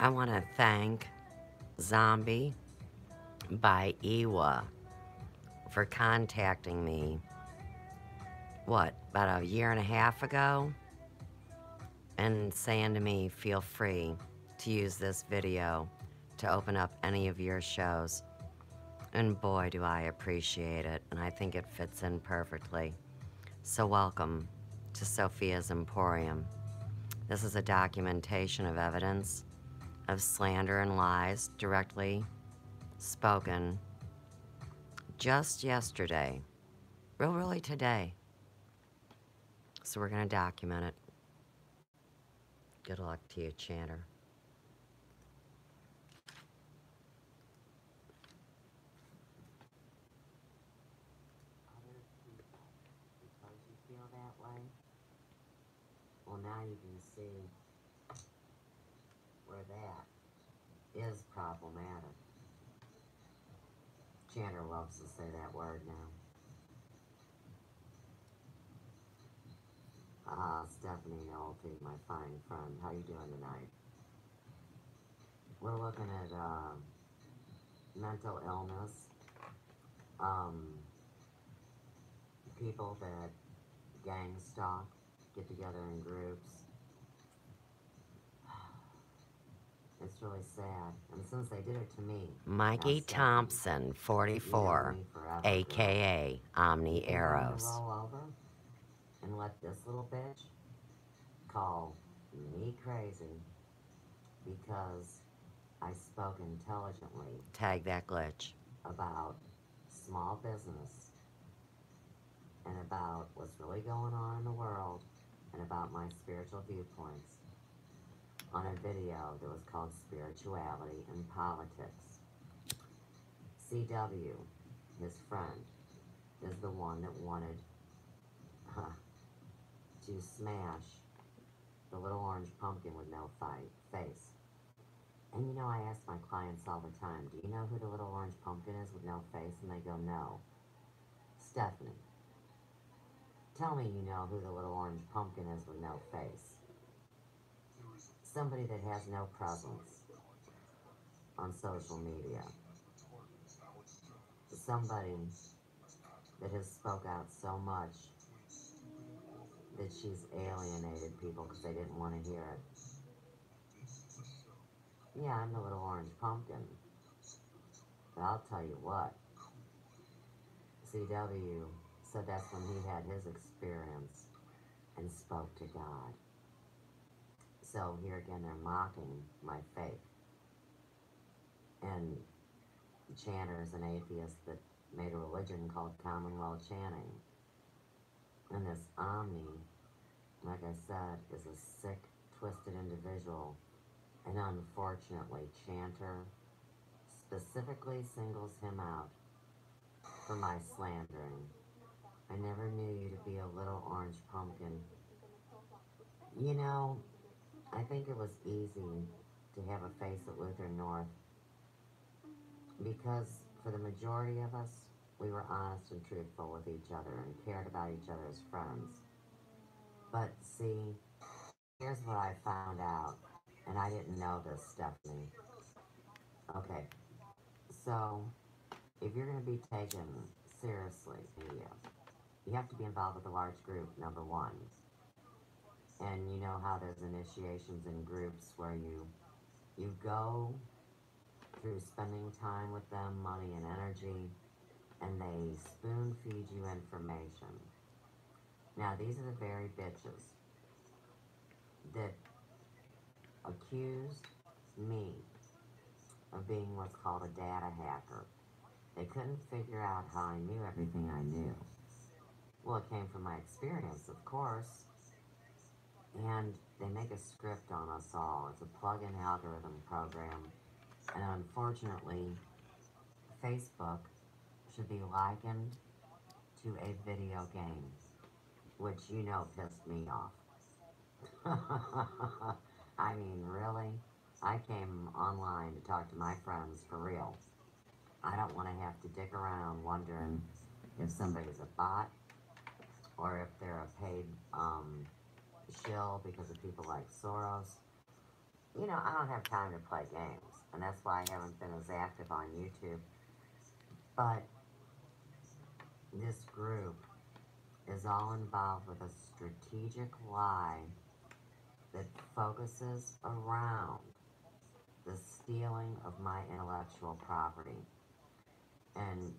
I want to thank Zombie by Iwa for contacting me, about a year and a half ago, and saying to me, feel free to use this video to open up any of your shows. And boy, do I appreciate it, and I think it fits in perfectly. So welcome to Sophia's Emporium. This is a documentation of evidence of slander and lies directly spoken just yesterday, really today. So we're going to document it. Good luck to you, Chanter. Other people, because you feel that way, well, now you can see where that is problematic. Chanter loves to say that word now. Stephanie Nolte, my fine friend, how you doing tonight? We're looking at mental illness, people that gang stalk, get together in groups. It's really sad. And since they did it to me, Mikey Thompson, 44, aka Omni Arrows. Roll over and let this little bitch call me crazy because I spoke intelligently. Tag that glitch. About small business and about what's really going on in the world and about my spiritual viewpoints on a video that was called Spirituality and Politics. CW, his friend, is the one that wanted to smash the little orange pumpkin with no face. And you know, I ask my clients all the time, do you know who the little orange pumpkin is with no face? And they go, no. Stephanie, tell me you know who the little orange pumpkin is with no face. Somebody that has no presence on social media. Somebody that has spoke out so much that she's alienated people because they didn't want to hear it. Yeah, I'm the little orange pumpkin. But I'll tell you what. CW said that's when he had his experience and spoke to God. So here again, they're mocking my faith. And Chanter is an atheist that made a religion called Commonwealth Chanting. And this Omni, like I said, is a sick, twisted individual. And unfortunately, Chanter specifically singles him out for my slandering. I never knew you to be a little orange pumpkin. You know, I think it was easy to have a face at Lutheran North because for the majority of us, we were honest and truthful with each other and cared about each other as friends. But see, here's what I found out, and I didn't know this, Stephanie. Okay, so if you're going to be taken seriously, you have to be involved with a large group, number one. And you know how there's initiations in groups where you go through spending time with them, money and energy, and they spoon feed you information. Now, these are the very bitches that accused me of being what's called a data hacker. They couldn't figure out how I knew everything I knew. Well, it came from my experience, of course. And they make a script on us all. It's a plug-in algorithm program. And unfortunately, Facebook should be likened to a video game, which you know pissed me off. I mean, really? I came online to talk to my friends for real. I don't want to have to dick around wondering if somebody's a bot or if they're a paid shill because of people like Soros. I don't have time to play games, and that's why I haven't been as active on YouTube. But this group is all involved with a strategic lie that focuses around the stealing of my intellectual property. And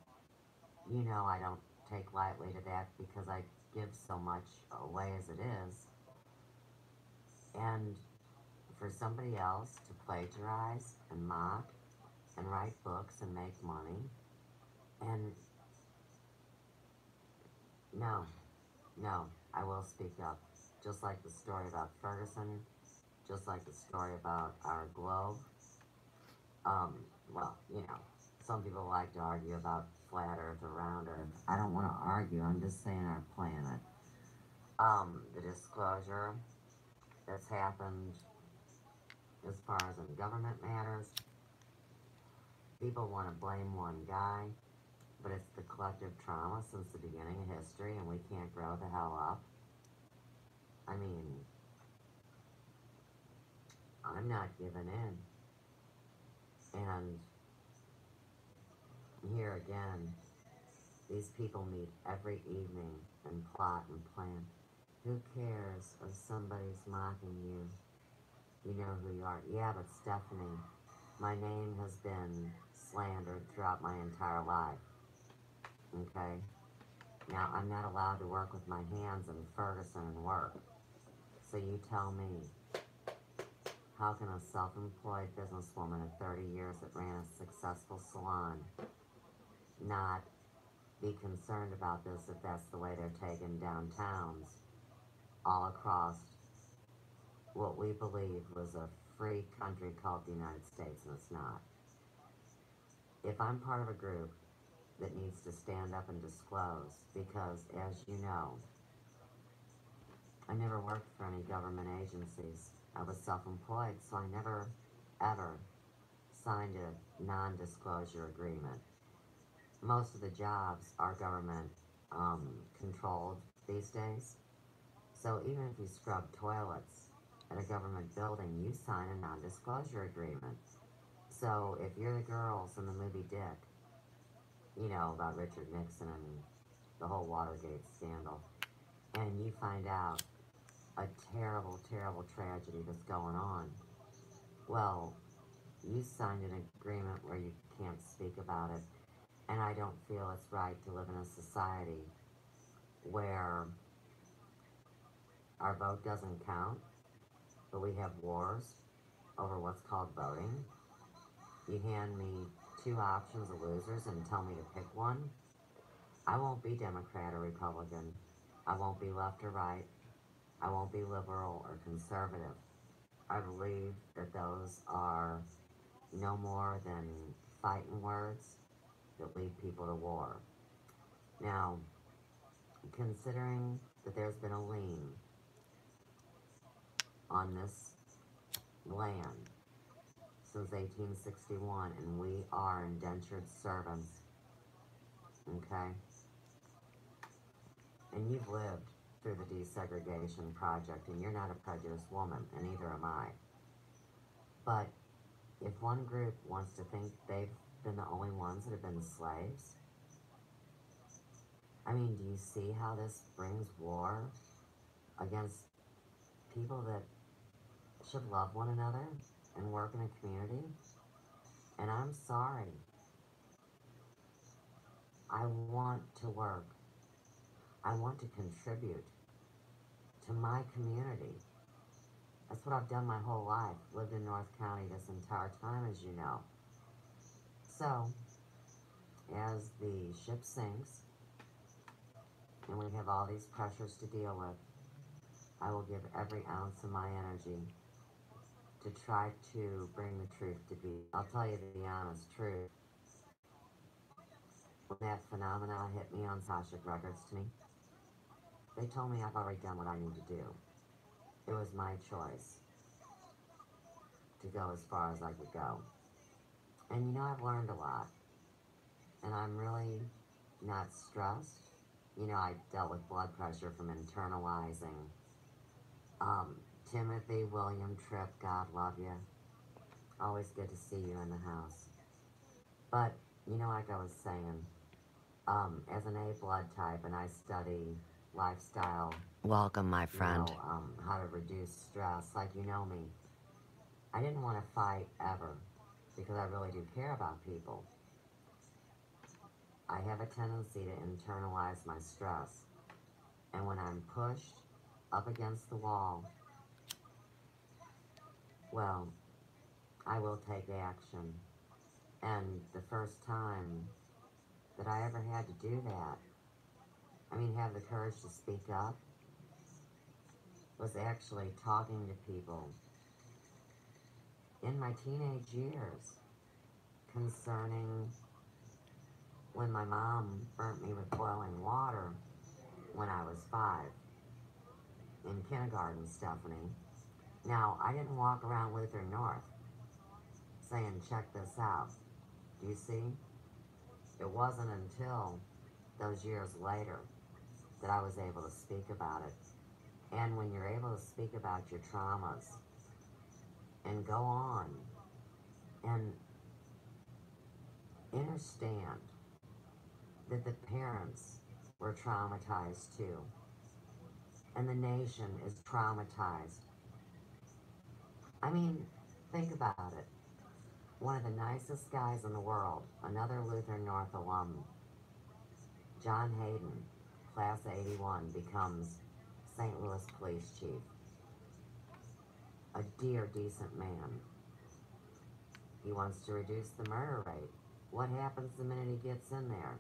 I don't take lightly to that because I give so much away as it is. And for somebody else to plagiarize and mock and write books and make money, and no, no, I will speak up. Just like the story about Ferguson, just like the story about our globe. Um, well, some people like to argue about flat Earth or round Earth. I don't want to argue. I'm just saying our planet. The disclosure that's happened as far as in government matters. People want to blame one guy, but it's the collective trauma since the beginning of history, and we can't grow the hell up. I mean, I'm not giving in. And here again, these people meet every evening and plot and plan. Who cares if somebody's mocking you? You know who you are. Yeah, but Stephanie, my name has been slandered throughout my entire life. Okay? Now, I'm not allowed to work with my hands in Ferguson and work. So you tell me, how can a self-employed businesswoman of 30 years that ran a successful salon not be concerned about this if that's the way they're taking downtowns all across what we believe was a free country called the United States, and it's not. If I'm part of a group that needs to stand up and disclose, because as you know, I never worked for any government agencies. I was self-employed, so I never, ever signed a non-disclosure agreement. Most of the jobs are government controlled these days. So even if you scrub toilets at a government building, you sign a non-disclosure agreement. So if you're the girls in the movie Dick, about Richard Nixon and the whole Watergate scandal, and you find out a terrible, terrible tragedy that's going on, well, you signed an agreement where you can't speak about it. And I don't feel it's right to live in a society where our vote doesn't count, but we have wars over what's called voting. You hand me two options of losers and tell me to pick one. I won't be Democrat or Republican. I won't be left or right. I won't be liberal or conservative. I believe that those are no more than fighting words that lead people to war. Now, considering that there's been a lien on this land since 1861, and we are indentured servants, okay? And you've lived through the desegregation project, and you're not a prejudiced woman, and neither am I. But if one group wants to think they've been the only ones that have been slaves, I mean, do you see how this brings war against people that should love one another and work in a community? And I'm sorry. I want to work. I want to contribute to my community. That's what I've done my whole life. Lived in North County this entire time, as you know. So, as the ship sinks, and we have all these pressures to deal with, I will give every ounce of my energy to try to bring the truth to be. I'll tell you the honest truth. When that phenomena hit me on Sashik Records to me, they told me I've already done what I need to do. It was my choice to go as far as I could go. And I've learned a lot. And I'm really not stressed. I dealt with blood pressure from internalizing. Timothy William Tripp, God love you. Always good to see you in the house. But, like I was saying, as an A blood type, and I study lifestyle, Welcome, my friend. how to reduce stress, like you know me. I didn't want to fight ever because I really do care about people. I have a tendency to internalize my stress, and when I'm pushed up against the wall, well, I will take action. And the first time that I ever had to do that, have the courage to speak up, was actually talking to people in my teenage years concerning when my mom burnt me with boiling water when I was 5 in kindergarten, Stephanie. Now, I didn't walk around Luther North saying, check this out. Do you see? It wasn't until those years later that I was able to speak about it. And when you're able to speak about your traumas and go on and understand that the parents were traumatized too, and the nation is traumatized. I mean, think about it. One of the nicest guys in the world, another Luther North alum, John Hayden, class of 81, becomes St. Louis police chief. A dear, decent man. He wants to reduce the murder rate. What happens the minute he gets in there?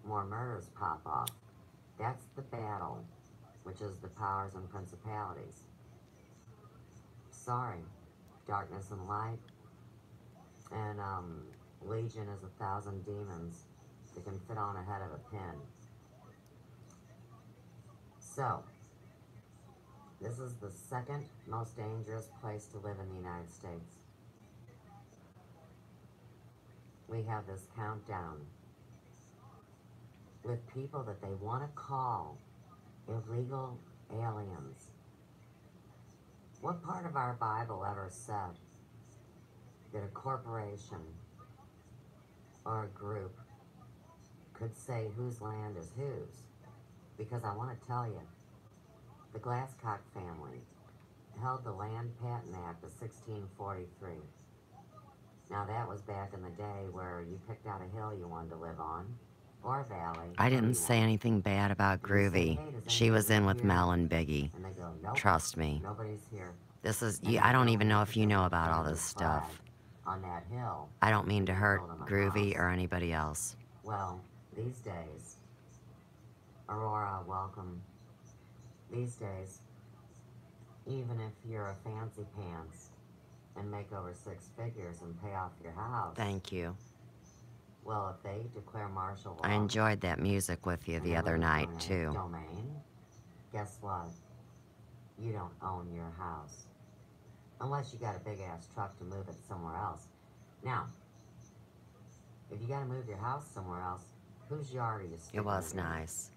More murders pop off. That's the battle, which is the powers and principalities. Sorry, darkness and light, and Legion is 1,000 demons that can fit on a head of a pin. So, this is the second most dangerous place to live in the United States. We have this countdown with people that they want to call illegal aliens. What part of our Bible ever said that a corporation or a group could say whose land is whose? Because I want to tell you, the Glasscock family held the Land Patent Act of 1643. Now that was back in the day where you picked out a hill you wanted to live on, or a valley. I didn't say anything bad about Groovy. She was in with Mel and Biggie. And they go, nope, Trust me. nobody's here. This is, I don't even know if you know about all this stuff. On that hill. I don't mean to hurt Groovy or anybody else. Well, these days, Aurora, welcome. These days, even if you're a fancy pants and make over 6 figures and pay off your house. Thank you. Well, if they declare martial law. I enjoyed that music with you the other night, too. Domain, guess what? You don't own your house. Unless you got a big ass truck to move it somewhere else. Now, if you gotta move your house somewhere else, whose yard are you sticking It was in? nice.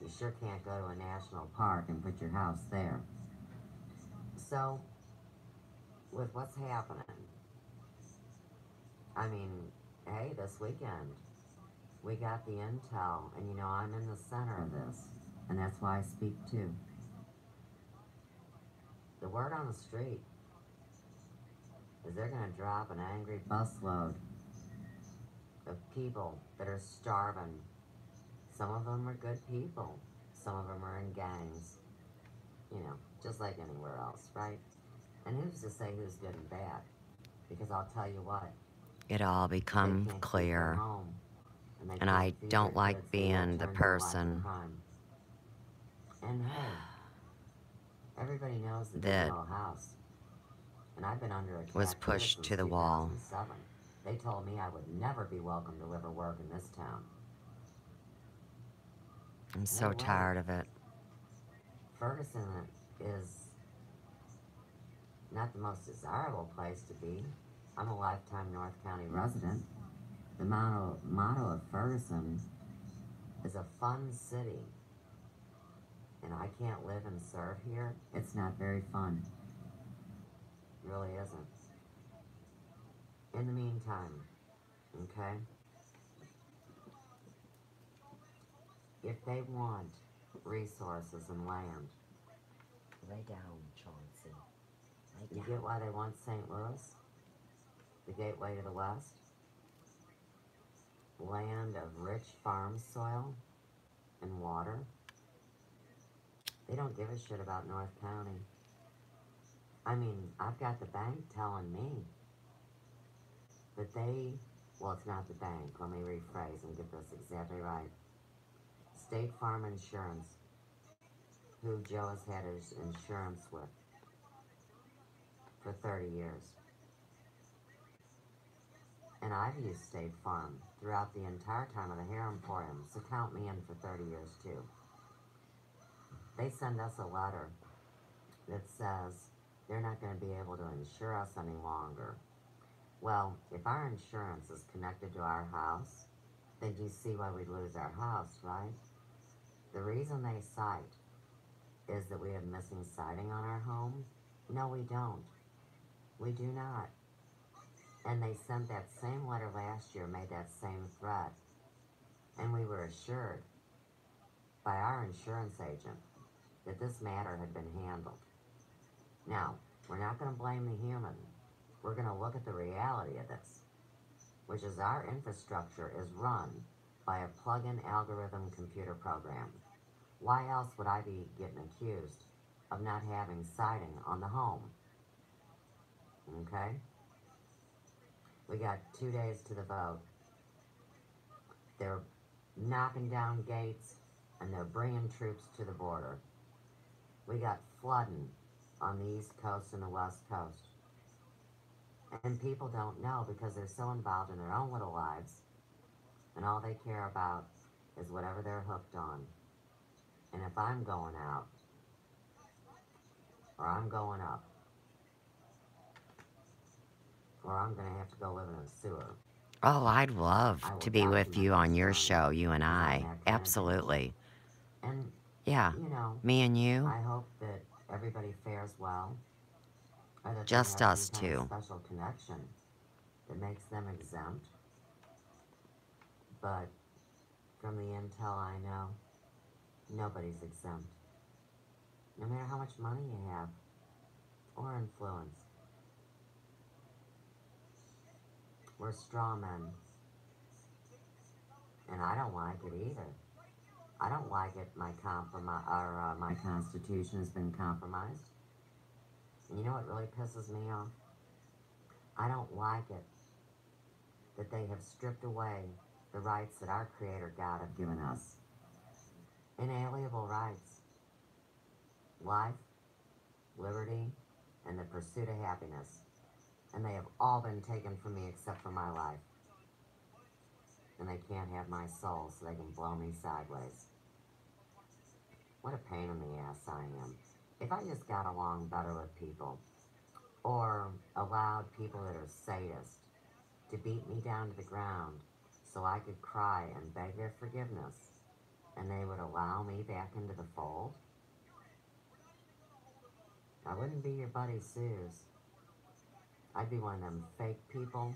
You sure can't go to a national park and put your house there. So, with what's happening, hey, this weekend, we got the intel, and I'm in the center of this, and that's why I speak too. The word on the street is they're gonna drop an angry busload of people that are starving. Some of them are good people. Some of them are in gangs. Just like anywhere else, right? And who's to say who's good and bad? Because I'll tell you what. It all become clear. And I don't like being the person And hey, everybody knows that house. And I've been under attack was pushed to the wall. They told me I would never be welcome to live or work in this town. I'm so tired of it. Ferguson is not the most desirable place to be. I'm a lifetime North County resident. The motto of Ferguson is a fun city. And I can't live and serve here. It's not very fun. It really isn't. In the meantime, okay, if they want resources and land, Lay down, Chauncey. Lay you down. get why they want St. Louis? The gateway to the West? Land of rich farm soil and water? They don't give a shit about North County. I mean, I've got the bank telling me that they, well, it's not the bank. Let me rephrase and get this exactly right. State Farm Insurance, who Joe has had his insurance with for 30 years. And I've used State Farm throughout the entire time of the Hair Emporium, so count me in for 30 years too. They send us a letter that says they're not going to be able to insure us any longer. Well, if our insurance is connected to our house, then you see why we'd lose our house, right? The reason they cite is that we have missing siding on our home. No, we don't. We do not. And they sent that same letter last year, made that same threat. And we were assured by our insurance agent that this matter had been handled. Now, we're not going to blame the human. We're going to look at the reality of this, which is our infrastructure is run by a plug-in algorithm computer program. Why else would I be getting accused of not having siding on the home? Okay? We got 2 days to the vote. They're knocking down gates and they're bringing troops to the border. We got flooding on the East Coast and the West Coast. And people don't know because they're so involved in their own little lives, and all they care about is whatever they're hooked on. And if I'm going out, or I'm going up, or I'm going to have to go live in a sewer, Oh, I'd love I will to be with document you this on your journey, show, you and because I'm I. that kind of Absolutely. dude. And, Yeah. you know, Me and you. I hope that everybody fares well, or that they Just have some us kind of two. special connection that makes them exempt. But from the intel I know, nobody's exempt. No matter how much money you have, or influence. We're straw men. And I don't like it either. I don't like it, my Constitution has been compromised. And you know what really pisses me off? I don't like it that they have stripped away the rights that our Creator God have given us. Inalienable rights. Life, liberty, and the pursuit of happiness. And they have all been taken from me except for my life. And they can't have my soul so they can blow me sideways. What a pain in the ass I am. If I just got along better with people, or allowed people that are sadists to beat me down to the ground so I could cry and beg their forgiveness, and they would allow me back into the fold, I wouldn't be your buddy Suze. I'd be one of them fake people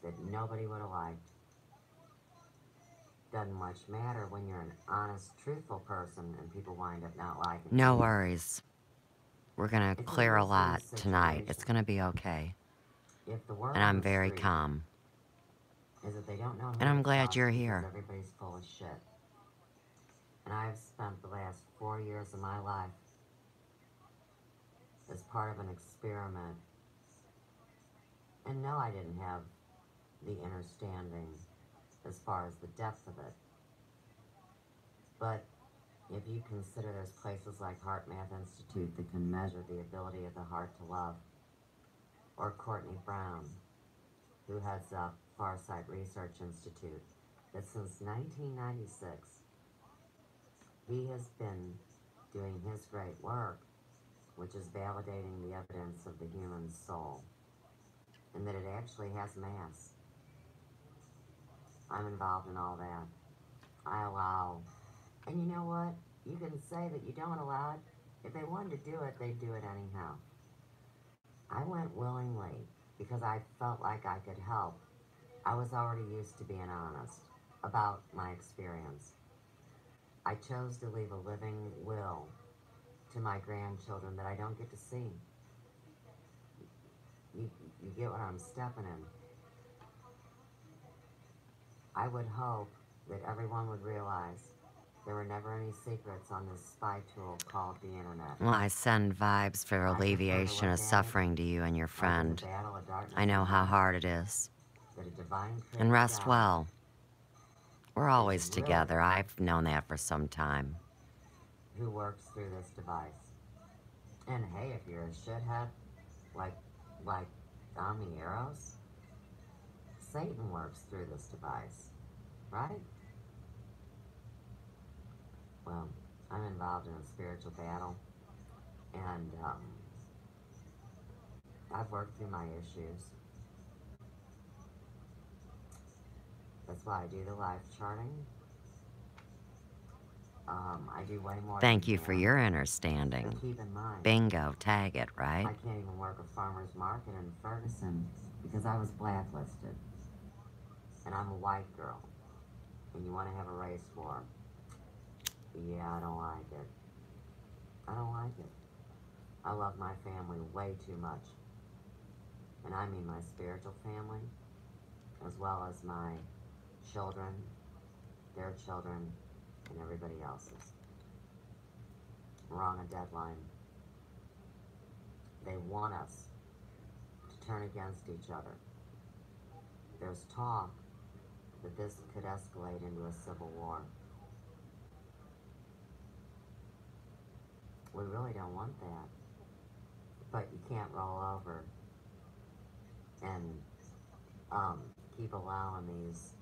that nobody would have liked. Doesn't much matter when you're an honest, truthful person and people wind up not liking No you. worries. We're going to It's a clear a lot lose-lose tonight. situation. It's going to be okay. If the word And on I'm the very street calm. is that they don't know who And I'm to glad trust you're because here. everybody's full of shit. And I've spent the last 4 years of my life as part of an experiment. And no, I didn't have the understanding as far as the depth of it. But if you consider there's places like Heart Math Institute that can measure the ability of the heart to love, or Courtney Brown, who heads up Farsight Research Institute, that since 1996, he has been doing his great work, which is validating the evidence of the human soul, and that it actually has mass. I'm involved in all that. I allow, and you know what? You can say that you don't allow it. If they wanted to do it, they'd do it anyhow. I went willingly because I felt like I could help. I was already used to being honest about my experience. I chose to leave a living will to my grandchildren that I don't get to see. You, you get what I'm stepping in. I would hope that everyone would realize there were never any secrets on this spy tool called the internet. Well, I send vibes for I prefer to alleviation look of at it suffering to you and your like friend. a battle of darkness I know and how light, hard it is. that a divine And created rest God well. We're is always really together. I've known that for some time. who works through this device. And hey, if you're a shithead, like, like on the arrows, Satan works through this device, right? Well, I'm involved in a spiritual battle, and I've worked through my issues. That's why I do the life charting. I do way more Thank than you for that. your But understanding. keep in mind, Bingo, tag it, I right? can't even work a farmer's market in Ferguson because I was blacklisted. And I'm a white girl. And you want to have a race war. Yeah, I don't like it. I don't like it. I love my family way too much. And I mean my spiritual family, as well as my children, their children, and everybody else's. We're on a deadline. They want us to turn against each other. There's talk that this could escalate into a civil war. We really don't want that. But you can't roll over and keep allowing these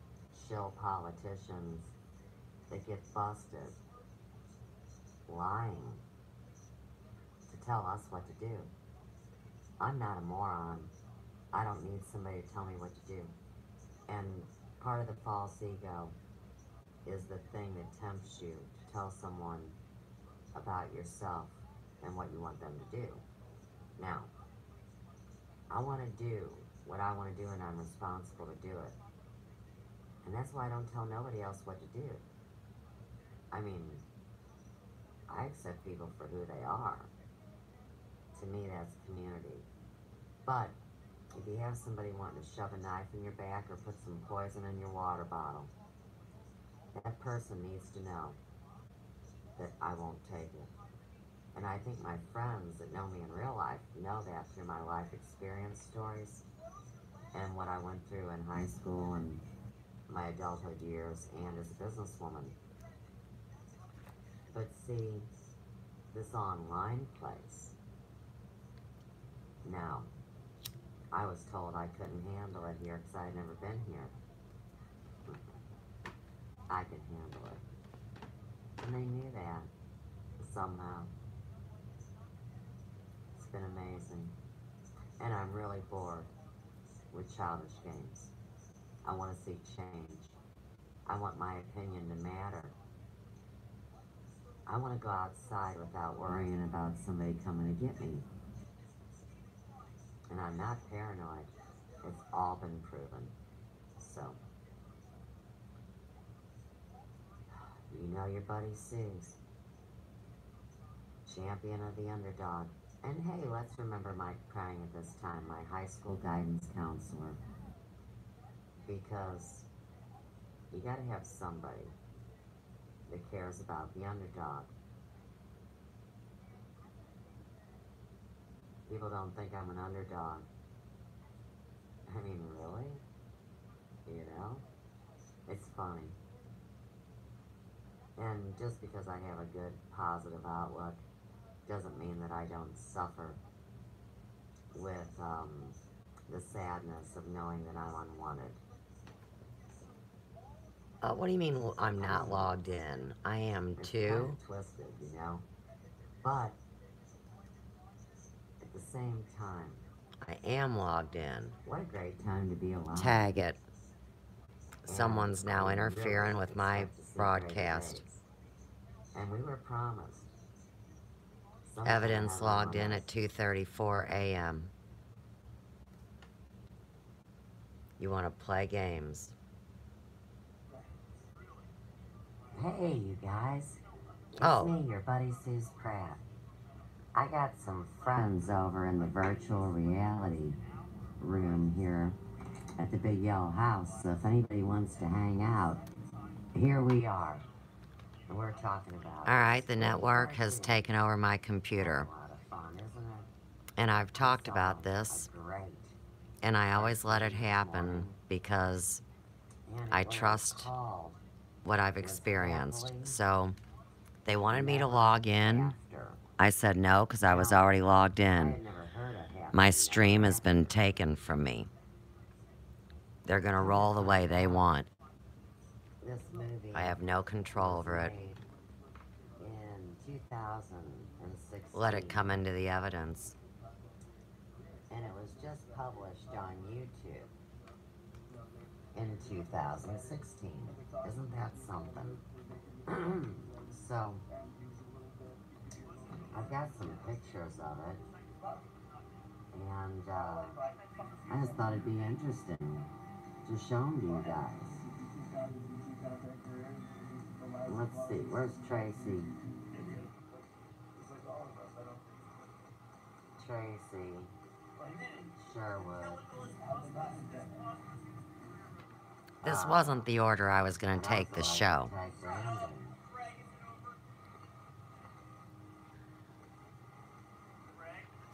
shill politicians that get busted lying to tell us what to do. I'm not a moron. I don't need somebody to tell me what to do. And part of the false ego is the thing that tempts you to tell someone about yourself and what you want them to do. Now, I want to do what I want to do, and I'm responsible to do it. And that's why I don't tell nobody else what to do. I mean, I accept people for who they are. To me, that's community. But if you have somebody wanting to shove a knife in your back or put some poison in your water bottle, that person needs to know that I won't take it. And I think my friends that know me in real life know that through my life experience stories and what I went through in high school and my adulthood years and as a businesswoman. But see, this online place, now, I was told I couldn't handle it here because I had never been here. I could handle it. And they knew that, somehow. It's been amazing. And I'm really bored with childish games. I want to see change. I want my opinion to matter. I want to go outside without worrying about somebody coming to get me. And I'm not paranoid. It's all been proven. So, you know your buddy Sue's. Champion of the underdog. And hey, let's remember Mike Prang at this time, my high school guidance counselor. Because you gotta have somebody that cares about the underdog. People don't think I'm an underdog. I mean, really? You know? It's funny. And just because I have a good, positive outlook doesn't mean that I don't suffer with the sadness of knowing that I'm unwanted. What do you mean I'm not logged in? I am It's too. kind of twisted, you know? But at the same time, I am logged in. what a great time to be alive. Tag it. And Someone's now we interfering really with my expect to see broadcast. great days. And we were promised. Evidence logged in at 2:34 a.m. You want to play games. Hey, you guys. It's Oh. me, your buddy Suze Pratt. I got some friends over in the virtual reality room here at the Big Yellow House, so if anybody wants to hang out, here we are. And we're talking about All right, the what do you network want to has do? taken over my It's computer. a lot of fun, isn't it? And I've I talked saw about this, a great and I always let it cartoon this happen morning, because and I what it was trust called what I've was experienced. Happily So they wanted me to Never log in. After. I said no because I was Now, already logged I in. had never heard of My Happily stream Never has been After. taken from me. They're going to Come to roll the way find they out, want. this movie I have no control was over it. made in 2016, Let it come into the evidence. and it was just published on YouTube in 2016. Isn't that something? So, I've got some pictures of it, and I just thought it'd be interesting to show them to you guys. Let's see, where's Tracy? Tracy Sherwood. This wasn't the order I was going to take the show.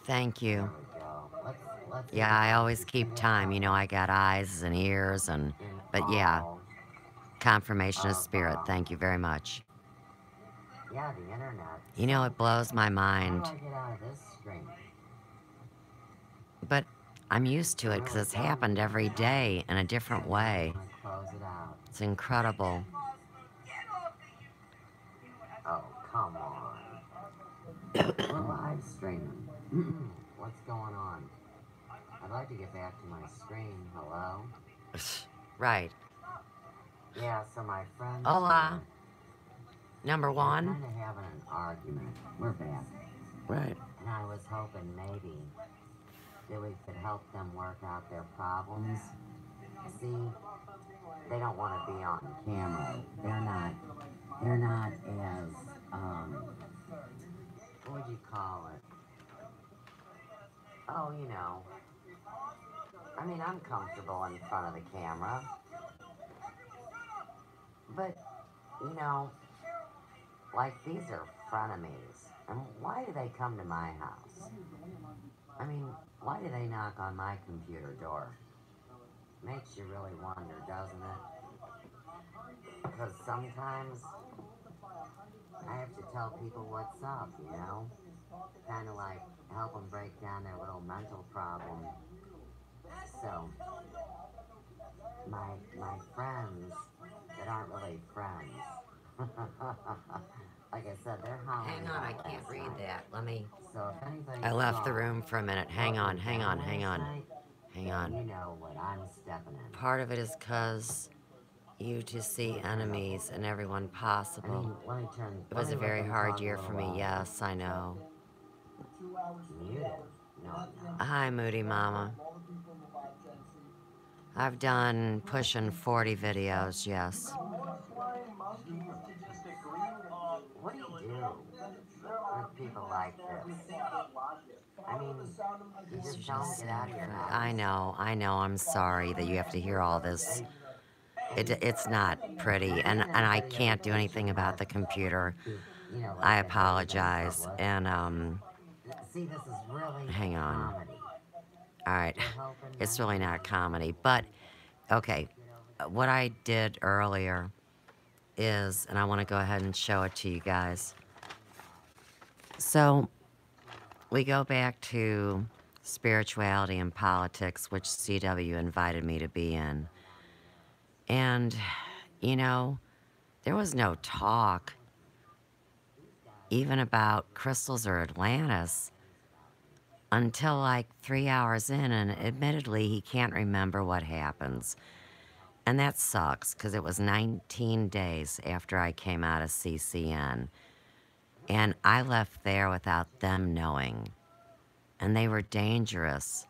Thank you. Yeah, I always keep time. You know, I got eyes and ears and... But yeah, confirmation of spirit. Thank you very much. Yeah, the internet. You know, it blows my mind. How do I get out of this screen? But I'm used to it because it's happened every day in a different way. Close it out. It's incredible. Oh, come on. We're live streaming. What's going on? I'd like to get back to my screen. Hello? Right. Yeah, so my friends... Hola. Number one. We're kind of having an argument. We're back. Right. And I was hoping maybe that we could help them work out their problems. See, they don't want to be on camera. They're not as, what would you call it? Oh, you know. I mean, I'm comfortable in front of the camera. But, you know, like these are frenemies. And why do they come to my house? I mean, why do they knock on my computer door? Makes you really wonder, doesn't it? Because sometimes I have to tell people what's up, you know? Kind of like help them break down their little mental problem. So, my friends that aren't really friends, like I said, they're hollering. Hang on, I can't read that. Let me... So if anybody I left the room for a minute. Hang on. Hang on. you know what I'm stepping in. Part of it is because you to see enemies and everyone possible. It was a very hard year for me. Yes, I know. Muted? No. Hi, Moody Mama. I've done pushing 40 videos, yes. What do you do with people like this? I mean, you just don't get out of your house. I know, I'm sorry that you have to hear all this. It's not pretty, and I can't do anything about the computer. I apologize, and, See, this is really hang on. comedy. Alright, it's really not comedy, but, okay, what I did earlier is, and I want to go ahead and show it to you guys. So, we go back to spirituality and politics, which CW invited me to be in. And, you know, there was no talk even about crystals or Atlantis until like 3 hours in, and admittedly, he can't remember what happens. And that sucks, because it was 19 days after I came out of CCN. And I left there without them knowing. And they were dangerous.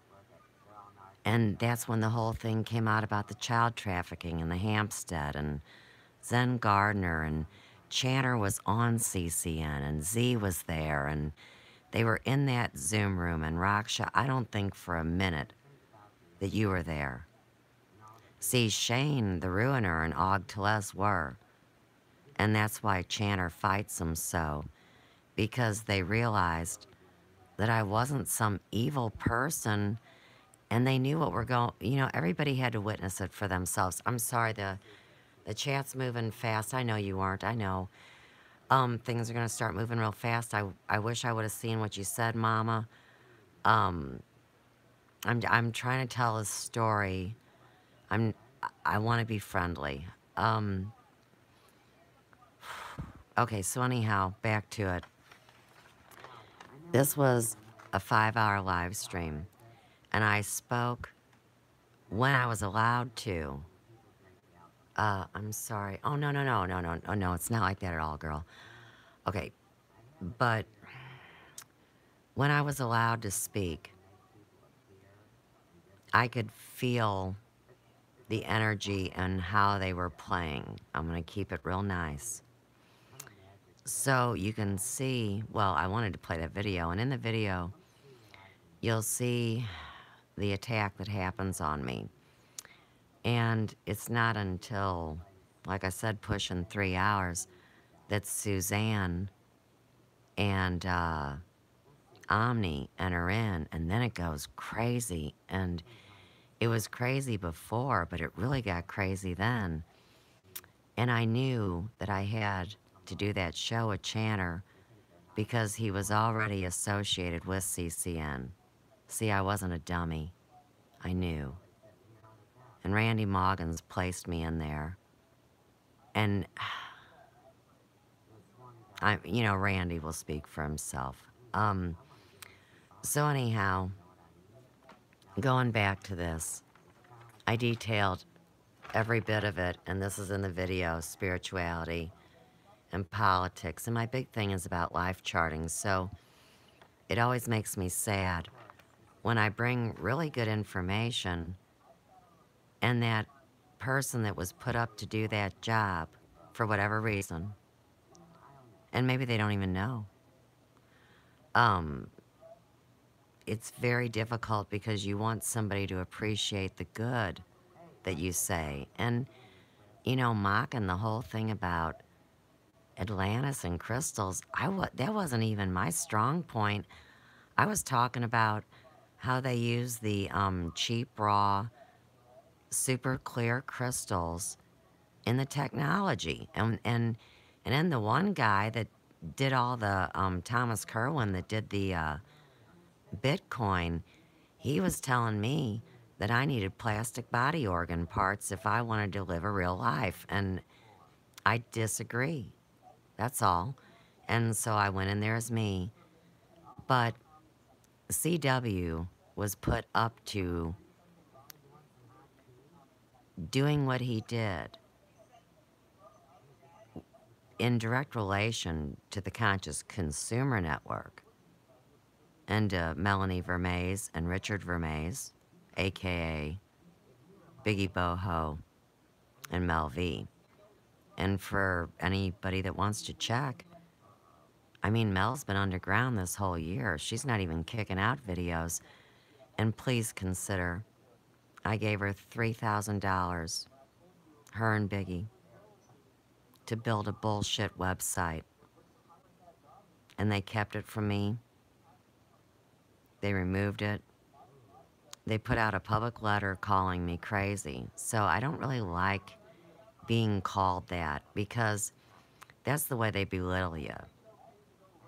And that's when the whole thing came out about the child trafficking and the Hampstead and Zen Gardner and Chanter was on CCN and Z was there and they were in that Zoom room and Raksha, I don't think for a minute that you were there. See, Shane, the ruiner, and Og Teles were. And that's why Chanter fights them so, because they realized that I wasn't some evil person and they knew what we're going, everybody had to witness it for themselves. I'm sorry, the chat's moving fast. I know you weren't. I know. Things are gonna start moving real fast. I wish I would have seen what you said, Mama. Um, I'm trying to tell a story. I'm I want to be friendly. Um, okay, so anyhow, back to it. This was a 5-hour live stream, and I spoke when I was allowed to. I'm sorry. Oh no no no no no no no! It's not like that at all, girl. Okay, but when I was allowed to speak, I could feel the energy and how they were playing. I'm going to keep it real nice. So you can see, well, I wanted to play that video, and in the video, you'll see the attack that happens on me. And it's not until, like I said, pushing 3 hours, that Suzanne and Omni enter in, and then it goes crazy. And it was crazy before, but it really got crazy then. And I knew that I had to do that show with Chanter because he was already associated with CCN. See, I wasn't a dummy. I knew. And Randy Moggins placed me in there. And Randy will speak for himself. So anyhow, going back to this, I detailed every bit of it, and this is in the video, spirituality and politics. And my big thing is about life charting, so it always makes me sad when I bring really good information and that person that was put up to do that job, for whatever reason, and maybe they don't even know, it's very difficult because you want somebody to appreciate the good that you say. And, mocking the whole thing about Atlantis and crystals, that wasn't even my strong point. I was talking about how they use the cheap, raw, super clear crystals in the technology. And then the one guy that did all the, Thomas Kerwin that did the Bitcoin, he was telling me that I needed plastic body organ parts if I wanted to live a real life. And I disagree. That's all. And so I went in there as me. But CW was put up to doing what he did in direct relation to the Conscious Consumer Network and Melanie Vermees and Richard Vermees, aka Biggie Boho and Mel V. And for anybody that wants to check, I mean, Mel's been underground this whole year. She's not even kicking out videos. And please consider, I gave her $3,000, her and Biggie, to build a bullshit website. And they kept it from me. They removed it. They put out a public letter calling me crazy. So I don't really like being called that because that's the way they belittle you.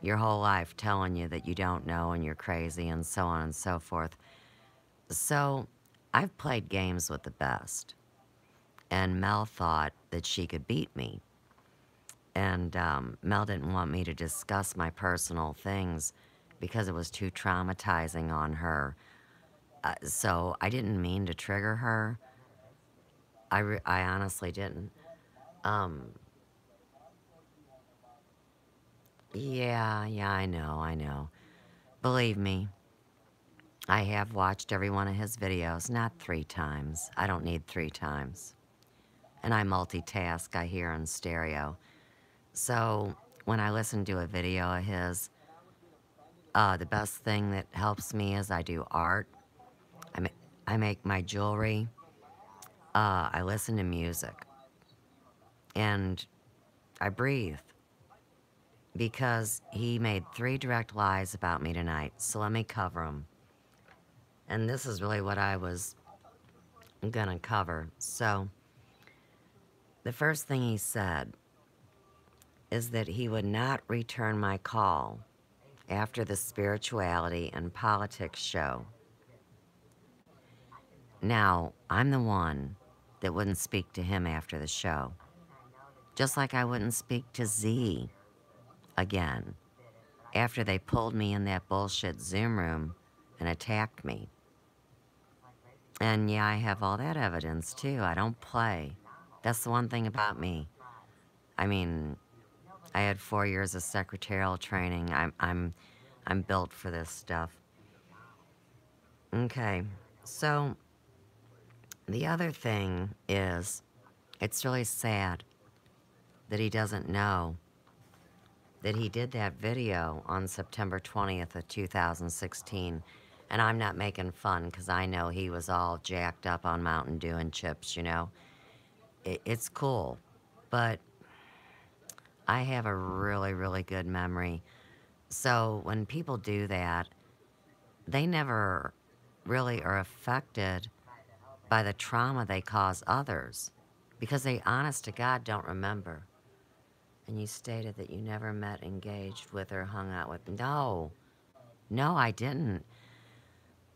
Your whole life telling you that you don't know and you're crazy and so on and so forth. So I've played games with the best. And Mel thought that she could beat me. And Mel didn't want me to discuss my personal things because it was too traumatizing on her. So I didn't mean to trigger her. I honestly didn't. Yeah, I know. Believe me, I have watched every one of his videos, not 3 times. I don't need 3 times. And I multitask, I hear in stereo. So when I listen to a video of his, the best thing that helps me is I do art. I, ma- I make my jewelry. I listen to music. And I breathe because he made 3 direct lies about me tonight. So let me cover them. And this is really what I was going to cover. So the first thing he said is that he would not return my call after the spirituality and politics show. Now, I'm the one that wouldn't speak to him after the show, just like I wouldn't speak to Z again after they pulled me in that bullshit Zoom room and attacked me. And yeah, I have all that evidence too. I don't play. That's the one thing about me. I mean, I had 4 years of secretarial training. I'm built for this stuff. Okay. So, the other thing is it's really sad that he doesn't know that he did that video on September 20th of 2016. And I'm not making fun because I know he was all jacked up on Mountain Dew and chips, you know. It's cool. But I have a really, really good memory. So when people do that, they never really are affected by the trauma they cause others because they, honest to God, don't remember. And you stated that you never met, engaged with, or hung out with. No, no, I didn't.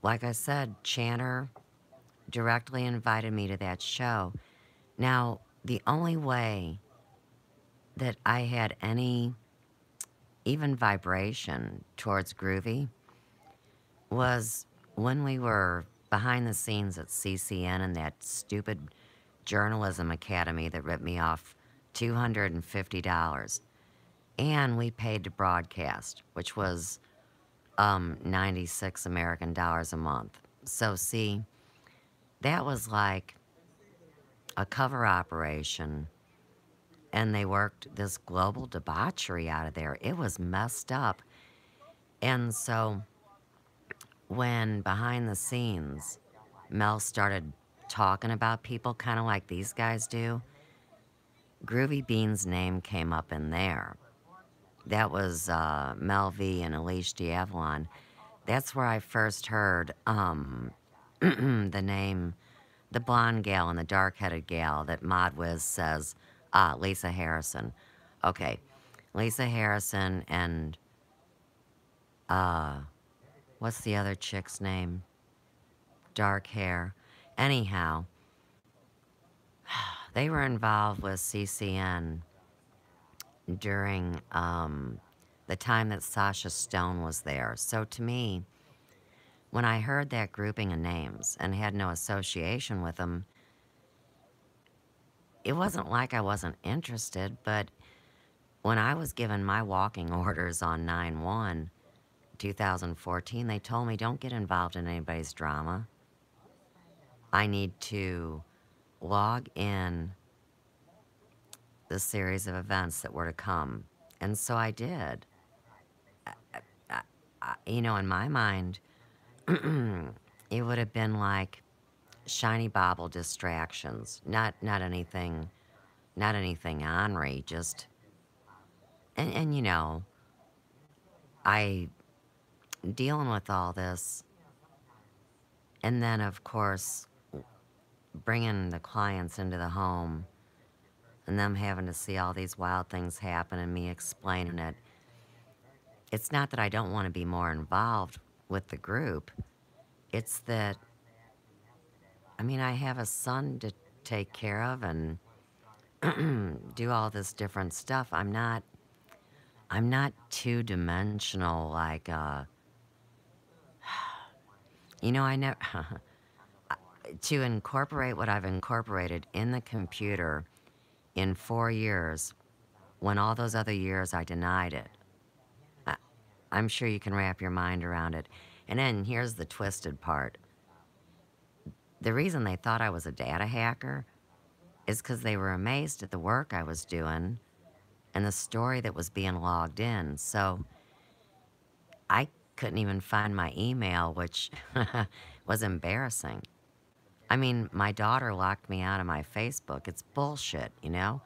Like I said, Chanter directly invited me to that show. Now, the only way that I had any even vibration towards Groovy was when we were behind the scenes at CCN and that stupid journalism academy that ripped me off $250. And we paid to broadcast, which was 96 American dollars a month. So see, that was like a cover operation, and they worked this global debauchery out of there. It was messed up. And so when behind the scenes, Mel started talking about people kind of like these guys do, Groovy Bean's name came up in there. That was Mel V and Elise D'Avalon. That's where I first heard the name, the blonde gal and the dark-headed gal that Mod Wiz says, Lisa Harrison. Okay, Lisa Harrison and, what's the other chick's name? Dark hair. Anyhow, they were involved with CCN during the time that Sasha Stone was there. So to me, when I heard that grouping of names and had no association with them, it wasn't like I wasn't interested, but when I was given my walking orders on 9/1, 2014, they told me don't get involved in anybody's drama. I need to log in the series of events that were to come. And so I did. You know, in my mind, it would have been like shiny bauble distractions, not anything, not anything ornery, just and you know, I dealing with all this, and then of course bringing the clients into the home, and them having to see all these wild things happen, and me explaining it. It's not that I don't want to be more involved with the group. It's that I mean I have a son to take care of and do all this different stuff. I'm not two-dimensional like you know, I never to incorporate what I've incorporated in the computer in 4 years when all those other years I denied it. I, I'm sure you can wrap your mind around it. And then here's the twisted part. The reason they thought I was a data hacker is because they were amazed at the work I was doing and the story that was being logged in. So I couldn't even find my email, which was embarrassing. I mean, my daughter locked me out of my Facebook. It's bullshit, you know?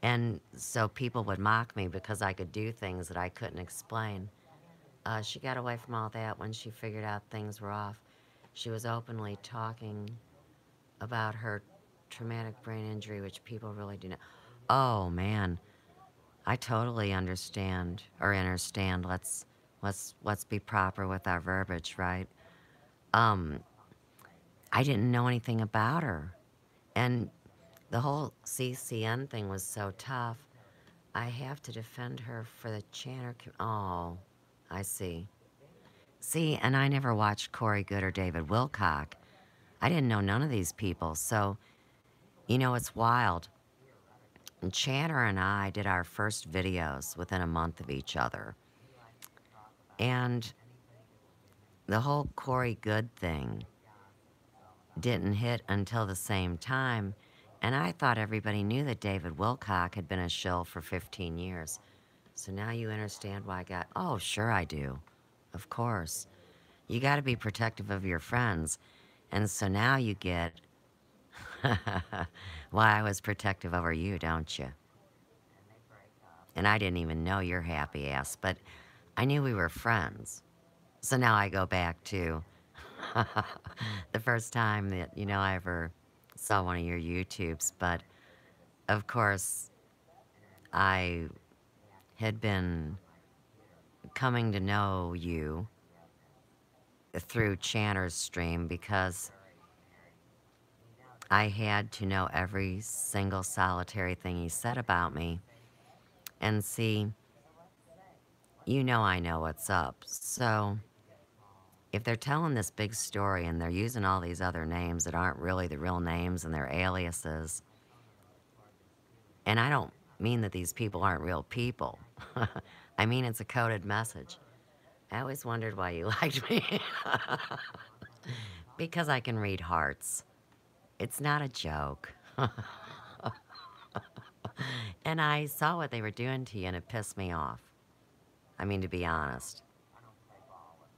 And so people would mock me because I could do things that I couldn't explain. She got away from all that when she figured out things were off. She was openly talking about her traumatic brain injury, which people really do not. Oh man, I totally understand or understand. Let's be proper with our verbiage, right? Um, I didn't know anything about her, and the whole CCN thing was so tough. I have to defend her for the Chanter. Oh, I see. See, and I never watched Corey Good or David Wilcock. I didn't know none of these people, so you know it's wild. And Chanter and I did our first videos within a month of each other, and the whole Corey Good thing didn't hit until the same time, and I thought everybody knew that David Wilcock had been a shill for 15 years. So now you understand why I got, oh, sure I do. Of course. You got to be protective of your friends. And so now you get why I was protective over you, don't you? And I didn't even know your happy ass, but I knew we were friends. So now I go back to the first time that, you know, I ever saw one of your YouTubes. But of course, I had been coming to know you through Chanter's stream because I had to know every single solitary thing he said about me. And see, you know I know what's up. So if they're telling this big story and they're using all these other names that aren't really the real names and they're aliases, and I don't mean that these people aren't real people. I mean it's a coded message. I always wondered why you liked me. Because I can read hearts. It's not a joke. And I saw what they were doing to you and it pissed me off. I mean, to be honest.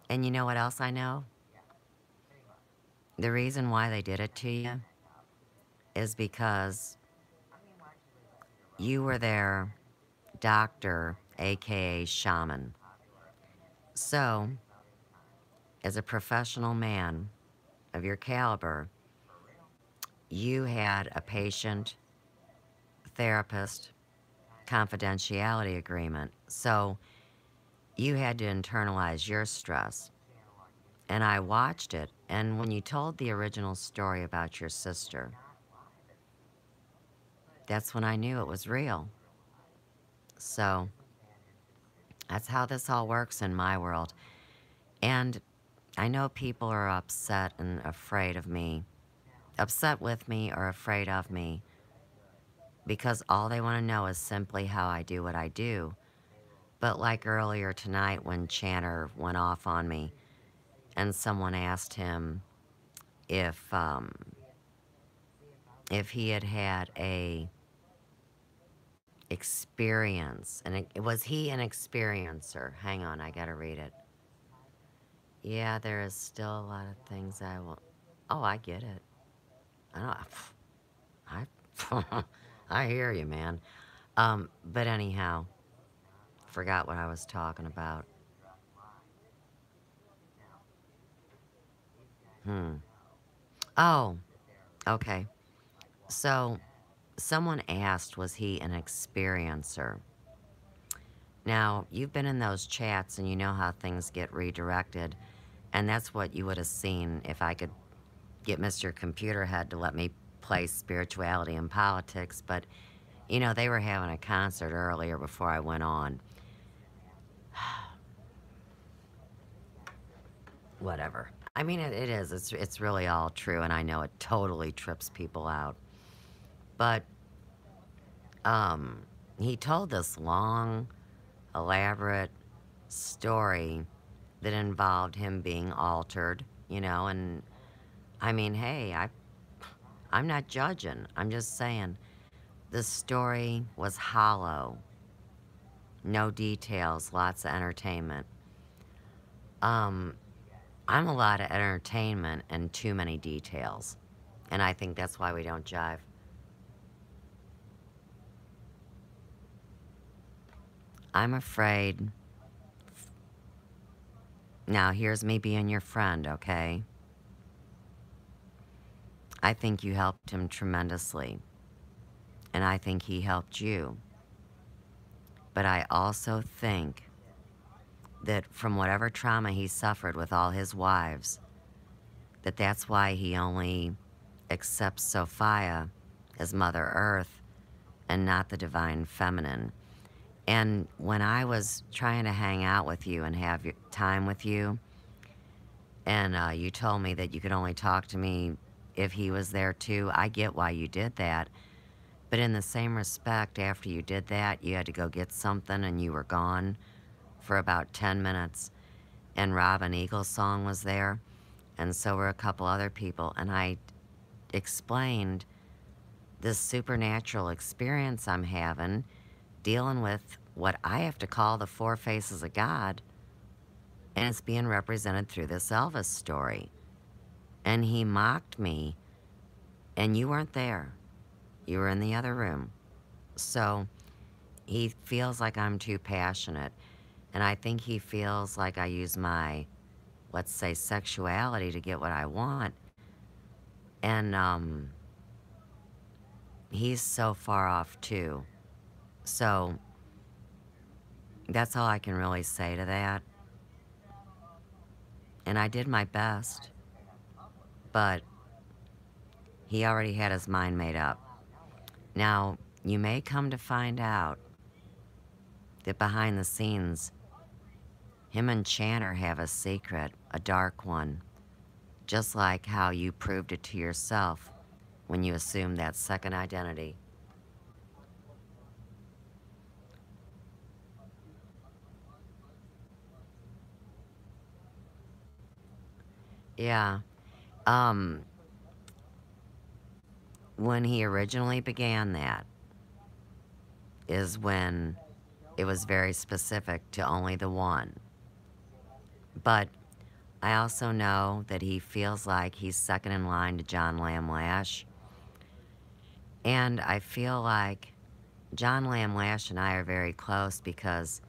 And you know what else I know? The reason why they did it to you is because you were their doctor, aka shaman. So, as a professional man of your caliber, you had a patient, therapist, confidentiality agreement. So, you had to internalize your stress. And I watched it, and when you told the original story about your sister, that's when I knew it was real. So, that's how this all works in my world. And I know people are upset and afraid of me, upset with me or afraid of me, because all they want to know is simply how I do what I do. But like earlier tonight when Chanter went off on me and someone asked him if he had had a experience, and was he an experiencer? Hang on, I gotta read it. Yeah, there is still a lot of things I will. Oh, I get it. I don't. I hear you, man. But anyhow, forgot what I was talking about. Hmm. Oh, okay. So, someone asked, was he an experiencer? Now, you've been in those chats and you know how things get redirected, and that's what you would have seen if I could get Mr. Computerhead to let me play spirituality and politics. But, you know, they were having a concert earlier before I went on. Whatever. I mean, it is. It's really all true, and I know it totally trips people out. But he told this long, elaborate story that involved him being altered, and I mean, hey, I'm not judging. I'm just saying the story was hollow, no details, lots of entertainment. Um, I'm a lot of entertainment and too many details. And I think that's why we don't jive. I'm afraid. Now, here's me being your friend, okay? I think you helped him tremendously. And I think he helped you. But I also think that from whatever trauma he suffered with all his wives, that's why he only accepts Sophia as Mother Earth and not the divine feminine. And when I was trying to hang out with you and have time with you, and you told me that you could only talk to me if he was there too, I get why you did that. But in the same respect, after you did that, you had to go get something and you were gone for about 10 minutes. And Robin Eagle's song was there, and so were a couple other people. And I explained this supernatural experience I'm having dealing with what I have to call the four faces of God, and it's being represented through this Elvis story. And he mocked me, and you weren't there. You were in the other room. So he feels like I'm too passionate, and I think he feels like I use my, let's say, sexuality to get what I want. And he's so far off too. So that's all I can really say to that. And I did my best, but he already had his mind made up. Now, you may come to find out that behind the scenes, him and Chanter have a secret, a dark one, just like how you proved it to yourself when you assumed that second identity. Yeah. Um, when he originally began that is when it was very specific to only the one. But I also know that he feels like he's second in line to John Lamb Lash. And I feel like John Lamb Lash and I are very close because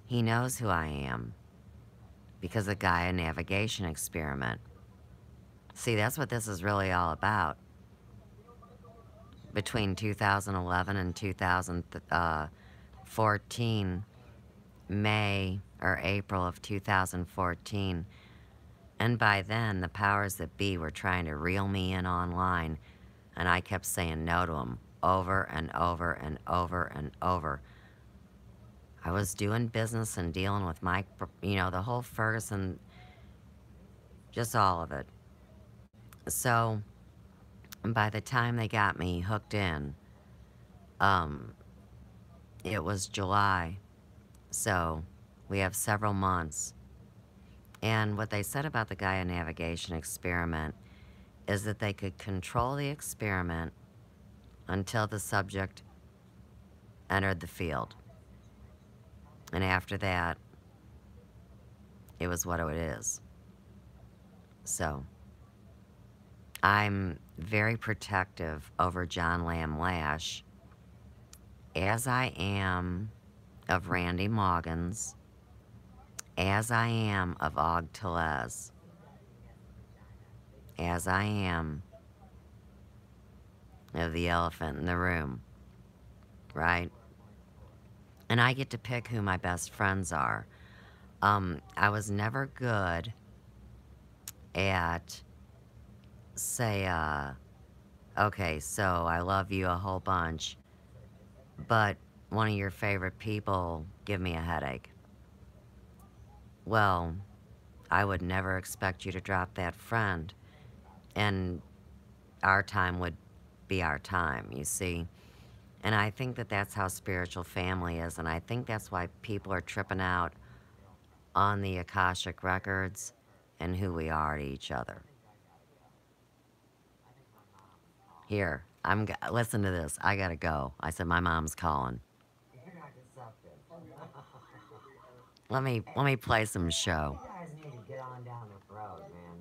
he knows who I am, because of Gaia Navigation Experiment. See, that's what this is really all about. Between 2011 and 2014, May or April of 2014, and by then the powers that be were trying to reel me in online, and I kept saying no to them over and over and over and over. I was doing business and dealing with Mike, the whole Ferguson, just all of it. So by the time they got me hooked in, um, it was July. So we have several months. And what they said about the Gaia Navigation Experiment is that they could control the experiment until the subject entered the field. And after that, it was what it is. So I'm very protective over John Lamb Lash, as I am of Randy Moggins, as I am of Og Telez, as I am of the elephant in the room, right? And I get to pick who my best friends are. I was never good at, say, okay, so I love you a whole bunch, but one of your favorite people give me a headache. Well, I would never expect you to drop that friend, and our time would be our time, you see. And I think that that's how spiritual family is, and I think that's why people are tripping out on the Akashic records and who we are to each other. Here, listen to this. I gotta go. I said my mom's calling. You're not deceptive. Let me play some show. You guys need to get on down the road, man.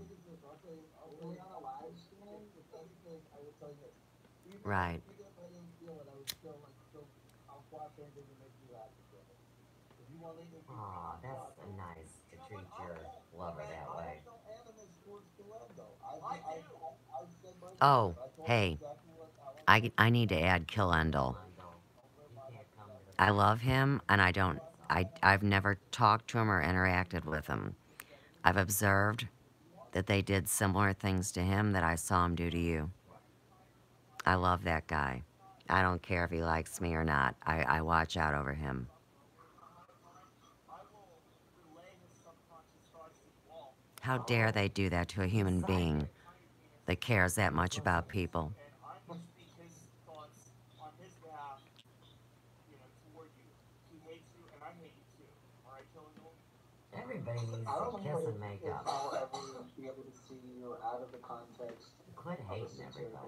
Right. Aw, that's nice to treat your lover that way. Oh, hey, I need to add Killendall. Wendell, you can't come to the I party. love him, and I don't. I've never talked to him or interacted with him. I've observed that they did similar things to him that I saw him do to you. I love that guy. I don't care if he likes me or not. I watch out over him. How dare Oh, they do that to a he's human being psychic. that cares that He's much about listening. people? Everybody needs to kiss and make up. Quit hating everybody.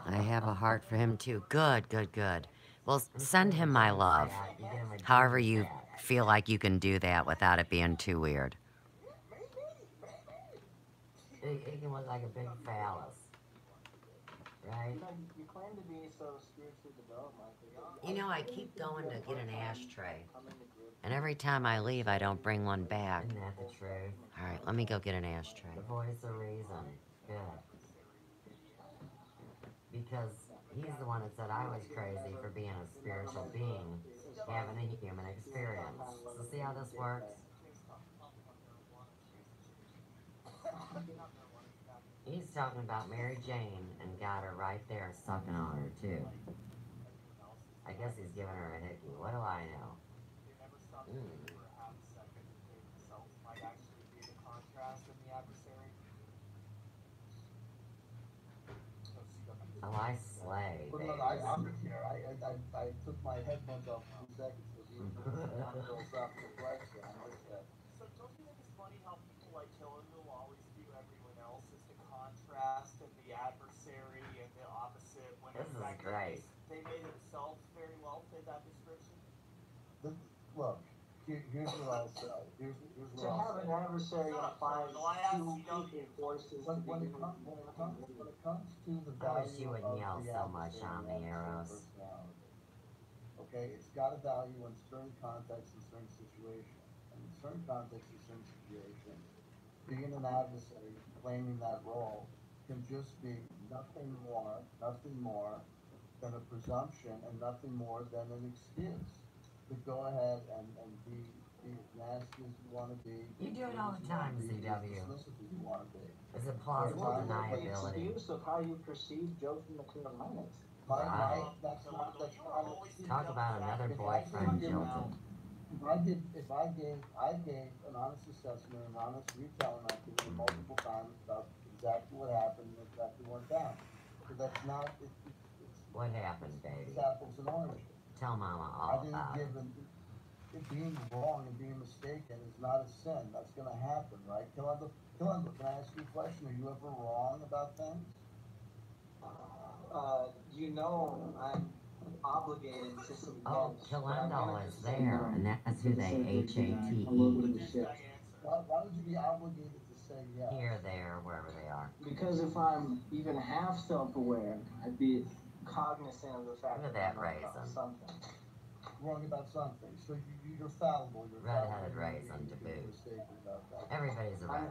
I have a heart for him too. Good, good, good. Well, Just send give him him a my James love. hat. You get him a However James you hat. feel like you can do that without it being too weird. It can look like a big phallus, right? You know, I keep going to get an ashtray, and every time I leave, I don't bring one back. Isn't that the truth? All right, let me go get an ashtray. The voice of reason. Good. Because he's the one that said I was crazy for being a spiritual being, having a human experience. So see how this works? He's talking about Mary Jane and got her right there sucking on her too. I guess he's giving her a hickey. What do I know? Mm. Oh, I slay, baby. This is great. I wish you wouldn't yell so much on me, Eros. You do it all the time, CW. Is it plausible deniability? Right. Talk about another boyfriend jilted. What happened, baby? Tell Mama all about it. Oh, Kilendall is there, and that's who they HATE. Here, there, wherever they are. Look at that raisin. Redheaded raisin to boot. Everybody's a redhead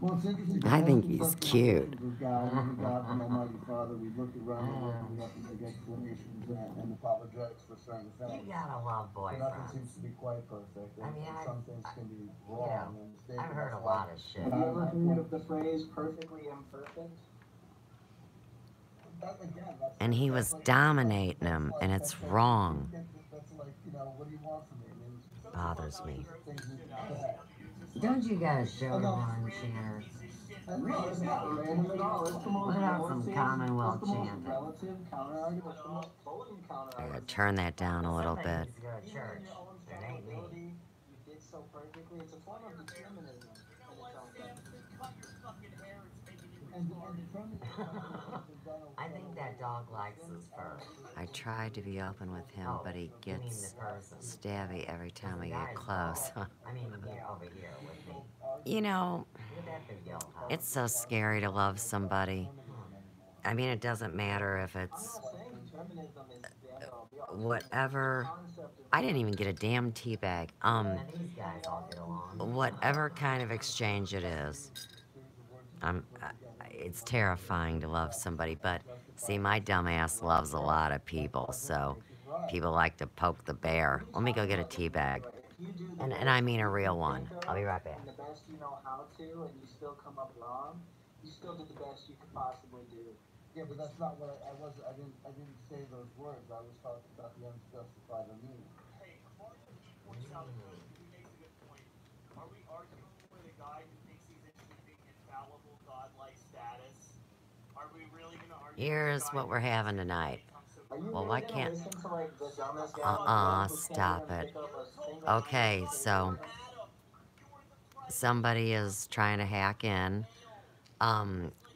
now. Well, it's interesting. I Most think of the he's stuff that we get cute. was God, we got from Almighty Father. We looked around the world and we got the explanations and apologetics for certain You things. gotta love But nothing seems boyfriends. to be quite perfect, I mean, and some things can be you wrong know, and mistaken. I've heard That's a why. lot of shit. Have you ever heard of the phrase perfectly imperfect? Again, And he was dominating him, and it's wrong. that's like, you know, what do you want from me? I mean, Bothers me. things you go ahead. Don't you guys show one, Chanter? No, it's not random at all. It's the most What about some relative, Commonwealth it's the most chanting? relative counter argument. It's the most potent counter I gotta argument. turn that down a little Somebody bit. needs to go to Even church. in your own It ain't me. fallibility, you did so perfectly. It's a form of determinism in its own way. I think that dog likes his fur. I tried to be open with him, but he You mean gets the person? stabby every time we The get guy's close. bald. I mean, here, over here with me. You know, Look at that big yellow house. it's so scary to love somebody. I mean, it doesn't matter if I'm it's not saying determinism is the end all be all. whatever. I didn't even get a damn tea bag. And these guys all get along. Whatever kind of exchange it is, it's terrifying to love somebody. But see, my dumbass loves a lot of people, so people like to poke the bear. Let me go get a tea bag, and I mean a real one. I'll be right back. And the best you know how to, and you still come up wrong, you still did the best you could possibly do. Yeah, but that's not what I was. I didn't say those words. I was talking about the unjustified meaning. Here's what we're having tonight. Are you Well, really why gonna can't... listen to like the dumbest guy on the web who can't Stop even it. pick up a single Okay, so somebody is trying to hack in.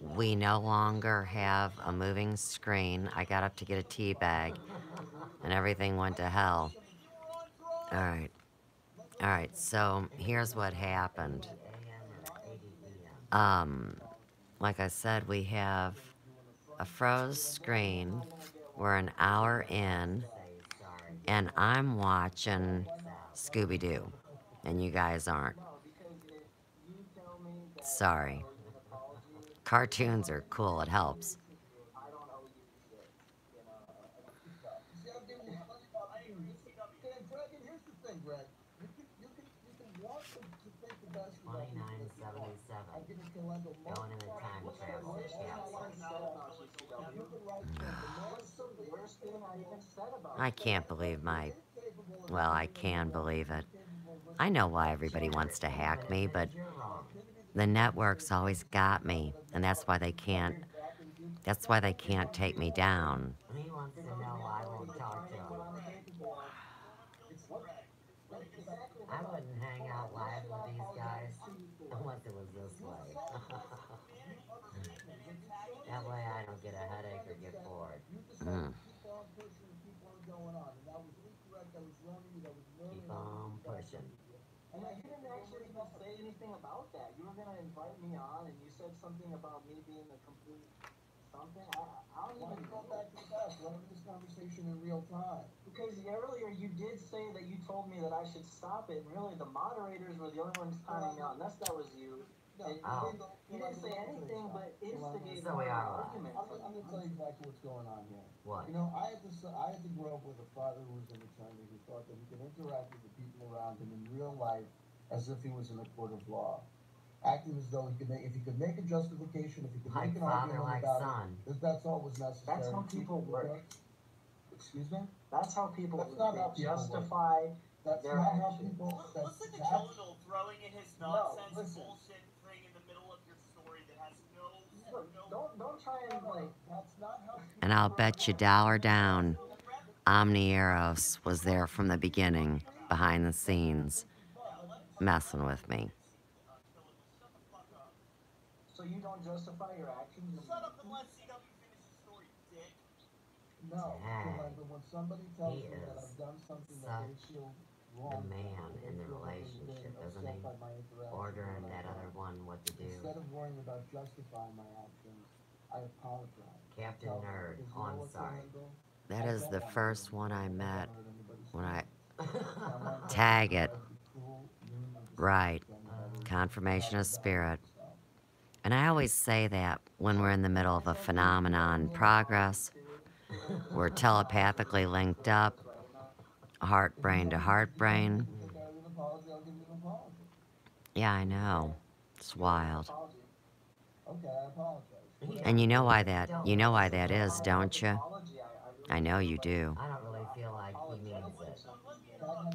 We no longer have a moving screen. I got up to get a tea bag, and everything went to hell. All right, so here's what happened. Like I said, we have a froze screen. We're an hour in, and I'm watching Scooby-Doo, and you guys aren't. No, because if you tell me that Sorry. I owe you an apology, Cartoons are cool, it helps. I don't owe you shit. You know. See, I'm giving you plenty of opportunities. Greg, and here's the thing, Greg. You can want to think the best of us. 2977. I'm giving Calendo Going in the time travel capsule. You can write What's the worst thing I even said about I can't believe well, I can believe it. I know why everybody wants to hack me, but You're wrong. the network's always got me, and that's why they can't take me down. He wants to know I won't talk to him. I wouldn't hang out live with these guys unless it was this way. That way I don't get a headache or get bored. Mm. Keep on pushing. And you didn't actually even say anything about that. You were gonna invite me on, and you said something about me being a complete something. I don't even go back to the past. We're having this conversation in real time. Because earlier you did say that you told me that I should stop it, and really the moderators were the only ones timing me out, unless that was you. And you didn't say anything but instigate So we an are argument. I'm going to tell you exactly what's going on here. What? You know, I had to grow up with a father who was an attorney who thought that he could interact with the people around him in real life as if he was in a court of law. Acting as though if he could make a justification, if he could Like make an father, argument like about son. it, that's all was necessary. That's how people work. Excuse me? That's how people That's not how people justify That's their not how actions. people. Listen to Jonal throwing in his nonsense listen. bullshit thing in the middle of your story that has no. Don't try and like. That's not how. And I'll bet you $1 down, Omnieros was there from the beginning, behind the scenes, messing with me. So you don't justify your actions? Shut up and let CW finish the story, dick. No, Dang. but when somebody tells He me that is I've done something that they such feel The wrong, man they in the feel like they're relationship, being isn't upset he? by my interaction Ordering with that my other father. one what to do. Instead of worrying about justifying my actions, I apologize. Captain Tell them, Nerd. 'cause you Oh, know I'm what, sorry. Fernando? That I is don't the wanna first hurt one I anybody. met I don't wanna hurt anybody's when I... feelings. Tag it. Be cruel, mean, and Right. disrespectful to anybody. Confirmation of spirit. And I always say that when we're in the middle of a phenomenon progress, we're telepathically linked up, heart brain to heart brain. If I owe you an apology, I'll give you an apology. Yeah, I know. It's wild. Okay, I apologize. And you know why that is, don't you? I know you do. I don't really feel like he means it.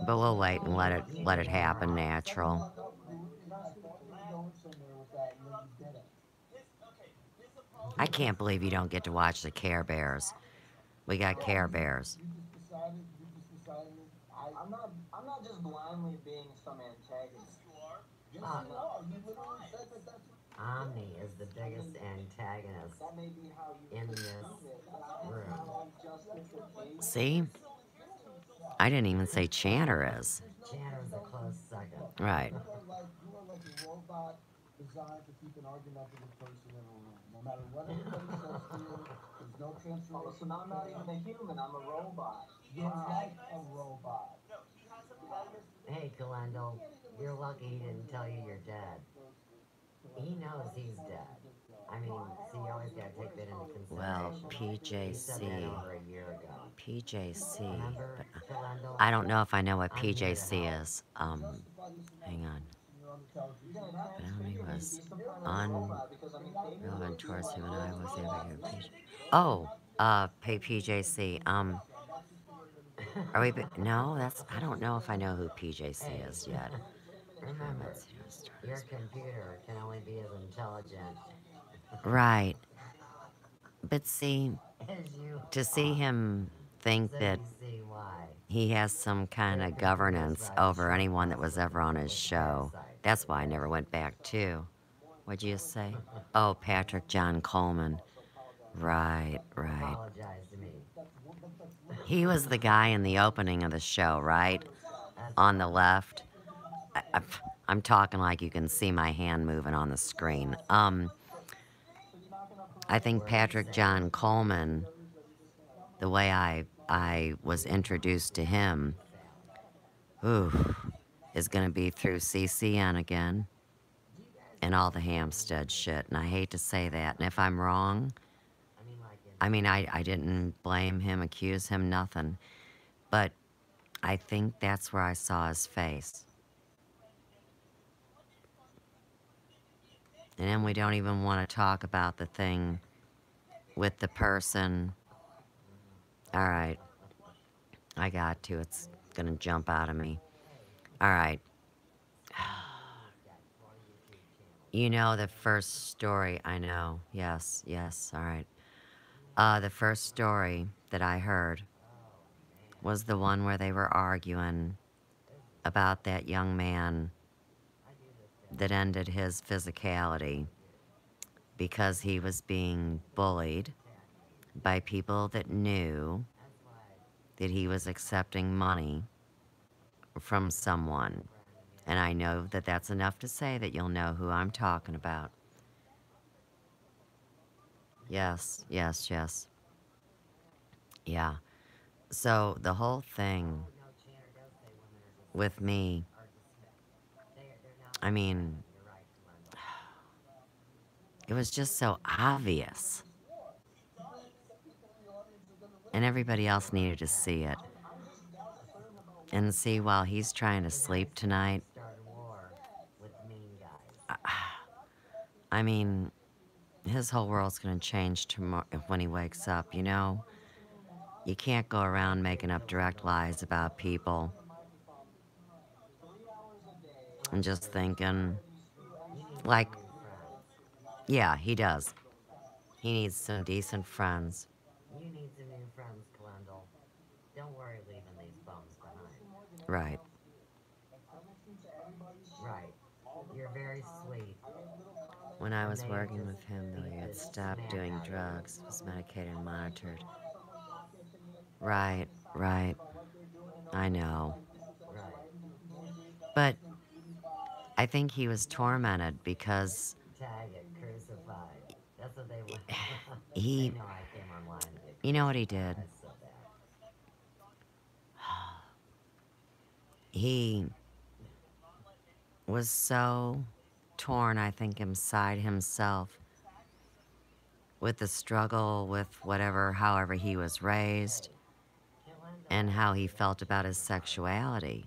But we'll wait and let it happen natural. I thought you were going somewhere with that, and then you didn't. His apology. I can't believe you don't get to watch the Care Bears. We got Care Bears. You just decided. I'm not just blindly being some antagonist. You are. Yes, you are. You literally said that that's what. Omni is the biggest antagonist That may be how you in this perceive it, but I room. don't justify. See? I didn't even say Chanter is. Chanter's a close second. Right. You are like a robot designed to keep an argumentative person in a room. No matter what anybody says to you, there's no transformation. Oh, so now I'm not even a human, I'm a robot. You're like a robot. No, he has a better. Hey, Kalendal, you're lucky he didn't tell you you're dead. He knows he's dead. I mean, so you always gotta take that into consideration. Well, He said that PJC. over a year ago. PJC. Remember, Kalendal? I don't know if I know what I'm here to PJC help. is. Hang on. You're gonna Bounty transfigure me to was be some kind of robot because I'm incapable relevant of towards doing him and what I I'm was doing. able to hear PJ. Oh, pay PJC. Are we? No, that's. I don't know if I know who PJC is yet. Remember, your computer can only be as intelligent Right. But see, as you to see him think so that you see why. he has some kind of governance over anyone that was ever on his show, that's why I never went back to. What'd you say? Oh, Patrick John Coleman. Right. Apologize to me. He was the guy in the opening of the show, right? On the left. I'm talking like you can see my hand moving on the screen. I think Patrick John Coleman, the way I was introduced to him, is going to be through CCN again and all the Hampstead shit. And I hate to say that. And if I'm wrong, I didn't blame him, accuse him, nothing. But I think that's where I saw his face. And then we don't even want to talk about the thing with the person. All right. I got to. It's going to jump out of me. All right. You know the first story. I know. Yes. All right. The first story that I heard was the one where they were arguing about that young man that ended his physicality because he was being bullied by people that knew that he was accepting money from someone. And I know that that's enough to say that you'll know who I'm talking about. Yes. Yeah. So the whole thing with me, I mean, it was just so obvious. And everybody else needed to see it. And see, while he's trying to sleep tonight, I mean, his whole world's gonna change tomorrow when he wakes up, you know? You can't go around making up direct lies about people and just thinking, like, yeah, he does. He needs some decent friends. You need some new friends, Kalendal. Don't worry leaving these bums behind. Right. Right. You're very sweet. When I was working with him, though, he had stopped doing drugs, was medicated and monitored. Right. I know. Right. But I think he was tormented because Tag it, crucified. That's what they want. he, They know I came online to get you know what he did? That's so bad. He was so torn, I think, inside himself with the struggle with whatever, however he was raised, and how he felt about his sexuality.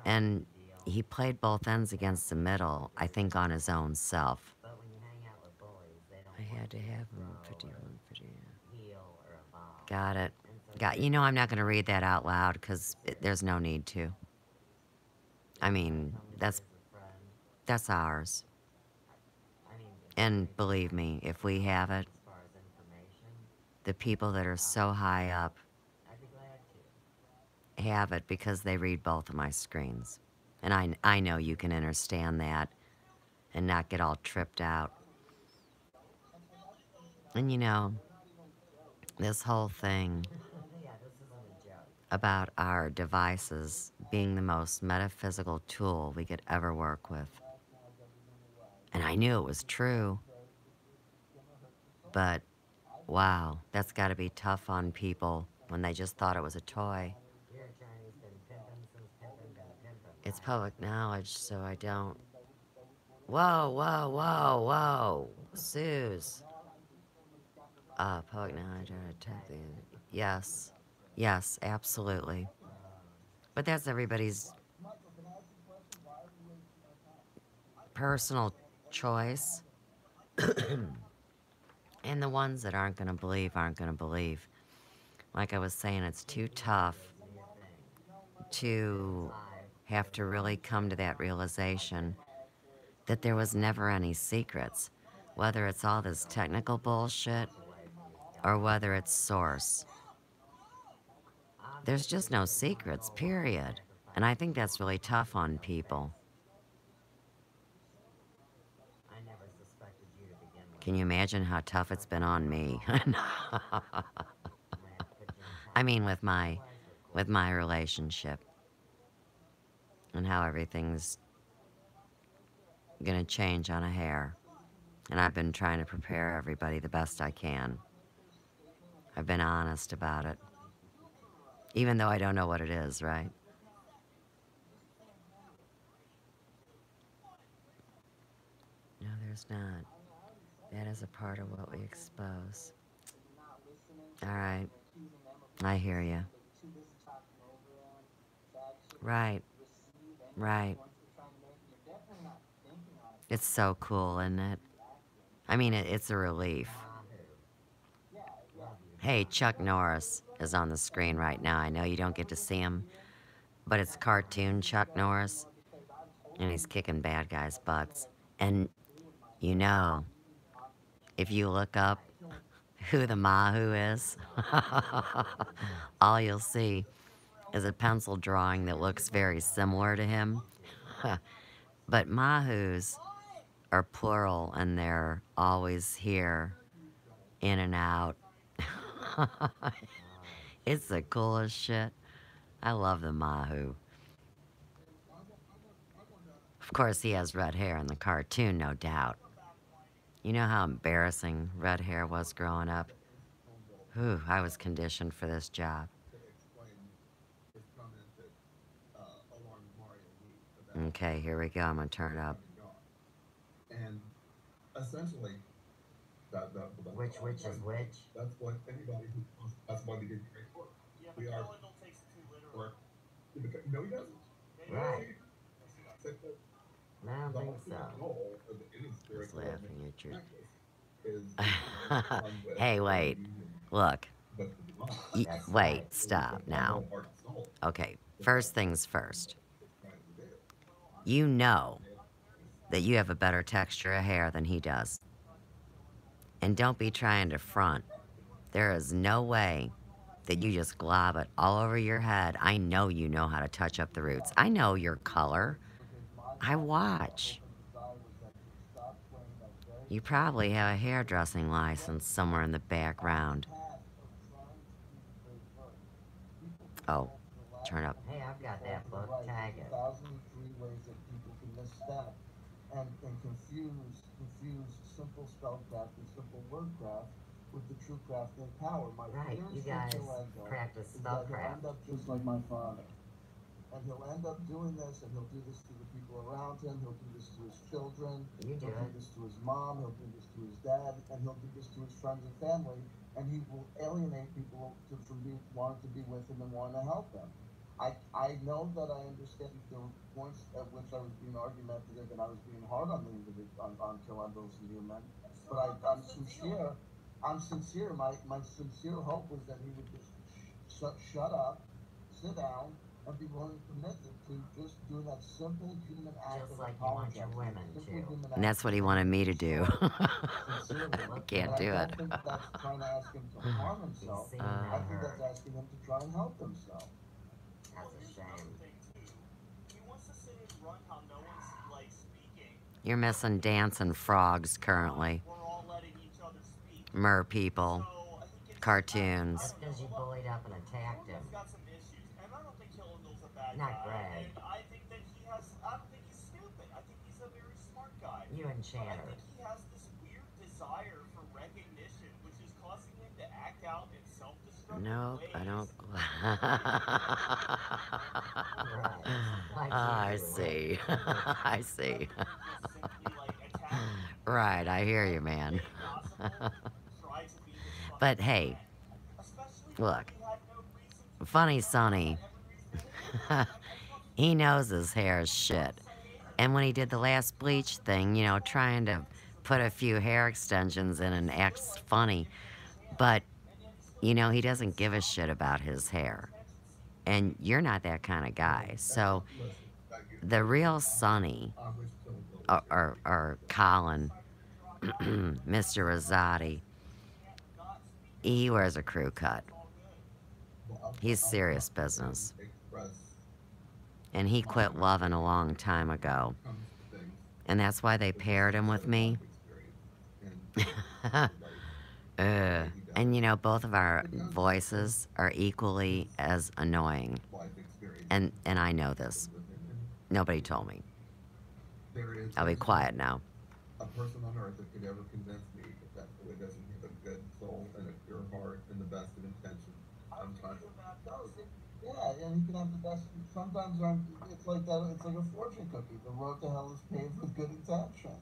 And he played both ends against the middle, I think, on his own self. I had to have him 51, 50. Got it. You know, I'm not going to read that out loud because there's no need to. I mean, that's ours. And believe me, if we have it, the people that are so high up have it because they read both of my screens. And I know you can understand that and not get all tripped out. And you know, this whole thing about our devices being the most metaphysical tool we could ever work with. And I knew it was true, but wow, that's got to be tough on people when they just thought it was a toy. It's public knowledge, so I don't. Whoa, whoa, whoa, whoa. Suze. Public knowledge. Yes. Yes, absolutely. But that's everybody's personal choice. And the ones that aren't going to believe aren't going to believe. Like I was saying, it's too tough to have to really come to that realization that there was never any secrets, whether it's all this technical bullshit or whether it's source. There's just no secrets, period. And I think that's really tough on people. Can you imagine how tough it's been on me? I mean, with my relationship and how everything's gonna change on a hair. And I've been trying to prepare everybody the best I can. I've been honest about it. Even though I don't know what it is, right? No, there's not. That is a part of what we expose. All right. I hear you. Right. Right. It's so cool, isn't it? I mean, it's a relief. Hey, Chuck Norris is on the screen right now. I know you don't get to see him, but it's cartoon Chuck Norris, and he's kicking bad guys' butts. And you know, if you look up who the Mahu is, all you'll see is a pencil drawing that looks very similar to him. But Mahus are plural, and they're always here, in and out. It's the coolest shit. I love the Mahu. Of course, he has red hair in the cartoon, no doubt. You know how embarrassing red hair was growing up? Whew, I was conditioned for this job. Okay, here we go. I'm gonna turn it up. And essentially, which is which? That's what anybody who that's why we did great work. Yeah, but We are Colin takes it too literal. no, he doesn't. Right. No, I don't think so. He's laughing at you. Hey, wait. Look. Wait, stop now. Okay, first things first. You know that you have a better texture of hair than he does. And don't be trying to front. There is no way that you just glob it all over your head. I know you know how to touch up the roots. I know your color. I watch. You probably have a hairdressing license somewhere in the background. Oh, turn up. Hey, I've got that book. Tag it. 1003 ways that people can misstep and confuse simple spellcraft and simple wordcraft with the true craft and power. My Right, you guys practice is that you'll spellcraft. end up just like my father. And he'll end up doing this, and he'll do this to the people around him. He'll do this to his children. You do He'll do it. this to his mom. He'll do this to his dad, and he'll do this to his friends and family. And he will alienate people from wanting to be with him and wanting to help him. I know that I understand there were points at which I was being argumentative and I was being hard on the individual, on those human. But I'm sincere. I'm sincere. My sincere hope was that he would just shut up, sit down, and be willing to commit to just doing that simple human act Just of like you want your apologizing. women Simple to. human And act that's what he of wanted being me to do. sorry, sincerely. I And can't I do it. don't think that's trying to ask him to harm himself. He's seen I and think that's heard. asking him to try and help himself. That's a shame. He wants to sit and run how no one's like speaking. You're missing dancing frogs currently. We're all letting each other speak. Mer people. So I think it's Cartoons. That's because you bullied up and attacked him. He's got some issues, and I don't think Killendel's a bad Not guy. Greg. And I think that he has. I don't think he's stupid. I think he's a very smart guy. You and But I Chanter. think he has this weird desire for recognition, which is causing him to act out in self-destructive Nope, ways. I don't. Right. Like I you do. see. I see. Just simply like attack him. Right, I hear you, man. Try to be his But fucking hey, friend. Especially look, when he had no reason to funny Sonny, he knows his hair is shit. And when he did the last bleach thing, you know, trying to put a few hair extensions in and acts funny, but, you know, he doesn't give a shit about his hair. And you're not that kind of guy. So the real Sonny, or Colin, Mr. Rosati, he wears a crew cut. He's serious business. And he quit loving a long time ago. And that's why they paired him with me. And you know, both of our voices are equally as annoying. And I know this. Nobody told me. I'll be quiet now. A person on earth that could ever convince me that boy doesn't have a good soul and a pure heart and the best of intentions. Sometimes. Yeah, and he can have the best. Sometimes it's like that. It's like a fortune cookie. The road to hell is paved with good intentions.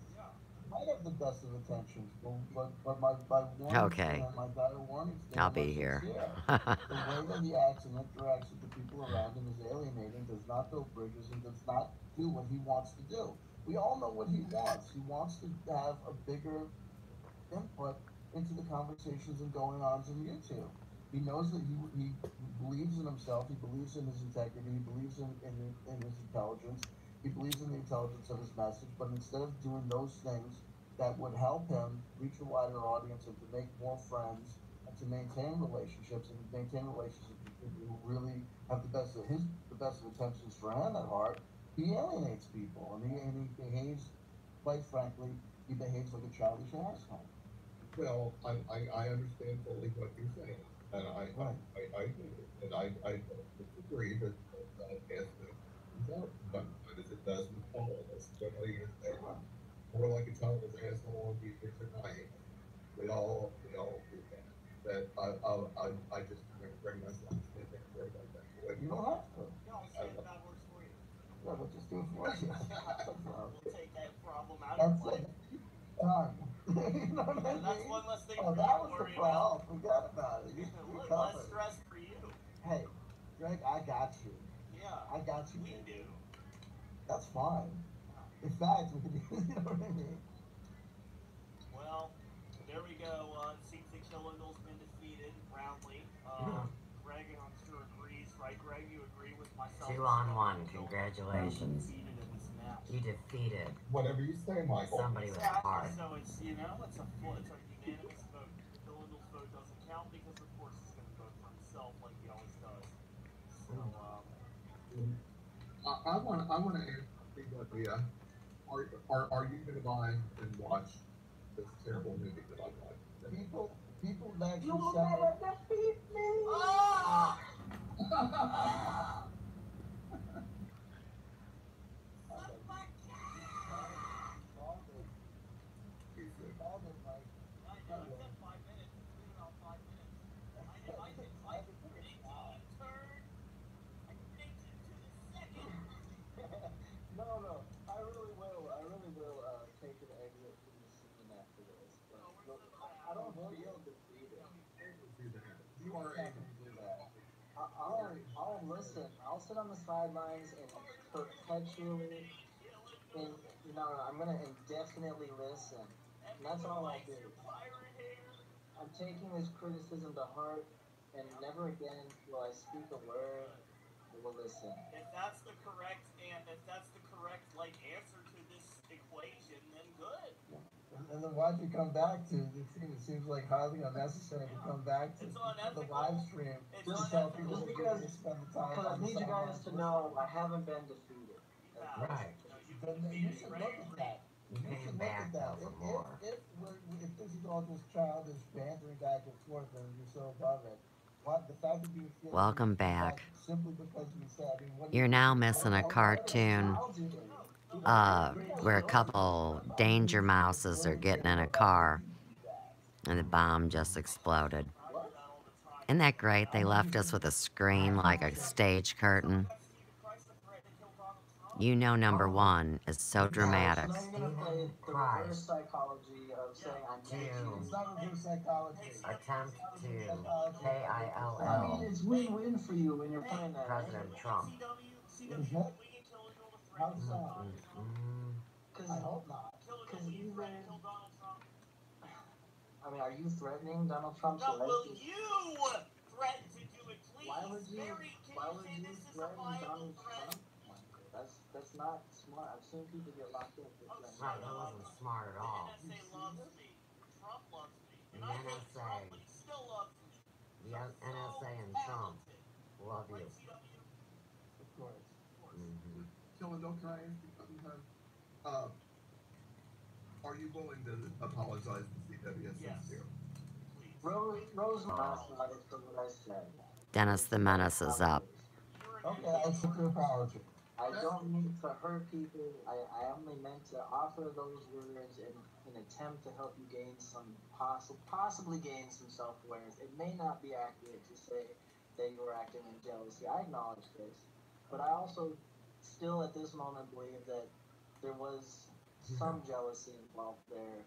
Might have the best of intentions, but my warning, Okay. my dire warning. I'll be here. The way that he acts and interacts with the people around him is alienating. Does not build bridges and does not do what he wants to do. We all know what he wants. He wants to have a bigger input into the conversations and going-ons on YouTube. He knows that he believes in himself. He believes in his integrity. He believes in his intelligence. He believes in the intelligence of his message. But instead of doing those things that would help him reach a wider audience and to make more friends and to maintain relationships with people who really have the best of intentions for him at heart, he alienates people and he behaves, quite frankly, he behaves like a childish asshole. Well, I understand fully what you're saying. And I disagree that that has to result, but as it does with all of us, generally is more like a childish asshole on the years tonight. We all do that. That I just never bring myself to think like that. You don't have to. No, say if that works for you. Yeah, but just do it for you. We'll take that problem out That's of play. it. Done. You know what I And that's mean? one less thing Oh, for you that to was the worry about. problem. Forget about it. You Less covered. stress for you. Hey, Greg, I got you. Yeah, I got you. we baby. do. That's fine. In fact, we can do. You know what I mean? Well, there we go. It seems that Killendel's been defeated roundly. Greg, I'm sure, agrees, right? Greg, you agree with myself? 2-on-1. Congratulations. Defeated in this match. You defeated Whatever you say, Michael. somebody with a heart. So it's it's a unanimous vote. Killendel's vote doesn't count because of course he's going to vote for himself like he always does. So I want to ask Leah, are you going to buy and watch this terrible movie that I watched? People actually say. you are not a going to do that. I'll listen. I'll sit on the sidelines and perpetually, and I'm gonna indefinitely listen. And that's all I'll do. I'm taking this criticism to heart, and never again will I speak a word. I will listen. If that's the correct like answer to this equation, then good. And then why'd you come back to it? Seems like highly unnecessary to come back to the live stream to tell people Just that because you spend the time I on the need you guys to know I haven't been defeated. Right. Then you should look at that. You came back though for more. If this is all just childish bantering back and forth and you're so above it, the fact that you feel Welcome back. simply because you said, I mean, what You're now missing a cartoon where a couple danger mouses are getting in a car and the bomb just exploded. Isn't that great? They left us with a screen like a stage curtain. You know, number one is so dramatic. So now you're gonna play the reverse psychology of saying I'm It's not reverse psychology. Attempt to I KILL mean, it's win-win for you when you're playing that. President Trump. How's that? I hope not. Because even, I mean, are you threatening Donald Trump's No, life? will you threaten to do it, please? Why would you threaten Donald Trump? That's not smart. I've seen people get locked in for threatening. Right, that wasn't smart at all. The NSA loves me. Trump loves me. The And I hate NSA. Trump, but he still loves me. The NSA and Trump love you. Of course. Killendo, can I ask you something, hun? Are you willing to apologize to CWS? Yes. Rose last night for what I said. Dennis the Menace is up. Okay, I accept your apology. I don't mean to hurt people. I only meant to offer those words in an attempt to help you gain some possibly gain some self-awareness. It may not be accurate to say that you were acting in jealousy. I acknowledge this, but I also still at this moment believe that there was some jealousy involved there.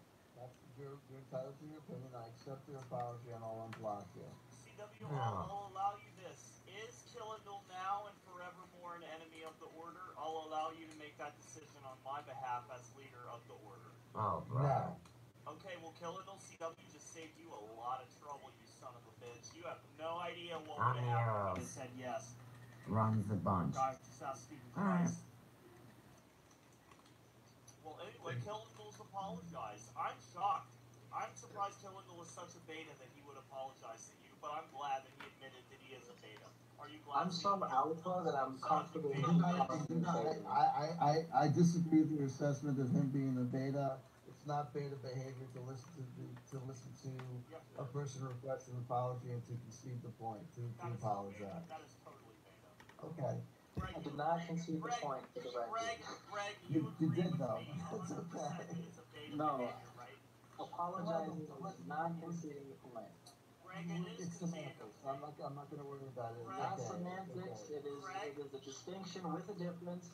You're entitled to your opinion. I accept your apology and I'll unblock you. CW, I'll allow you this. Is Killendall now and forevermore an enemy of the Order? I'll allow you to make that decision on my behalf as leader of the Order. Oh, bro. Okay, well, Killendall CW just saved you a lot of trouble, you son of a bitch. You have no idea what would have happened if you said yes. Runs the bunch. Guys, just ask Stephen Christ. Well, anyway, Killendall's apologized. I'm shocked. I'm surprised Killendall is such a beta that he would apologize to you, but I'm glad that he admitted that he is a beta. Are you glad? I'm some alpha that I'm comfortable with. I disagree with your assessment of him being a beta. It's not beta behavior to listen to a person request an apology and to concede the point, to apologize. That is totally beta. Okay. I did not concede the point because Greg, You agree did with though. me It's 100% okay. that it's a beta No. behavior, right? apologizing is not conceding the point. Greg, it is It's semantics. I'm not going to worry about it. It's Not okay. semantics. It's okay. It is a distinction with a difference.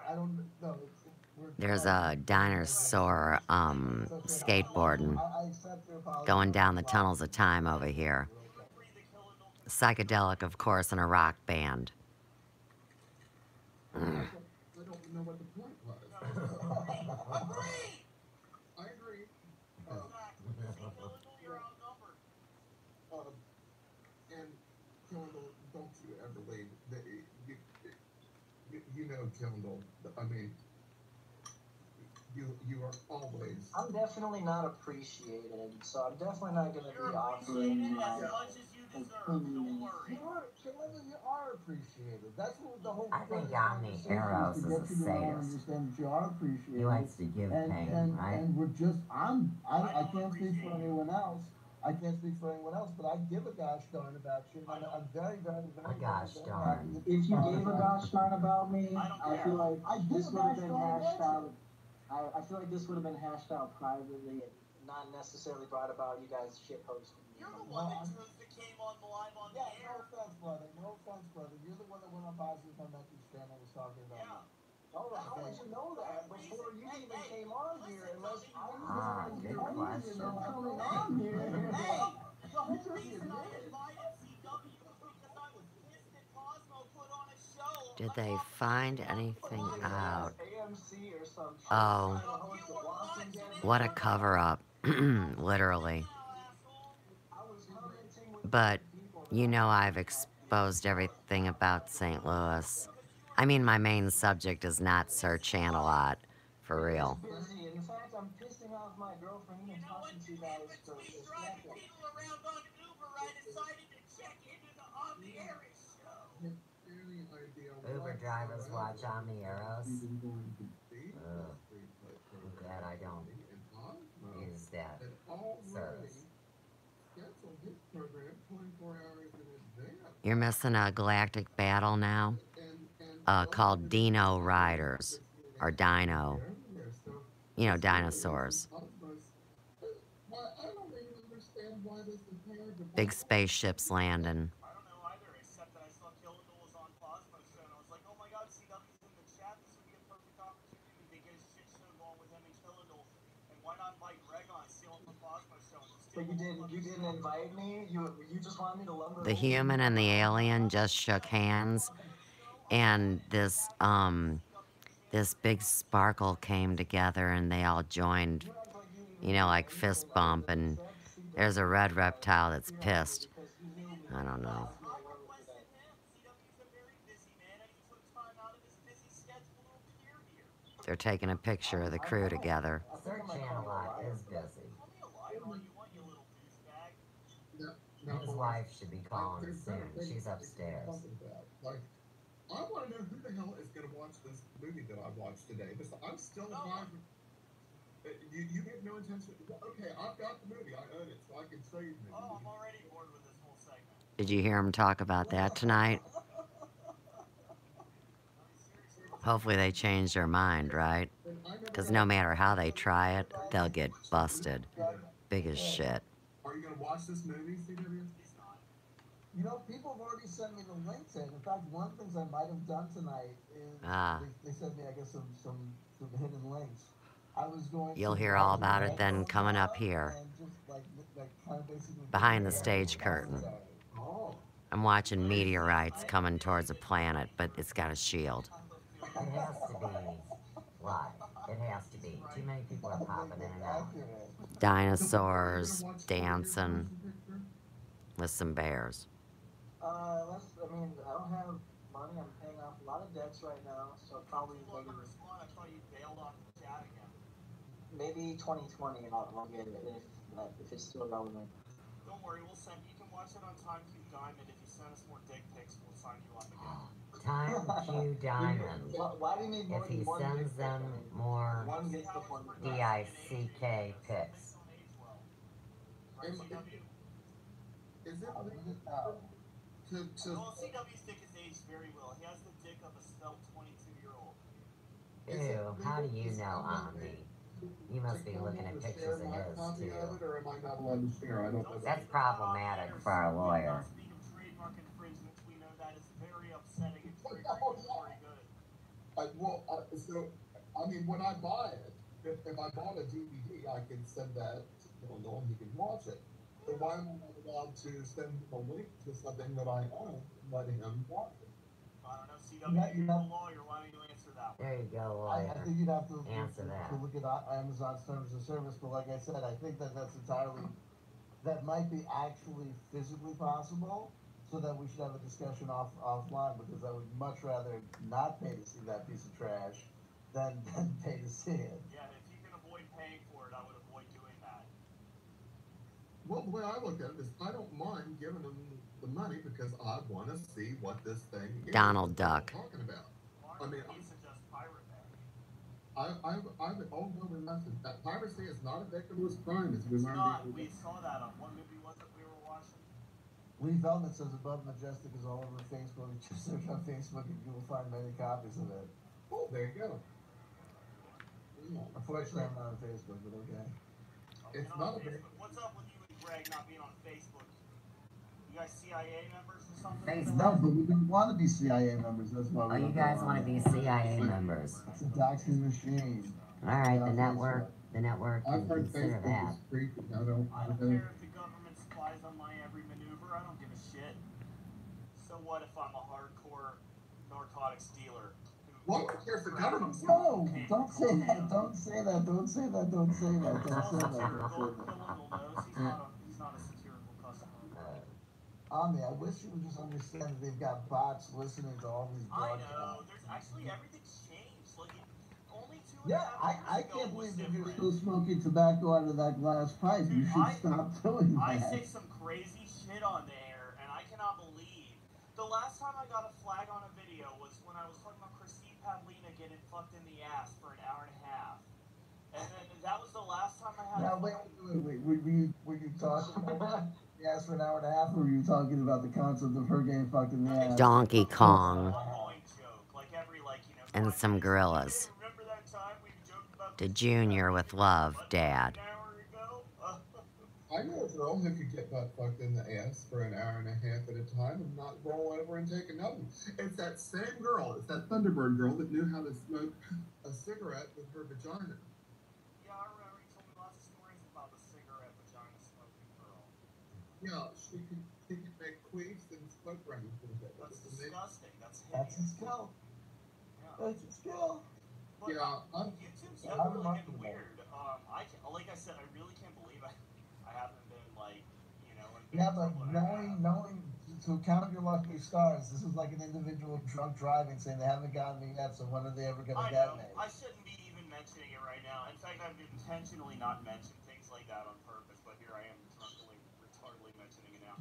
I don't know. There's a dinosaur skateboarding I accept your apology. going down the tunnels of time over here. Psychedelic, of course, and a rock band. I don't know what the point was. I agree. And Kendall, don't you ever leave. You know, Kendall, I mean, you are always. I'm definitely not appreciated, so I'm definitely not going to be You're offering appreciated my as much as you deserve. Don't worry. You are appreciated. That's what the whole. I think point of Omni this conversation Eros to is get a you to sadist. understand that you are appreciated. He likes to give pain, right? And we're just. I can't speak for anyone else. I can't speak for anyone else, but I give a gosh darn about you. And I'm very, very, very. A gosh very darn. happy that If you gave a gosh darn about me, I feel like I give this a would have gosh been darn hashed about out. I feel like this would have been hashed out privately and not necessarily brought about you guys shit posting. You're the one that came on live on the Yeah, air. no offense, brother. No offense, brother. You're the one that went on Positive Momentum's channel was talking about Yeah. me. Oh, how would you know that before you even came on here? Unless I Ah, good question. coming on here. The whole reason I invited Did they find anything Fucking out? AMC or some shit. Oh, Trying to host the Walking Dead what a movie. cover up. Literally. I was commenting with But, different people you that know, I I've exposed everything about St. Louis. I mean, my main subject is not Sir Chantelot, for It is real. busy. In fact, I'm pissing off my girlfriend even talking to you guys for Snapchat. People around on Uber, I decided to check into the Omni Eric show. Any idea Uber drivers watch Omni Arrows. even going to be Ugh. replay I'm glad I don't and Osmo use that had already service. scheduled his program 24 hours in advance. You're missing a galactic battle now called Dino Riders, or Dino. You know, dinosaurs. Why, I don't even understand why this is hard to Big spaceships landing. I don't know either, except that I saw Killendual was on Cosmo show, and I was like, oh my god, CW's in the chat. This would be a perfect opportunity to get a shit show going with him and Killendual. And why not invite Greg on, steal him from Cosmo show? But you didn't invite me. You just want me to lumber. The human and the alien just shook hands, and this big sparkle came together, and they all joined, you know, like fist bump, and there's a red reptile that's pissed. I don't know. I requested him. CW's a very busy man, and he took time out of his busy schedule to appear here. They're taking a picture of the crew together. Sir Chantelot is busy. Call me a liar all you want, you little douchebag. His wife should be calling soon. She's upstairs. Like, I want to know who the hell is going to watch this movie that I watched today. Because I'm still alive. You have no intention. Okay, I've got the movie. I own it, so I can show you the movie. Oh, I'm already bored with this whole segment. Did you hear him talk about that tonight? Hopefully they change their mind, right? Because no matter how they try it, they'll get busted. Big as shit. Are you going to watch this movie, CW? You know, people have already sent me the links, and in fact, one of the things I might have done tonight is they sent me, I guess, some hidden links. I was going. You'll to hear all about it then coming up here, and just like kind of basically behind the stage curtain. Oh. I'm watching meteorites coming towards a planet, but it's got a shield. It has to be live. It has to be. Too many people are popping in and out. Dinosaurs dancing with some bears. I mean, I don't have money. I'm paying off a lot of debts right now, so probably I thought you bailed off the chat again. maybe 2020 I'll get it if it's still relevant. Don't worry, you can watch it on TimeQ Diamond. If you send us more dick pics, we'll sign you up again. Time Q Diamond. Why do you need more If he than one sends dick pic? them more One gets the point. DICK pics. Right, CW? Is it to Well, CW's dick is aged very well. He has the dick of a svelte 22-year-old. Ew, how do you know Omni? You must be looking at pictures of his, too. Or am I not allowed to share? I don't know. That's problematic for our lawyer. Speaking of trademark infringements, we know that is very upsetting and triggering. It's very good. So, I mean, when I buy it, if I bought a DVD, I can send that to Bill and he can watch it. So why am I not allowed to send him a link to something that I own and let him watch it? I don't know, CW, you're a lawyer. Why don't you answer that one? There you go, I lawyer. think you'd have to Answer that. look at Amazon's terms of service, but like I said, I think that's entirely, that might be actually physically possible, so that we should have a discussion offline, because I would much rather not pay to see that piece of trash than pay to see it. Yeah, if you can avoid paying for it, I would avoid doing that. Well, the way I look at it is I don't mind giving them the money because I want to see what this thing is. Donald Duck. I'm talking about. I mean, He suggests Pirate Bay. I've all over nothing. That piracy is not a victimless crime, as we It's learned. not. We saw that on what movie was it we were watching? Lee Feldman says Above Majestic is all over Facebook. Just search on Facebook and you will find many copies of it. Oh, there you go. Unfortunately, I'm not on Facebook, but okay. It's And not on a big. Facebook. What's up with you and Greg not being on Facebook? You guys CIA members or something? No, but we didn't want to be CIA members. That's why we Oh, you guys want to be CIA members. It's a doxing machine. All right, the network can I've heard consider Facebook that. is creepy. I I don't don't care if the government spies on my every maneuver. I don't give a shit. So what if I'm a hardcore narcotics dealer who Well, here's the government. No, don't say that. Don't say that. Don't say that. Don't say that. It's Don't all say that. satirical. Killendoll knows he's not a satirical customer. Ami, I wish you would just understand that they've got bots listening to all these I broadcasts. know. There's actually everything's changed. Like only two and a Yeah, half I years ago can't was believe that you're different. still smoking tobacco out of that glass pipe. You Dude, should stop doing I that. say some crazy shit on the air, and I cannot believe. The last time I got a flag on a video was when I was talking about Christine Pavlina getting fucked in the ass for an hour and a half. And then that was the last time I had. Now, wait. Were you talking about the ass for an hour and a half, or were you talking about the concept of her getting fucked in the ass? Donkey Kong Ongoing joke, like every and some gorillas. Hey, remember that time we joked about To Junior with love, Dad. an hour ago? I know a girl who could get butt fucked in the ass for an hour and a half at a time and not roll over and take another. It's that same girl, it's that Thunderbird girl that knew how to smoke a cigarette with her vagina. Yeah, I remember you told me lots of stories about the cigarette vagina smoking girl. Yeah, she could make queefs and smoke rings with it. That's disgusting. That's That's a hideous. skill. Yeah. That's a skill. But, Yeah, YouTube's I'm definitely not getting gonna- weird. Like I said, I really can't believe I haven't been like, Yeah, but knowing to count your lucky stars, this is like an individual drunk driving saying they haven't gotten me yet, so when are they ever gonna get me? I shouldn't be even mentioning it right now. In fact, I've intentionally not mentioned things like that on purpose, but here I am drunkenly, retardedly mentioning it now.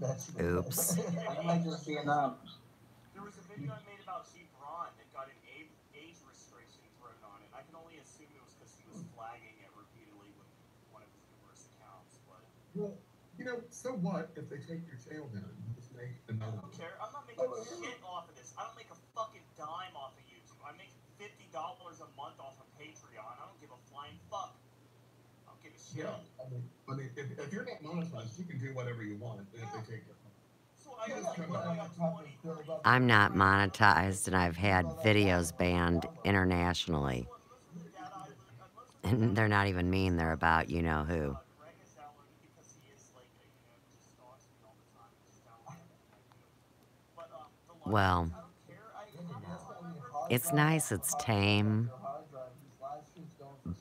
Oops. That might just be enough. There was a video I made about Gibran that got an age restriction thrown on it. I can only assume it was because he was flagging it repeatedly with one of his numerous accounts. But well, so what if they take your channel down? You just make I another don't one. care. I'm not making shit off of this. I don't make a fucking dime off of YouTube. I make $50 a month off of Patreon. I don't give a flying fuck. I don't give a shit. Yeah, I mean, if you're not monetized, you can do whatever you want if they take your phone. So I got like, what, I got 20, 30. I'm not monetized, and I've had videos banned internationally. And they're not even mean, they're about you know who. Greg is downloaded because he is like, just stalks me all the time. Just download everything I do. But the Well, I don't care. I it's nice, it's tame,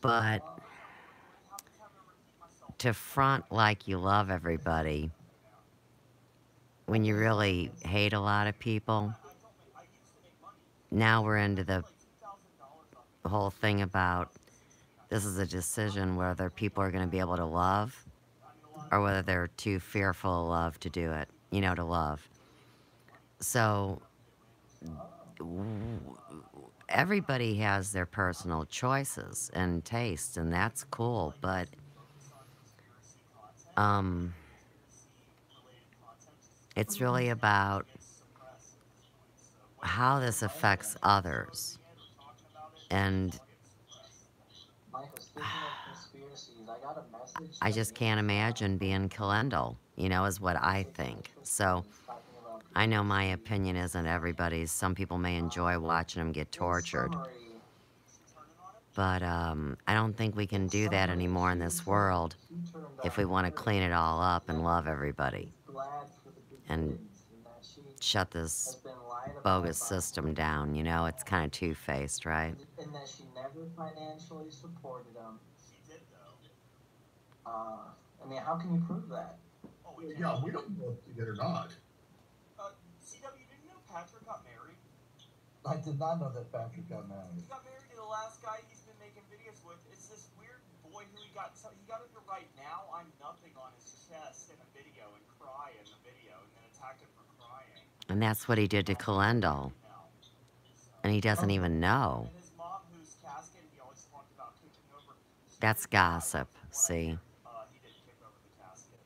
but to front like you love everybody when you really hate a lot of people. Now we're into the whole thing about this is a decision whether people are going to be able to love or whether they're too fearful of love to do it, to love. So everybody has their personal choices and tastes, and that's cool, but it's really about how this affects others. And Michael, speaking of conspiracies, I got a message. I just can't imagine being Calendal, is what I think. So I know my opinion isn't everybody's. Some people may enjoy watching them get tortured. But I don't think we can do that anymore in this world if we want to clean it all up and love everybody and shut this bogus system down. It's kind of two-faced, right? And that she never financially supported him. She did, though. I mean, how can you prove that? Oh, Yeah, we don't know if she did or not. CW, didn't you know Patrick got married? I did not know that Patrick got married. He got married to the last guy he's been making videos with. It's this weird boy who he got into right now. I'm nothing on his chest in a video and cry in the video and then attack him for crying. And that's what he did to Calendal. And he doesn't even know. And his mom, whose casket he always talked about kicking over. That's gossip, see? He didn't kick over the casket.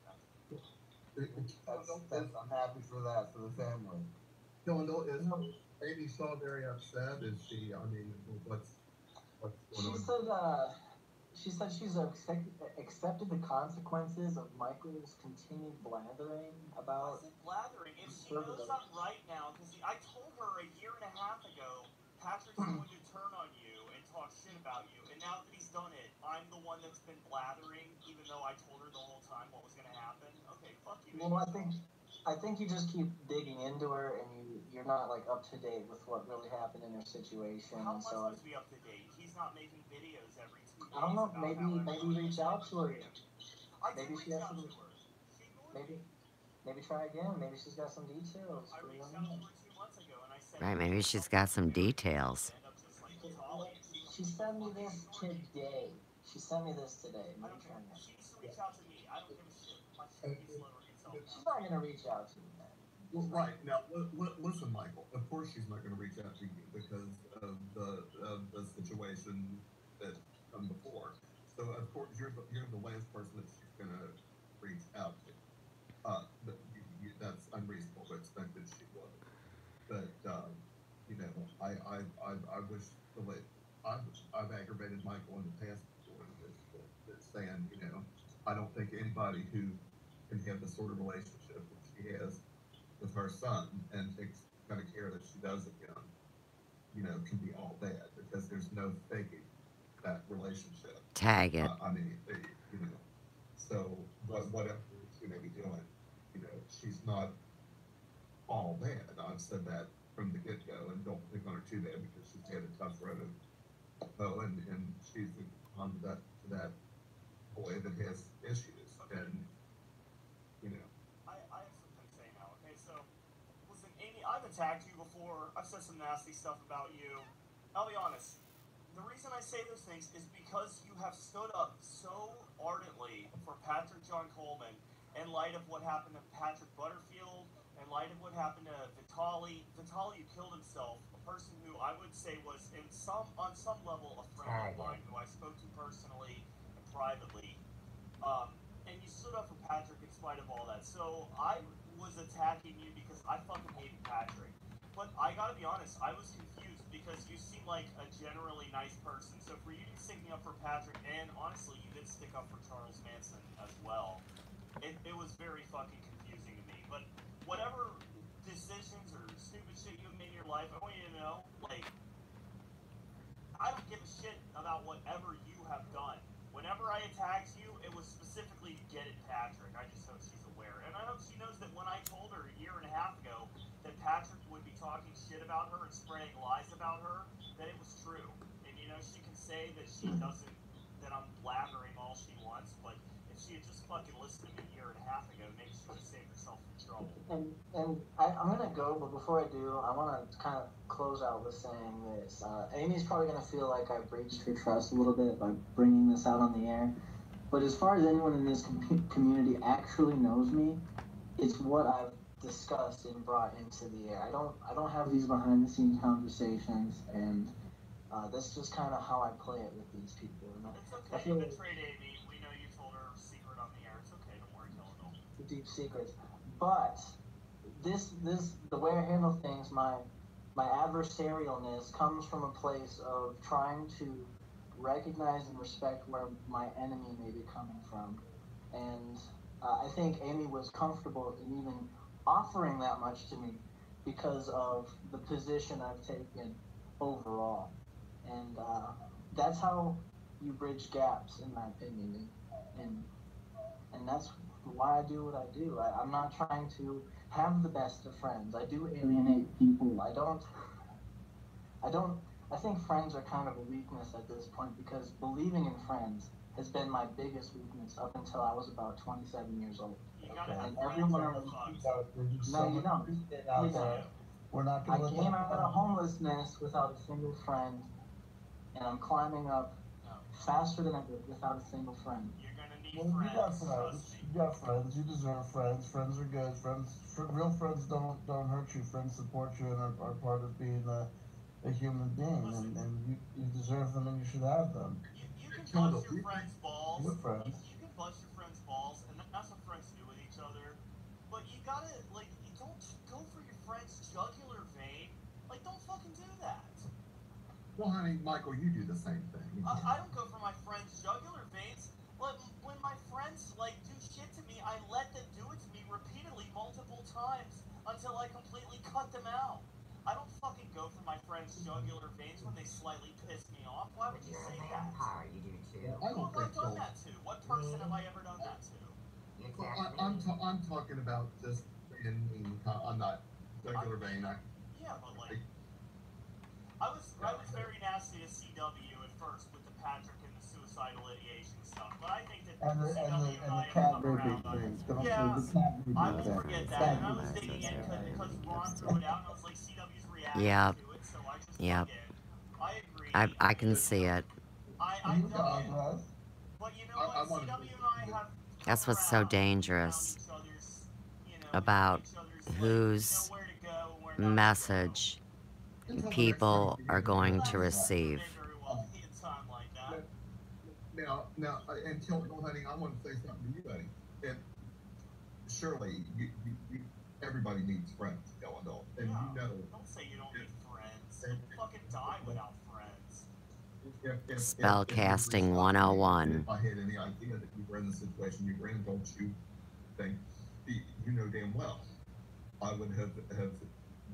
I'm happy for that, for the family. Is Amy Shaw very upset? Is she, what's going on? She said she's accepted the consequences of Michael's continued blathering about. Blathering. If she knows I'm right now, because I told her a year and a half ago, Patrick's going to turn on you and talk shit about you, and now that he's done it, I'm the one that's been blathering, even though I told her the whole time what was going to happen. Okay, fuck you. Well, I think you just keep digging into her, and you you're not like up to date with what really happened in her situation, How am and I so supposed to be up to date? He's not making videos every 2 days I don't know. about Maybe how reach out to her. I did Maybe she reach has out some. to her. She ignored Maybe me. try again. Maybe she's got some details I for you. reached out to her 2 months ago, and I said, Right, you maybe can't she's help me got with some marriage. You need details. to end up just like Vitaly, and she She sent me this today. She sent me this today. I don't care. She needs to reach out to me. I don't give a shit. My shit And, will be slower itself. She's not gonna reach out to you, man. well, right now, listen, Michael. Of course, she's not going to reach out to you because of the situation that come before. So, of course, you're the last person that she's going to reach out to. That's unreasonable to expect that she would. But you know, I wish the way I've aggravated Michael in the past before that's saying, you know, I don't think anybody who can have the sort of relationship that she has with her son and takes kind of care that she does of him, you know, can be all bad because there's no faking that relationship. Tag it. I mean, you know, so whatever she may be doing, you know, she's not all bad. I've said that from the get go, and don't pick on her too bad because she's had a tough road. Oh, and she's on to that boy that has issues, and you know. I have something to say now, okay? So, listen, Amy, I've attacked you before. I've said some nasty stuff about you. I'll be honest. The reason I say those things is because you have stood up so ardently for Patrick John Coleman in light of what happened to Patrick Butterfield, in light of what happened to Vitaly. Vitaly killed himself, a person who I would say was on some level a friend of mine who I spoke to personally and privately. And you stood up for Patrick in spite of all that. So I was attacking you because I fucking hated Patrick. But I gotta be honest, I was confused because you seem like a generally nice person. So for you to be sticking up for Patrick, and honestly, you did stick up for Charles Manson as well, it was very fucking confusing to me. But whatever decisions or stupid shit you have made in your life, I want you to know, like, I don't give a shit about whatever you have done. Whenever I attacked you, it was specifically to get at Patrick. I just hope she's aware. And I hope she knows that when I told her a year and a half ago that Patrick would be talking shit about her and spreading lies about her, that it was true. And, you know, she can say that she doesn't, that I'm blathering all she wants, but if she had just fucking listened to me a year and a half ago, maybe she would have saved herself from trouble. And I'm gonna go, but before I do, I want to kind of close out with saying this. Amy's probably gonna feel like I breached her trust a little bit by bringing this out on the air. But as far as anyone in this community actually knows me, it's what I've discussed and brought into the air. I don't have these behind the scenes conversations, and that's just kind of how I play it with these people. And it's okay. You betrayed Amy. We know you told her a secret on the air. It's okay. Don't worry, Killendall. The deep secrets, but this the way I handle things, my adversarialness comes from a place of trying to recognize and respect where my enemy may be coming from, and I think Amy was comfortable in even offering that much to me because of the position I've taken overall, and that's how you bridge gaps, in my opinion, and that's why I do what I do. I'm not trying to have the best of friends. I do alienate people. I think friends are kind of a weakness at this point because believing in friends has been my biggest weakness up until I was about 27 years old. You gotta And have everyone friends. No, you don't. You don't. We're not I gonna came out of homelessness without a single friend, and I'm climbing up faster than ever without a single friend. You're gonna need Well, you got friends. friends. You got friends. You deserve friends. Friends are good. Real friends don't hurt you. Friends support you and are part of being a human being, and you deserve them and you should have them. You can bust your friends' balls. Good friends. You can bust your friends' balls, and that's what friends do with each other. But you gotta, like, you don't go for your friend's jugular vein. Like, don't fucking do that. Well, honey, Michael, you do the same thing. I don't go for my friend's jugular veins. When my friends, like, do shit to me, I let them do it to me repeatedly, multiple times, until I completely cut them out. I don't fucking go for my friend's jugular veins when they slightly piss me off. Why would you You're say a that? vampire. You do too. I Who don't have I think done so. that to? What person have I ever done that to? You Well, attacked me. I'm talking about just in I'm not jugular vein. Yeah, but like, I was very nasty to CW at first with the Patrick and the suicidal ideation stuff, but I think that And the and the CW and and the I have cat come raping around on it. thing. Don't Yeah, the cat I raping will thing. forget that, Cat and I was raping. digging in because Ron threw it out, and I was like, CW's reacting Yep. to it, so I just dug Yep. in. I I agree. I can see it. I You dug in. guys, But you know I what? want to CW and I say have come That's what's so around. We found dangerous each other's, about each other's, like, we know whose where to go and where not to go. message it's a great thing people to are get Well, going together. to that receive. may very well be a time like that. now, and Tilton, honey, I want to say something to you, buddy. And surely, everybody needs friends, Illinois, and Yeah. you know. Don't say you don't need friends. If, You'll fucking die without friends. if you reached Spellcasting out to me, 101. if I had any idea that you were in the situation you were in, don't you think, you know damn well, I would have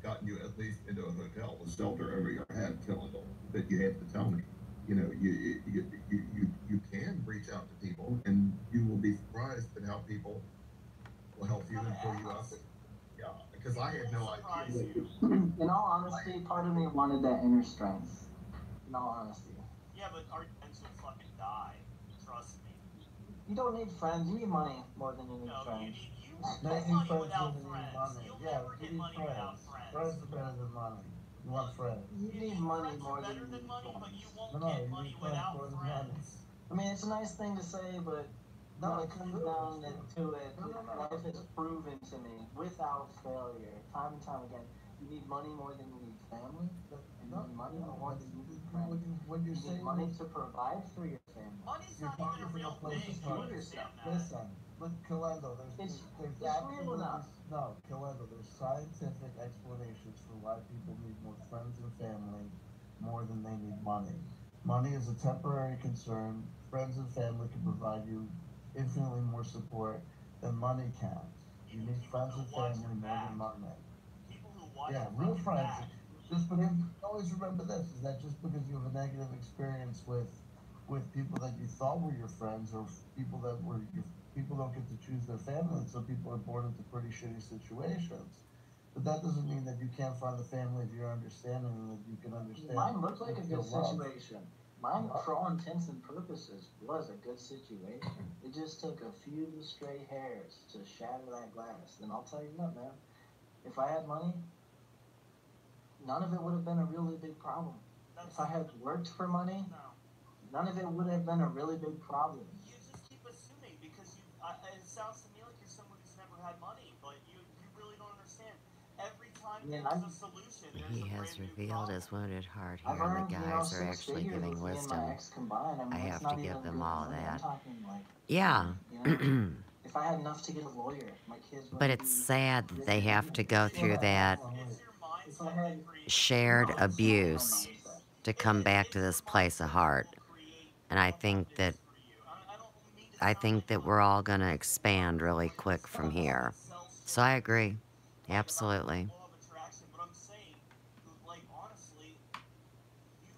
gotten you at least into a hotel with shelter over your head, telling them that you have to tell me. You know, you can reach out to people, and you will be surprised at how people will help you and pull you up. Yeah, because I had no idea. In all honesty, part of me wanted that inner strength. In all honesty. Yeah, but our friends will fucking die. Trust me. You don't need friends. You need money more than you need No, friends. you They get need money friends without more than you need friends. money. You'll Yeah, never you get need money without friends. friends. Friends are better than money. You want friends. You need money Friends more are than better you than need money, but friends. you won't No, get you money need friends without more than money. friends. I mean, it's a nice thing to say, but No, when it it's comes true. down It's to true. it, No. life has proven to me, without failure, time and time again, you need money more than you need family, and you need money more than you need friends. When you're You need saying money to provide for your family. Money's you're not talking even a from real a place thing. of You heart. understand that? Listen, look, Calendo, there's It's real absolutely enough. no, Calendo, there's scientific explanations for why people need more friends and family more than they need money. Money is a temporary concern. Friends and family can provide you infinitely more support than money can. You Even need people friends who and watch family your more back. than money. People who watch Yeah, your real fucking friends. back. Just because always remember this is that just because you have a negative experience with people that you thought were your friends or people that were your people don't get to choose their family, and so people are born into pretty shitty situations. But that doesn't mean that you can't find the family of your understanding and that you can understand. Mine looked like a feel good love. situation. Mine, for all intents and purposes, was a good situation. It just took a few stray hairs to shatter that glass. And I'll tell you what, man, if I had money, none of it would have been a really big problem. If I had worked for money, No. none of it would have been a really big problem. You just keep assuming because it sounds to me like you're someone who's never had money, but you really don't understand. Every time Yeah, there's a solution, there's He a has brand new revealed problem. his wounded heart I've here, and earned, the guys are 6 actually figures giving with me and my wisdom. ex combined. I mean, I that's have not to even give them good all money. I'm that. talking like, Yeah. if I had enough to get a lawyer, my kids But wouldn't it's be. sad that they have to go through that It's your If I mindset had that creates. shared no, it's not my abuse mindset. to come back to It's this your place of mindset that heart. will create And I what think happens that for you. I don't mean to I sound think like that we're all going to expand really quick from here. So I agree. like about Absolutely. law of attraction, but I'm saying, like, honestly, you,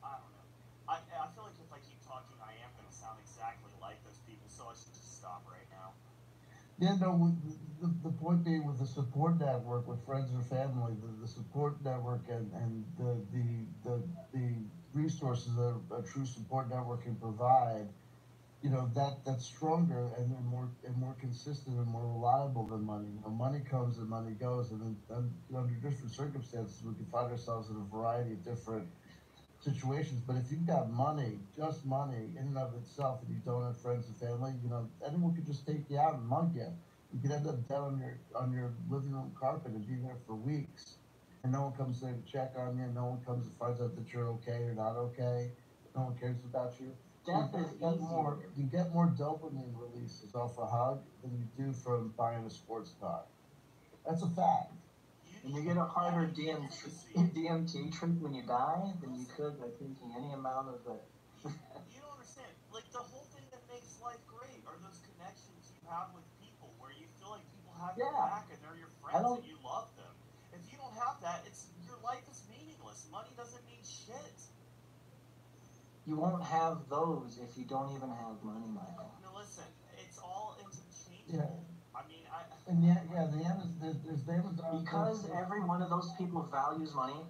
I don't know. I feel like if I keep talking, I am going to sound exactly like those people, so I should just stop right now. Yeah, no. The point being with the support network, with friends or family, the support network and the resources that a true support network can provide, that's stronger and more consistent and more reliable than money. Money comes and money goes, and then under different circumstances, we can find ourselves in a variety of different situations. But if you've got money, just money in and of itself, and you don't have friends and family, anyone could just take you out and mug you. You could end up dead on your living room carpet and be there for weeks, and no one comes there to check on you. No one comes and finds out that you're okay or not okay. No one cares about you. Death is easier. You get more dopamine releases off a hug than you do from buying a sports car. That's a fact. And you get a harder DMT trip when you die than you could by taking any amount of it. You don't understand. Like, the whole thing that makes life great are those connections you have with people where you feel like people have your Yeah. back and they're your friends and you love them. If you don't have that, your life is meaningless. Money doesn't mean shit. You won't have those if you don't even have money, Michael. Now listen, it's all interchangeable. Yeah. I mean, I. And yeah, the end is Because every one of those people values money,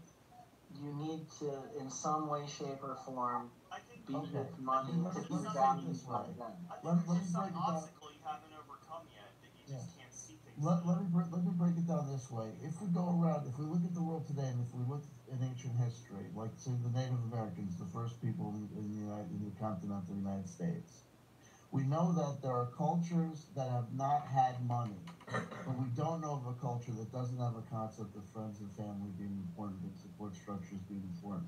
you need to, in some way, shape, or form, I think. be Okay. with money Let to me be say it valued this by way. them. I think Let there's me just some break it down. obstacle you haven't overcome yet that you just can't see things. Let me break it down this way. If we go around, if we look at the world today, and if we look in ancient history, like say the Native Americans, the first people in the continental United States, we know that there are cultures that have not had money, but we don't know of a culture that doesn't have a concept of friends and family being important and support structures being important.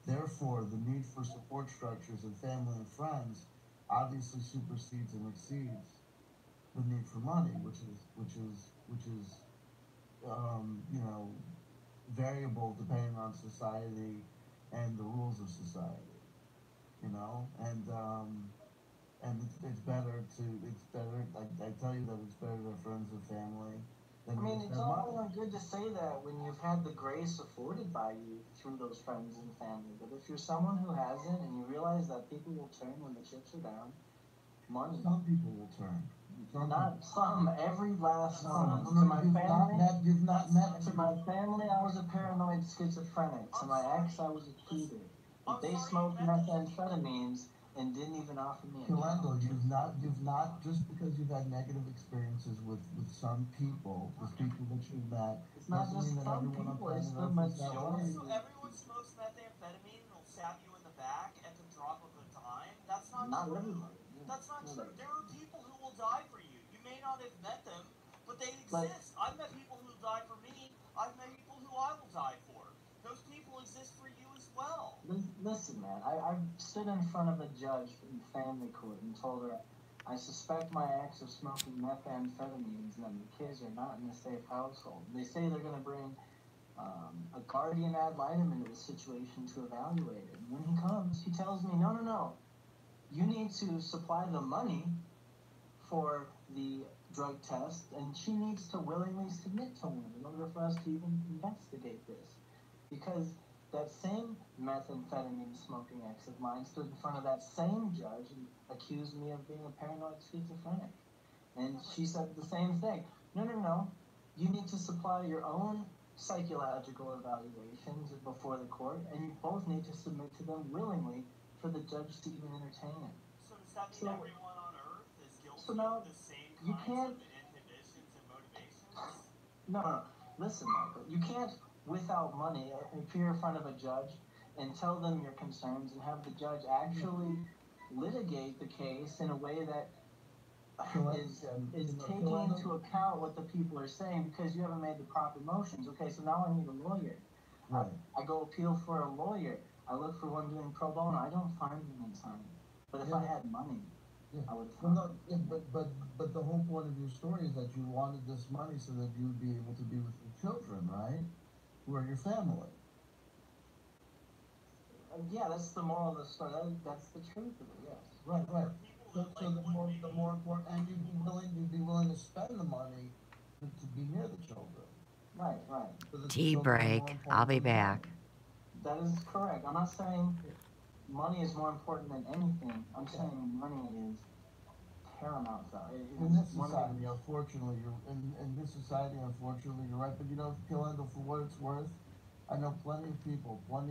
Therefore, the need for support structures and family and friends obviously supersedes and exceeds the need for money, which is you know, variable depending on society and the rules of society. You know, and it's better to it's better. I tell you that it's better to have friends and family than I to mean, just it's have all money. well and good to say that when you've had the grace afforded by you through those friends and family. But if you're someone who hasn't and you realize that people will turn when the chips are down, money. Some people will turn. Not some, every last one. No, To my you've not family, met. You've not met. to my family, I was a paranoid schizophrenic. To my ex, I was a cheater. They smoked methamphetamines and didn't even offer me a Philando, job. you've not just because you've had negative experiences with some people, with people that you've met. It's not doesn't just mean that some everyone on people, planet it's the Earth is that way. majority. So everyone smokes methamphetamine and will stab you in the back at the drop of a dime? That's not true. Everybody. That's not true. There are people who will die for you. You may not have met them, but they exist. I've met people who die for me. I've met people who I will die for. Those people exist for you as well. Listen, man, I stood in front of a judge in family court and told her, I suspect my ex of smoking methamphetamines and that the kids are not in a safe household. They say they're going to bring a guardian ad litem into the situation to evaluate it. And when he comes, he tells me, no, you need to supply the money for the drug test, and she needs to willingly submit to one in order for us to even investigate this. Because that same methamphetamine smoking ex of mine stood in front of that same judge and accused me of being a paranoid schizophrenic. And she said the same thing. No. You need to supply your own psychological evaluations before the court, and you both need to submit to them willingly for the judge to even entertain it. So does that mean everyone on Earth is guilty now, of the same kinds of inhibitions and motivations? No. Listen, Michael, you can't, without money, appear in front of a judge and tell them your concerns and have the judge actually litigate the case in a way that is taking into account what the people are saying because you haven't made the proper motions. Okay, so now I need a lawyer. Right. I go appeal for a lawyer. I look for one doing pro bono. I don't find them in time. But if I had money, I would find them. But the whole point of your story is that you wanted this money so that you would be able to be with your children, right? Who are your family. Yeah, that's the moral of the story. That's the truth of it. Yes. Right. So the more important, and you'd be willing to spend the money to be near the children. Right. So that the Tea children are break. more important I'll be than the money. back. That is correct. I'm not saying money is more important than anything. I'm saying money is paramount value. In this society, unfortunately, you're right. But you know, Philando, for what it's worth, I know plenty of people who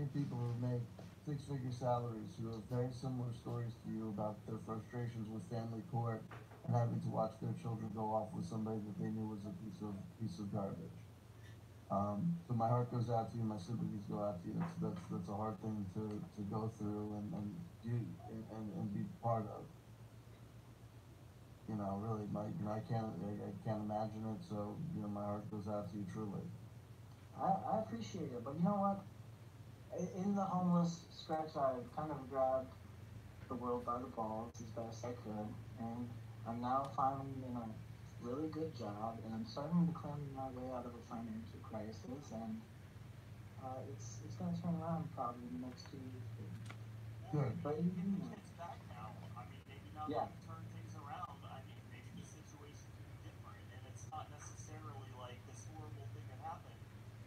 make six-figure salaries who have very similar stories to you about their frustrations with family court and having to watch their children go off with somebody that they knew was a piece of garbage. So my heart goes out to you, my sympathies go out to you. That's a hard thing to go through and be part of. You know, really, I can't imagine it. So, you know, my heart goes out to you truly. I appreciate it, but you know what? In the homeless stretch, I kind of grabbed the world by the balls as best I could, and I'm now finally in a really good job, and I'm starting to climb my way out of a financial crisis, and it's going to turn around probably in the next 2 years. Good. But you get the kids back now. I mean, maybe now that you've turned things around, I mean, maybe the situation could be different, and it's not necessarily like this horrible thing that happened.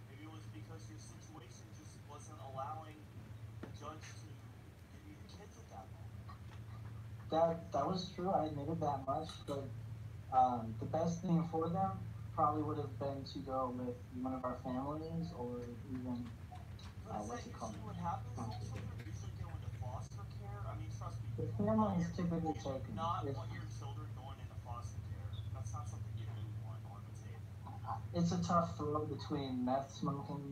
Maybe it was because your situation just wasn't allowing the judge to give you the kids at that moment. That was true. I admitted that much, but The best thing for them probably would have been to go with one of our families or even But is what's that it called? usually what happens though? Children usually go into foster care. I mean, trust me, The you would not families typically take them. not want your children going into foster care. That's not something you want on the table. It's a tough throw between meth smoking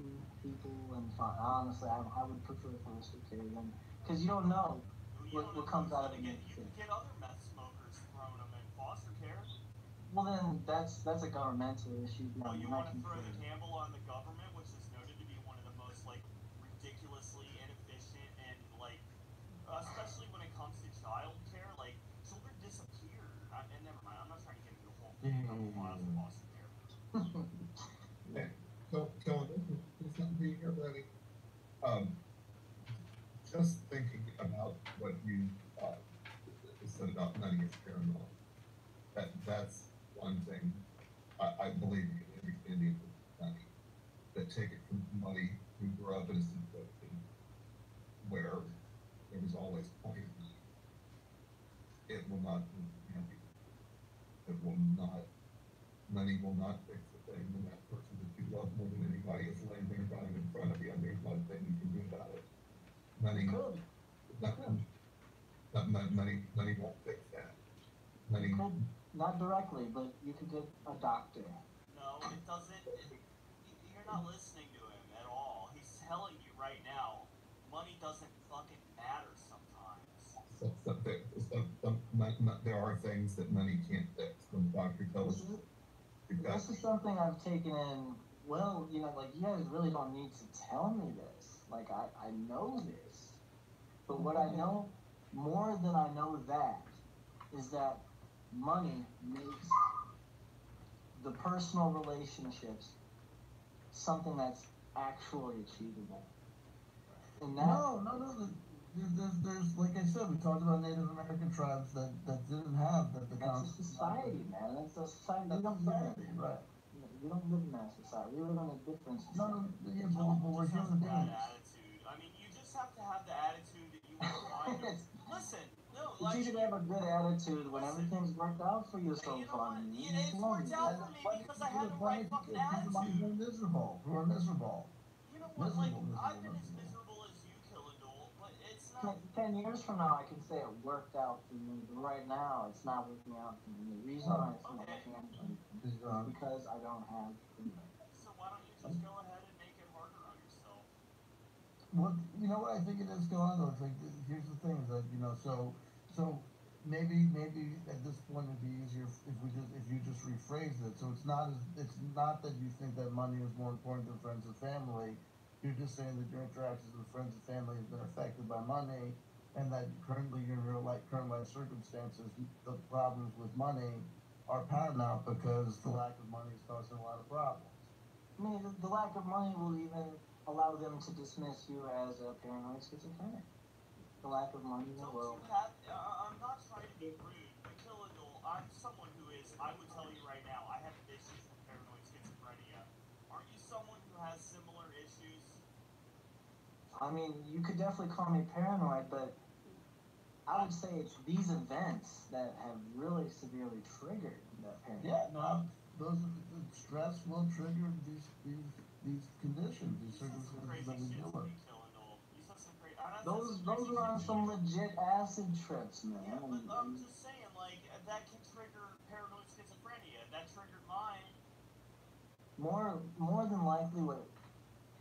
people and honestly, I would prefer foster care than because you don't know You don't what know comes who's out of gonna the get. You mixture. could get other meth smokers throwing them in foster care. Well, then that's a governmental issue Oh, beyond you my want to throw the control. gamble on the government, which is noted to be one of the most like ridiculously inefficient and like, especially when it comes to child care, like children disappear. And never mind, I'm not trying to get into the whole thing about foster care. Yeah. So there's something being here, buddy. Um, just thinking about what you uh, said about money is paramount. That's one thing. I believe in every Indian with money. That take it from somebody who grew up in a situation where there was always plenty of money. It will not be happy. It will not. Money will not fix the thing when that person that you love more than anybody is laying there dying in front of you, and there's not a thing you can do about it. You Money, could, you not, could, money won't fix that. you Money, could not directly, but you could get a doctor. No, it doesn't. You're not listening to him at all. He's telling you right now, money doesn't fucking matter sometimes. there are things that money can't fix. When the doctor tells This you is you've got, this is something I've taken in. Well, like you guys really don't need to tell me this. Like I know this, but what I know more than I know that is that money makes the personal relationships something that's actually achievable. And that No. There's like I said, we talked about Native American tribes that didn't have that the that's a council. society, man. That's a society. That's We don't live society, in. right? We don't live in that society. We live in a different No, society. yeah, but we're Just has a human bad beings. attitude. I mean, you just have to have the attitude that you want to find. Listen, no, It's like easy to have a good attitude when listen. everything's worked out for you And so you know far. what? It's Come on, worked out And for me plenty, because I had there's the right plenty of fucking people who are attitude. miserable, who are miserable, You know what? Like, miserable, I've miserable, been as miserable. miserable as you, Killandole, but it's not. 10 years from now, I can say it worked out for me, but right now, it's not working out for me. The reason why it's not Okay, working out for me Is is because I don't have the money. so why don't you just go ahead and make it harder on yourself? well, you know what I think it is going on though. It's like here's the thing is that so maybe at this point it'd be easier if you just rephrase it. So it's not that you think that money is more important than friends and family. You're just saying that your interactions with friends and family have been affected by money, and that currently your current life circumstances, the problems with money are paramount because the lack of money is causing a lot of problems. I mean, the lack of money will even allow them to dismiss you as a paranoid schizophrenic. The lack of money Don't you will. have? I'm not trying to be rude, but Killandole, I'm someone who is. I would tell you right now, I have issues with paranoid schizophrenia. Aren't you someone who has similar issues? I mean, you could definitely call me paranoid, but I would say it's these events that have really severely triggered that paranoia. Yeah, no, those are the stress will trigger these conditions, these You said some circumstances crazy that we shit deal to with. me, Killandole. You said some crazy. I said Those some those crazy are shit on to some you. legit acid trips, man. Yeah, but I'm just saying, like, that can trigger paranoid schizophrenia. That triggered mine. More than likely, what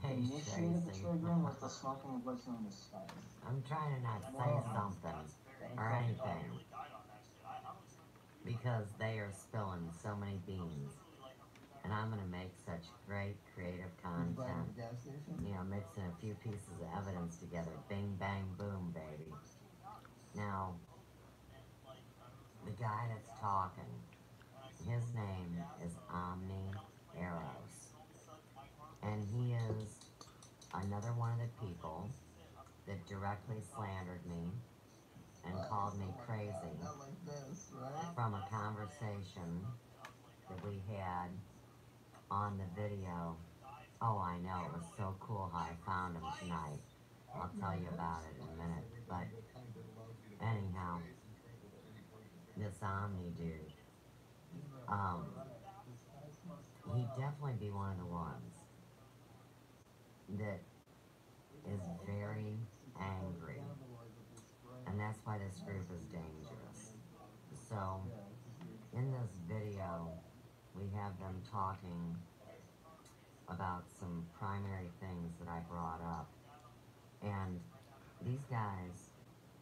Hey, initiated the Tracy. triggering was the smoking of what's known as spice. I'm trying to not That, say Well, something that's very. or I anything nearly died on that shit. I was drinking 300. because they are spilling so many I was beans. literally like a And I'm going to make such great creative did you buy it at content. the gas station? You know, mixing a few pieces of evidence together. Bing, bang, boom, baby. first came out. It was Now, and like I was the guy that's talking, and I his smoked name gas is and Omni I was playing video Eros. games and all of a sudden my heart was And just he like is another one of the I was like, people this is it. I'm that directly slandered me and called me Oh my God, crazy not like this, right? from a conversation that we had on the video. Oh, I know, it was so cool how I found him tonight. I'll tell you about it in a minute. But the kind that allows you to go into anyhow, space and travel to any point in space. this Omni dude, He's um, he'd definitely be one of the ones that is very angry. And that's why this group is dangerous. So, in this video, we have them talking about some primary things that I brought up. And these guys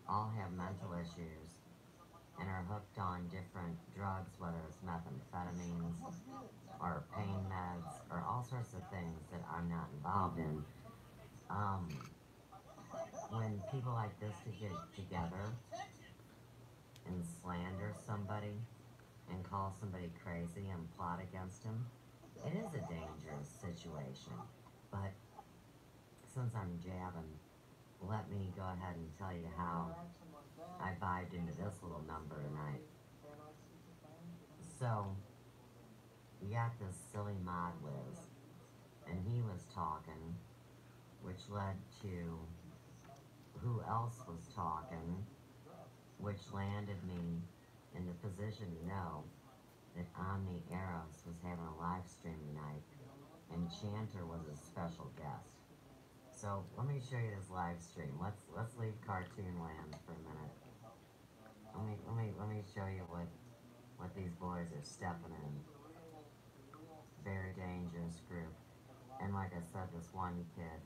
all have mental issues and are hooked on different drugs, whether it's methamphetamines or pain meds or all sorts of things that I'm not involved in. Um, when people like this to get together and slander somebody and call somebody crazy and plot against them, it is a dangerous situation. But since I'm jabbing, let me go ahead and tell you how I vibed into this little number tonight. So, you got this silly mod Wiz, and he was talking, which led to who else was talking, which landed me in the position to know that Omni Eros was having a live stream tonight, and Chanter was a special guest. So let me show you this live stream. Let's leave cartoon land for a minute. Let me show you what these boys are stepping in. Very dangerous group. And like I said, this one kid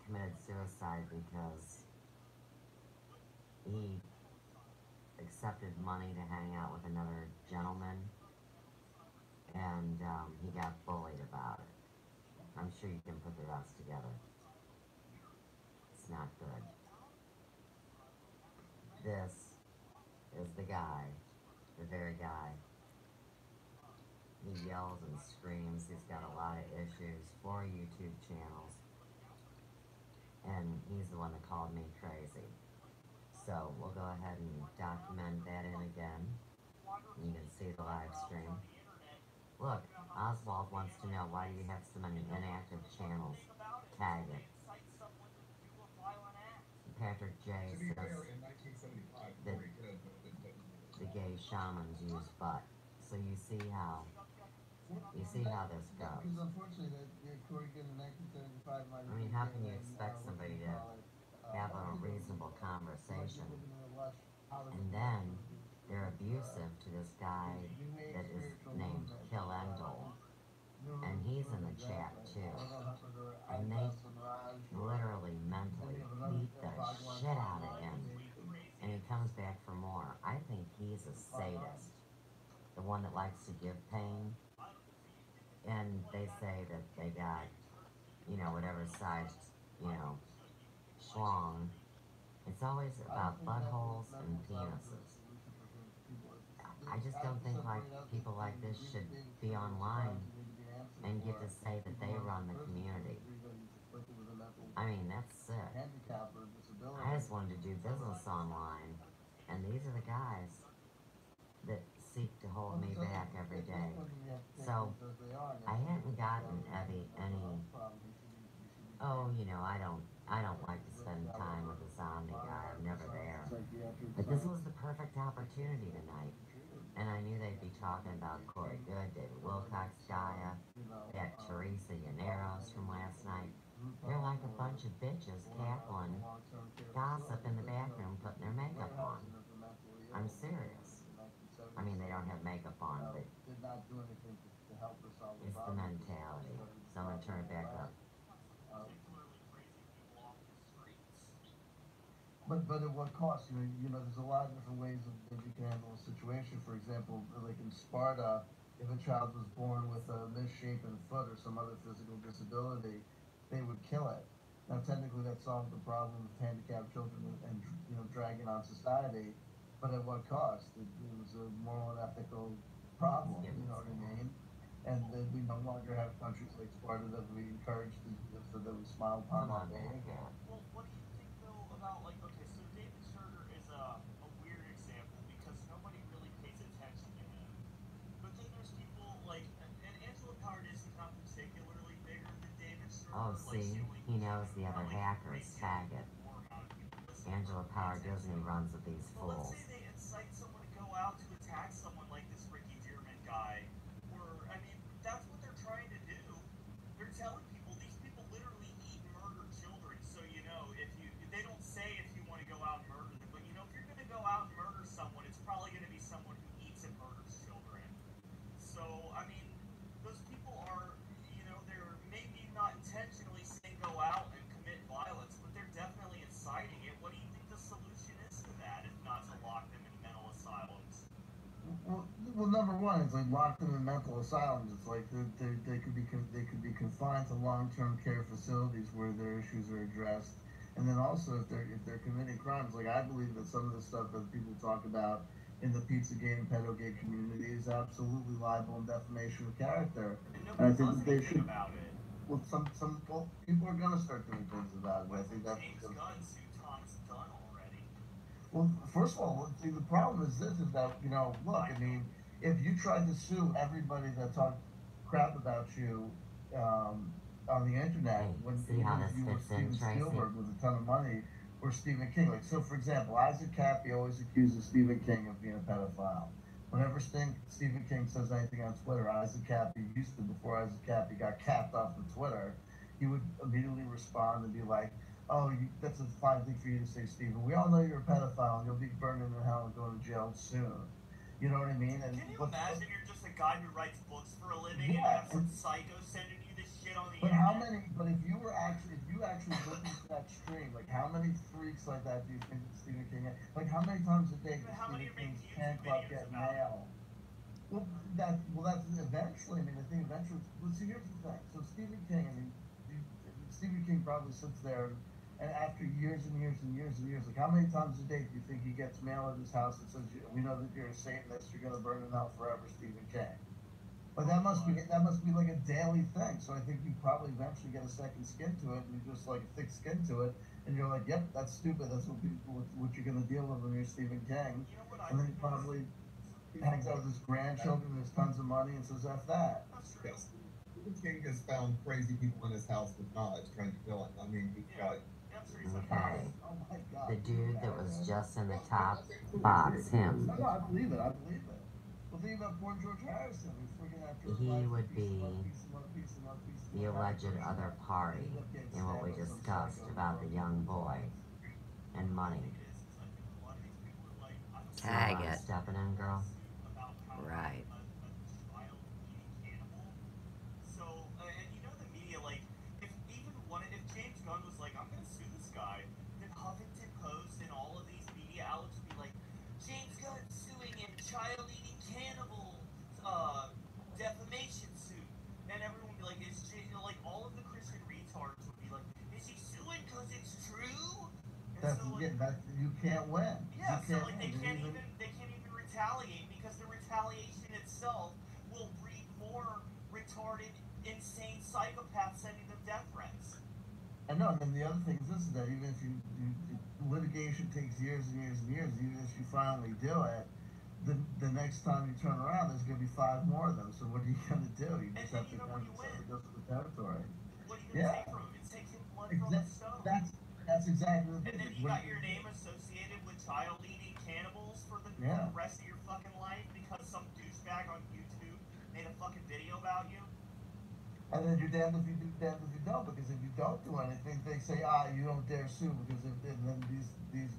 committed suicide because he accepted money to hang out with another gentleman, and he got bullied about it. I'm sure you can put the rest together. It's not good. This is the guy, the very guy. He yells and screams. He's got a lot of issues, 4 YouTube channels, and he's the one that called me crazy. So we'll go ahead and document that in again. You can see the live stream. Look, Oswald wants to know, why do you have so many inactive channels? Tag it. Patrick J says that the gay shamans use butt. So you see how this goes. Because unfortunately, according to 1975, I mean, how can you expect somebody to have a reasonable conversation, and then they're abusive to this guy that is named Killendall, and he's in the chat too, and they literally mentally beat the shit out of him, and he comes back for more. I think he's a sadist, the one that likes to give pain, and they say that they got, whatever size, schlong. It's always about buttholes and penises. I just don't think people like this should be online and get to say that they run the community. I mean, that's sick. I just wanted to do business online, and these are the guys that seek to hold me back every day. So, I hadn't gotten any, I don't like to spend time with this Omni guy. I'm never there. But this was the perfect opportunity tonight. And I knew they'd be talking about Corey Good, David Wilcox, Gaia, that Teresa Llaneros from last night. They're like a bunch of bitches cackling gossip in the bathroom putting their makeup on. I'm serious. I mean, they don't have makeup on, but it's the mentality. So I'm going to turn it back up. But at what cost? There's a lot of different ways that you can handle a situation. For example, like in Sparta, if a child was born with a misshapen foot or some other physical disability, they would kill it. Now, technically, that solved the problem with handicapped children and dragging on society. But at what cost? It was a moral and ethical problem. You know what I mean? And then we no longer have countries like Sparta that we encourage so that we smile upon our day. Well, what do you think though about okay, so David Schroeder is a weird example because nobody really pays attention to him. But then there's people like, and Angela Power isn't not particularly bigger than David Schroeder. Oh, see, he knows the other hackers. Tag it. Angela Power Disney runs with these fools. Let's say they incite someone to go out to attack someone like this Ricky Dearman guy were, I mean, that's what they're trying to do. They're telling people, these people literally eat and murder children. So, you know, they don't say if you want to go out and murder them, but, you know, if you're going to go out and murder someone, it's probably going to be someone who eats and murders children. So, I mean, those people are, you know, they're maybe not intentionally saying go out and commit violence, but they're definitely inciting it. What do you think the solution is to that, if not to lock them in mental asylums? Well, number one, it's like locked them in mental asylums. It's like they could be confined to long-term care facilities where their issues are addressed. And then also, if they're committing crimes, like I believe that some of the stuff that people talk about in the Pizzagate and pedogate community is absolutely libel and defamation of character. And And I nobody think does that they anything should. about it. Well, well, people are gonna start doing things about it. I When's think the that's James what's Gunn suit Tom's done already? Well, first of all, see, the problem is this: is that look, I mean, if you tried to sue everybody that talked crap about you on the internet, Hey, when see even how if this you were fits in, Steven Tracy? Spielberg with a ton of money, or Stephen King, like so, for example, Isaac Cappy always accuses Stephen King of being a pedophile. Whenever Stephen King says anything on Twitter, Isaac Cappy used to, before Isaac Cappy got capped off of Twitter, he would immediately respond and be like, "Oh, that's a fine thing for you to say, Stephen. We all know you're a pedophile, and you'll be burning in hell and going to jail soon." You know what I mean? And Can you imagine you're just a guy who writes books for a living and you yeah, have some psycho sending you this shit on the but internet? how many? But if you actually look into that stream, like how many freaks like that do you think that Stephen King had? Like how many times a day does How many Stephen are making King's fan YouTube club videos get about it? mail? That's eventually. I mean, I think eventually. Well, see, here's the thing. So Stephen King, I mean, Stephen King probably sits there, and after years and years and years and years, like how many times a day do you think he gets mail at his house that says, "We know that you're a Satanist. You're going to burn in hell forever, Stephen King." But that must be like a daily thing. So I think you probably eventually get a second skin to it, and you just like a thick skin to it, and you're like, "Yep, that's stupid. That's what you're going to deal with when you're Stephen King." You know what And then he probably hangs out with his grandchildren, has tons of money, and says, "F that." Yes. Stephen King has found crazy people in his house with knives trying to kill him. I mean, he's got. Okay. Oh my God. The dude that was just in the top box, him, No, I believe it. I believe it. Well, think about poor George Harrison, who's freaking after his he life, would piece of be love, piece of love, piece of love, piece of the love, alleged piece of other love. party Ended up getting in what we stabbed by some discussed psycho about the who young broke boy into his life. and money. See where Tag I'm it. stepping in, girl? Right. So, and you know the media, like, if James Gunn was like, I'm gonna sue this guy, then Huffington Post and all of these media outlets would be like, James Gunn suing in child-eating cannibal, defamation suit. And everyone would be like, like, all of the Christian retards would be like, is he suing because it's true? And so, like, You can't win. yeah, You so can't like win. they can't even retaliate because the retaliation itself will breed more retarded, insane psychopaths sending them death threats. I know. And then the other thing is this: is that even if litigation takes years and years and years, even if you finally do it, the next time you turn around, there's going to be 5 more of them. So what are you going to do? You just have to kind of go to the territory. What are you gonna take from him? It's taking blood from a stone. That's exactly the And thing. then you got your name associated with child-eating cannibals for the rest of your fucking life because some douchebag on YouTube made a fucking video about you. And then you're damned if you do, damned if you don't. Because if you don't do anything, they say, you don't dare sue. Because and then these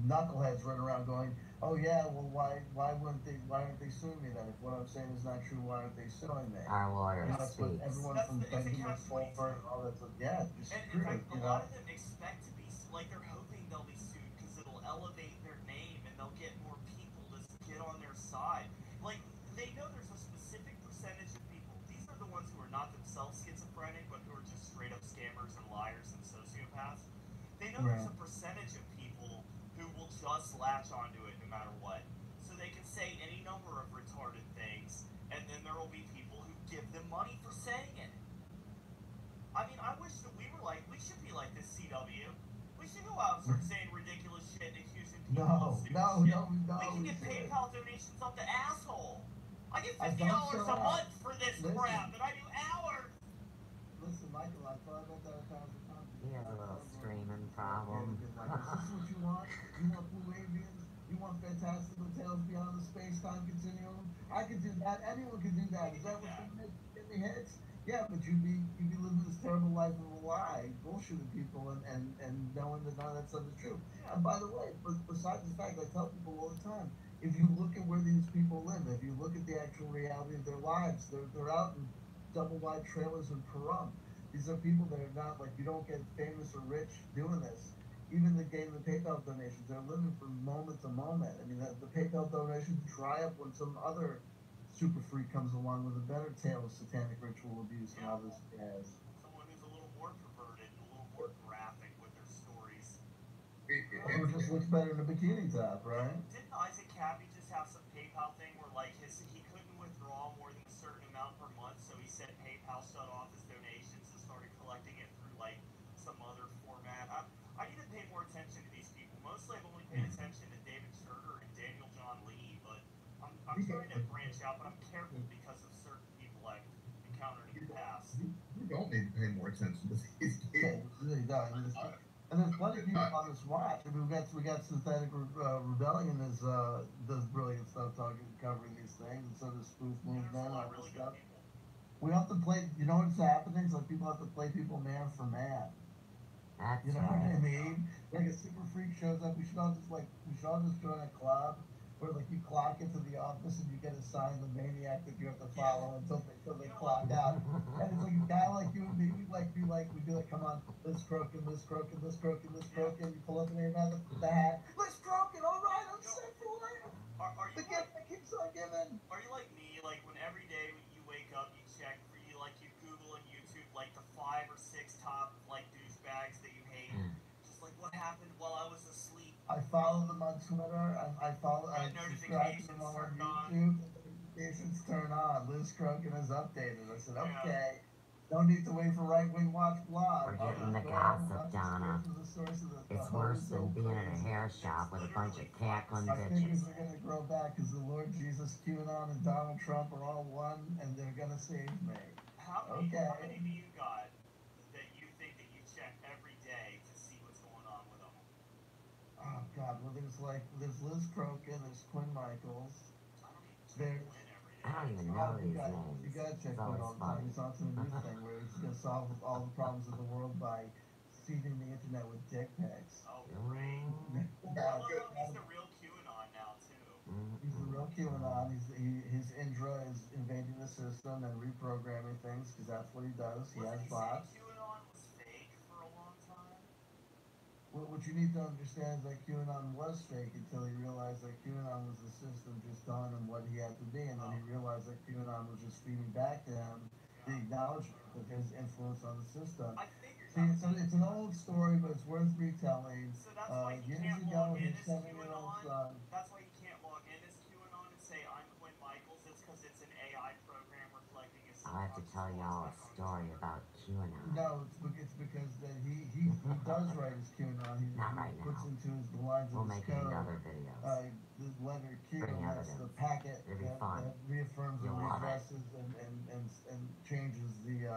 knuckleheads run around going, "Oh yeah, well why aren't they suing me then? If what I'm saying is not true, why aren't they suing me?" Our lawyer And that's what speaks. everyone from Benjamin Fulford and all that stuff. Yeah, just And in fact, a lot of them expect to be like they're hoping they'll be sued because it'll elevate their name and they'll get more people to get on their side. Like they know there's a specific percentage of people. These are the ones who are not themselves schizophrenic, but who are just straight up scammers and liars and sociopaths. They know there's a percentage of people who will just latch onto it no matter what. So they can say any number of retarded things, and then there will be people who give them money for saying it. I mean, I wish that we should be like this CW. We should go out and start saying ridiculous shit and accusing people of stupid shit. We can get PayPal donations up the asshole. I get $50 a month for this crap, and I do hours. Listen, Michael, I thought about that 1,000 times. He has a little screaming problem. Is this what you want? You want blue avians? You want fantastical tales beyond the space-time continuum? I could do that. Anyone could do We that. Is can do that what's that. gonna make you get me hits? Yeah, but you'd be living this terrible life of a lie, bullshitting people, and knowing that none of that stuff is true. Yeah. And by the way, besides the fact, I tell people all the time, if you look at where these people live, if you look at the actual reality of their lives, they're out in double wide trailers in Pahrump. These are people that are not like, you don't get famous or rich doing this. Even the getting the PayPal donations, they're living from moment to moment. I mean, the PayPal donations dry up when some other super freak comes along with a better tale of satanic ritual abuse than Yeah. others has. Someone who's a little more perverted and a little more graphic with their stories. Who just looks better in a bikini top, right? Didn't Isaac Cappy just have some PayPal thing where like he couldn't withdraw more than a certain amount per month, so he said PayPal shut off his donations and started collecting it through like some other format. I need to pay more attention to these people. Mostly I've only paid attention to David Schroeder and Daniel John Lee, but I'm trying to branch out, but I'm careful because of certain people I've encountered in the past. You don't need to pay more attention to these Yeah, people. really don't. And there's plenty of people on this watch. I mean, we got Synthetic Rebellion is does brilliant stuff covering these things, and so does Spoof Yeah, there's Movement a and lot all of this really good stuff. people. We have to play. You know what's happening? It's like people have to play people man for man. That's You know what I right. mean? Like a super freak shows up, we should all just join a club where like you clock into the office and you get assigned the maniac that you have to follow until they You know clock what? out. And it's like a guy like you and me, we'd be like, come on, Liz Crokin, Liz Crokin, Liz Crokin, Liz Yeah. Crokin. You pull up the name out of the hat. Liz Crokin, all right, I'm You know, set for life. are you The like gift that keeps on giving. Are you like me? Like when every day when you wake up, you check for you, like you Google and YouTube, like the 5 or 6 top like douchebags that you hate. Just like what happened while I was asleep. I follow them on Twitter. I Got subscribe to them notifications all on turned on. YouTube. The notifications turn on. Liz Crokin has updated. I said, Yeah. okay. No need to wait for Right Wing Watch blog. We're I'll getting just the go ahead and gossip, watch the Donna. Spears as a source of the It's holy worse than being in a crazy. hair shop with a bunch of cackling My fingers bitches. are going to grow back because the Lord Jesus, QAnon, and Donald Trump are all one, and they're going to save me. How many Okay. do you got that you think that you check every day to see what's going on with them? Oh, God. Well, there's Liz Crokin, there's Quinn Michaels. I don't even check There's Glenn every I don't day. even know You these got names. you got to check It's Quinn always all the time. funny. He's on to a new thing where he's gonna solve all the problems of the world by seeding the internet with dick pics. Oh, great. I Yeah, love how he's the real QAnon now too. he's the real QAnon. His Indra is invading the system and reprogramming things because that's what he does. He has Wasn't he saying bots. QAnon was fake for a long time? What you need to understand is that QAnon was fake until he realized that QAnon was the system just telling him what he had to be, and then he realized that QAnon was just feeding back to him the acknowledgement of his influence on the system. I figured See, that. it's an old story, but it's worth retelling. So that's why you Years can't ago, log in his as 7-year-old QAnon. son. That's why you can't log in as QAnon and say I'm Quinn Michaels. It's because it's an AI program reflecting his I'll have to tell y'all a story about QAnon. No, it's because that he does write his QAnon. Not right Puts now. into his the lines We'll of his make it into code. other videos. The letter Q, Bring and that's the evidence. packet It'll be fun. that reaffirms and You'll love it. readdresses and changes the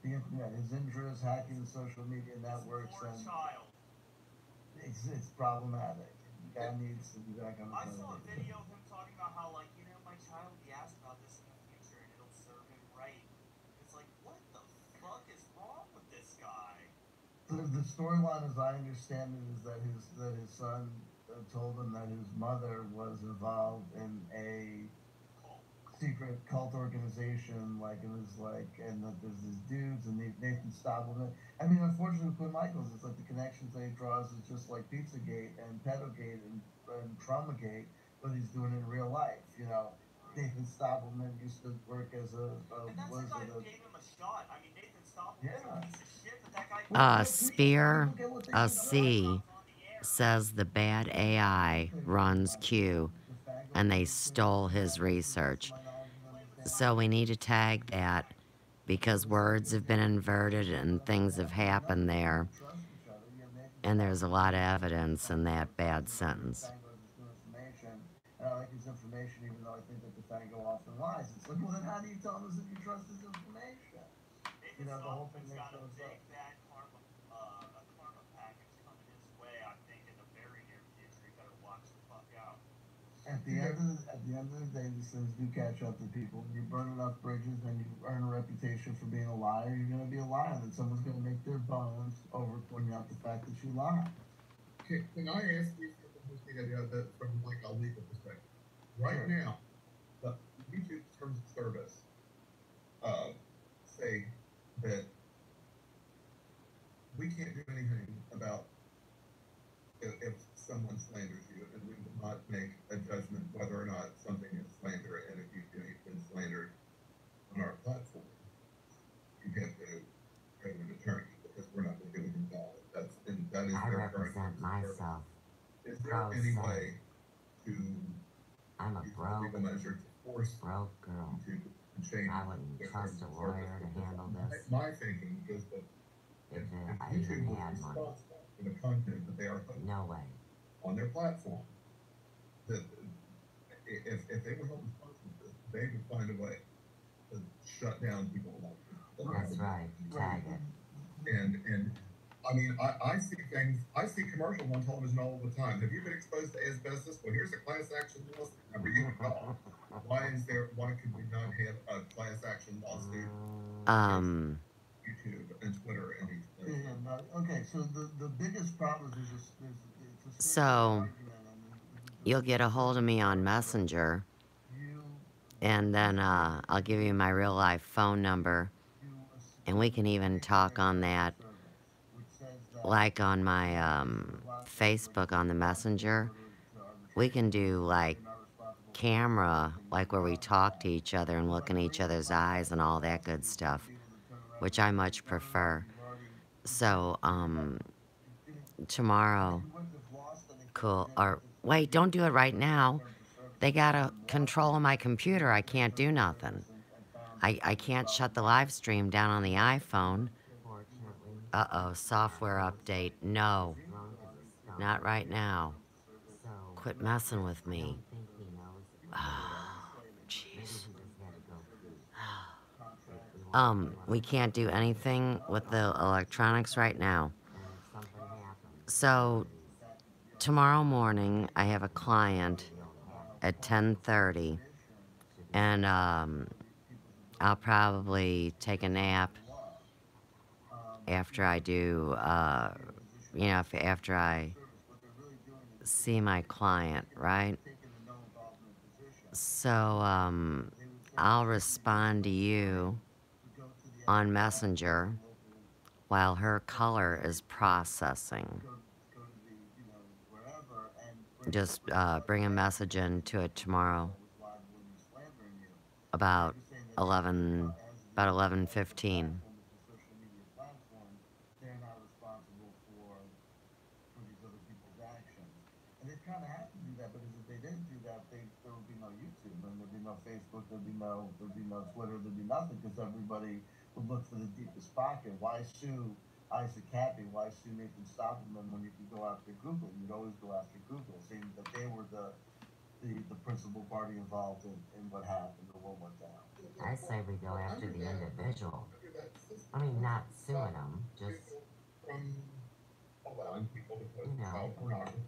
internet. His Indra's hacking the social media networks, For a and child. it's problematic. The guy needs to be back on the I saw a planet. video of him talking about how like my child will be asked about this in the future and it'll serve him right. It's like what the fuck is wrong with this guy? The storyline, as I understand it, is that his son told him that his mother was involved in a Cool. secret cult organization, like it was like, and that there's these dudes and Nathan Stoppelman. I mean, unfortunately, with Quinn Michaels, it's like the connections that he draws is just like Pizzagate and Pedogate and Traumagate, but he's doing it in real life. Nathan Stoppelman used to work as And that's the was guy it who gave him a shot. I mean, Nathan Stoppelman's yeah. a piece of shit, but that guy. Spear, a C, On the air. says the bad AI runs Q, and they stole his research. So we need to tag that because words have been inverted and things have happened there, and there's a lot of evidence in that bad sentence. And I like his information, even though I think that the Fango often lies. It's like, well, then how do you tell him that you trust his information? Nathan The whole thing Stockman's makes got a no big sense. bad a karma package coming his way. I think in the very near future, he better watch the fuck at the end of the day, these things do catch up to people. You burn enough bridges and you earn a reputation for being a liar, you're going to be a liar. Then someone's going to make their bones over pointing out the fact that you lie. Can I ask you something just from like a legal perspective? Right Sure. now, the YouTube terms of service say that we can't do anything about if someone slanders you, and we will not make a judgment whether or not something is slander. And if you've been slandered on our platform, you have to go to an attorney because we're not going to do anything about it. That is I their current represent terms of service. myself. Is there any way to I'm a use a broke, legal measure to force broke girl. YouTube to change I wouldn't their trust terms a of service? lawyer to Because handle this my thinking is that if if I even YouTube was had money. responsible for the content that they are posting No way. on their platform, that if they were held responsible for this, they would find a way to shut down people like this. That's right. Tag it. And I mean, I see things, I see commercials on television all the time. Have you been exposed to asbestos? Well, here's a class action lawsuit number you can call. Why could we not have a class action lawsuit? YouTube and Twitter and these places. Yeah, no, okay, so the biggest problem is it's a So, argument. you'll get a hold of me on Messenger, and then I'll give you my real life phone number, and we can even talk on that, like on my Facebook on the Messenger. We can do like camera, like where we talk to each other and look in each other's eyes and all that good stuff, which I much prefer. So, tomorrow, cool, or wait, don't do it right now. They got a control of my computer. I can't do nothing. I can't shut the live stream down on the iPhone. Fortunately, Uh-oh, software update. No, wrong as a stone. not right now. So, Quit messing with I me. don't think he knows. Maybe Jeez. he just had to go pee. We can't do anything with the electronics right now. And if something happens, So, tomorrow morning, I have a client at 10:30, and I'll probably take a nap after I do, after I see my client, right? So, I'll respond to you on Messenger while her color is processing. Just bring a message into it tomorrow about 11:15. They're not responsible for these other people's actions. And they kind of have to do that because if they didn't do that, there would be no YouTube and there'd be no Facebook, there'd be no Twitter, there'd be nothing because everybody would look for the deepest pocket. Why sue Isaac Happy? Why sue Nathan Stoppelman when you can go after Google? You'd always go after Google, saying that they were the principal party involved in what happened or what went down. I say we go after the individual. I mean, not suing them, just, From allowing people to post You know. child pornography.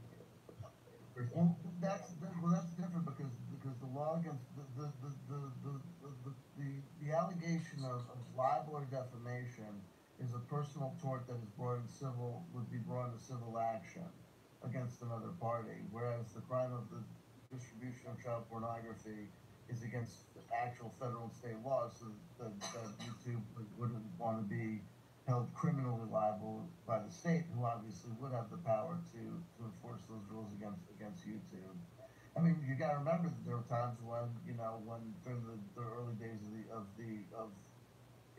Well, that's different because the law against the allegation of libel or defamation is a personal tort that is would be brought into civil action against another party, whereas the crime of the distribution of child pornography is against actual federal and state laws, so that YouTube wouldn't want to be held criminally liable by the state, who obviously would have the power to enforce those rules against YouTube. I mean, you got to remember that there were times when during the early days of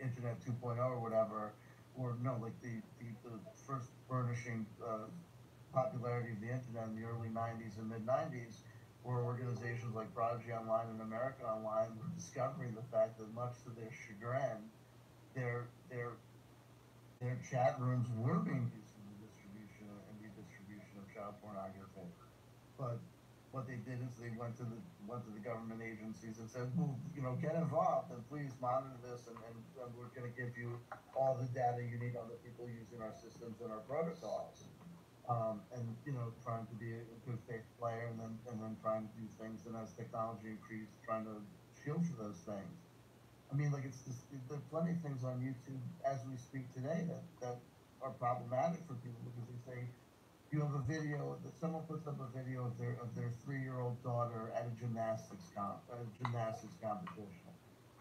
Internet 2.0 or whatever, or no, like the first furnishing popularity of the internet in the early 90s and mid 90s, where organizations like Prodigy Online and American Online were discovering the fact that, much to their chagrin, their chat rooms were being used for the distribution and redistribution of child pornography. But what they did is they went to the government agencies and said, well, get involved and please monitor this, and we're going to give you all the data you need on the people using our systems and our protocols. and trying to be a good faith player, and then trying to do things, and as technology increased, trying to shield for those things. I mean, like it's just there are plenty of things on YouTube as we speak today that are problematic for people because they say you have a video that someone puts up a video of their 3-year-old daughter at a gymnastics competition.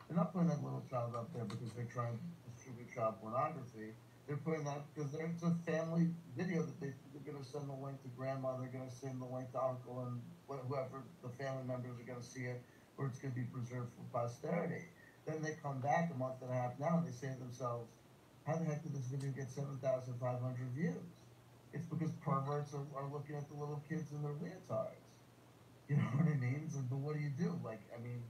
They're not putting that little child up there because they're trying to distribute child pornography. They're putting that because it's a family video that they're going to send the link to grandma. They're going to send the link to uncle and whoever the family members are going to see it, where it's going to be preserved for posterity. Then they come back a month and a half now and they say to themselves, "How the heck did this video get 7,500 views?" It's because perverts are looking at the little kids in their leotards. You know what I mean? So, but what do you do? Like, I mean,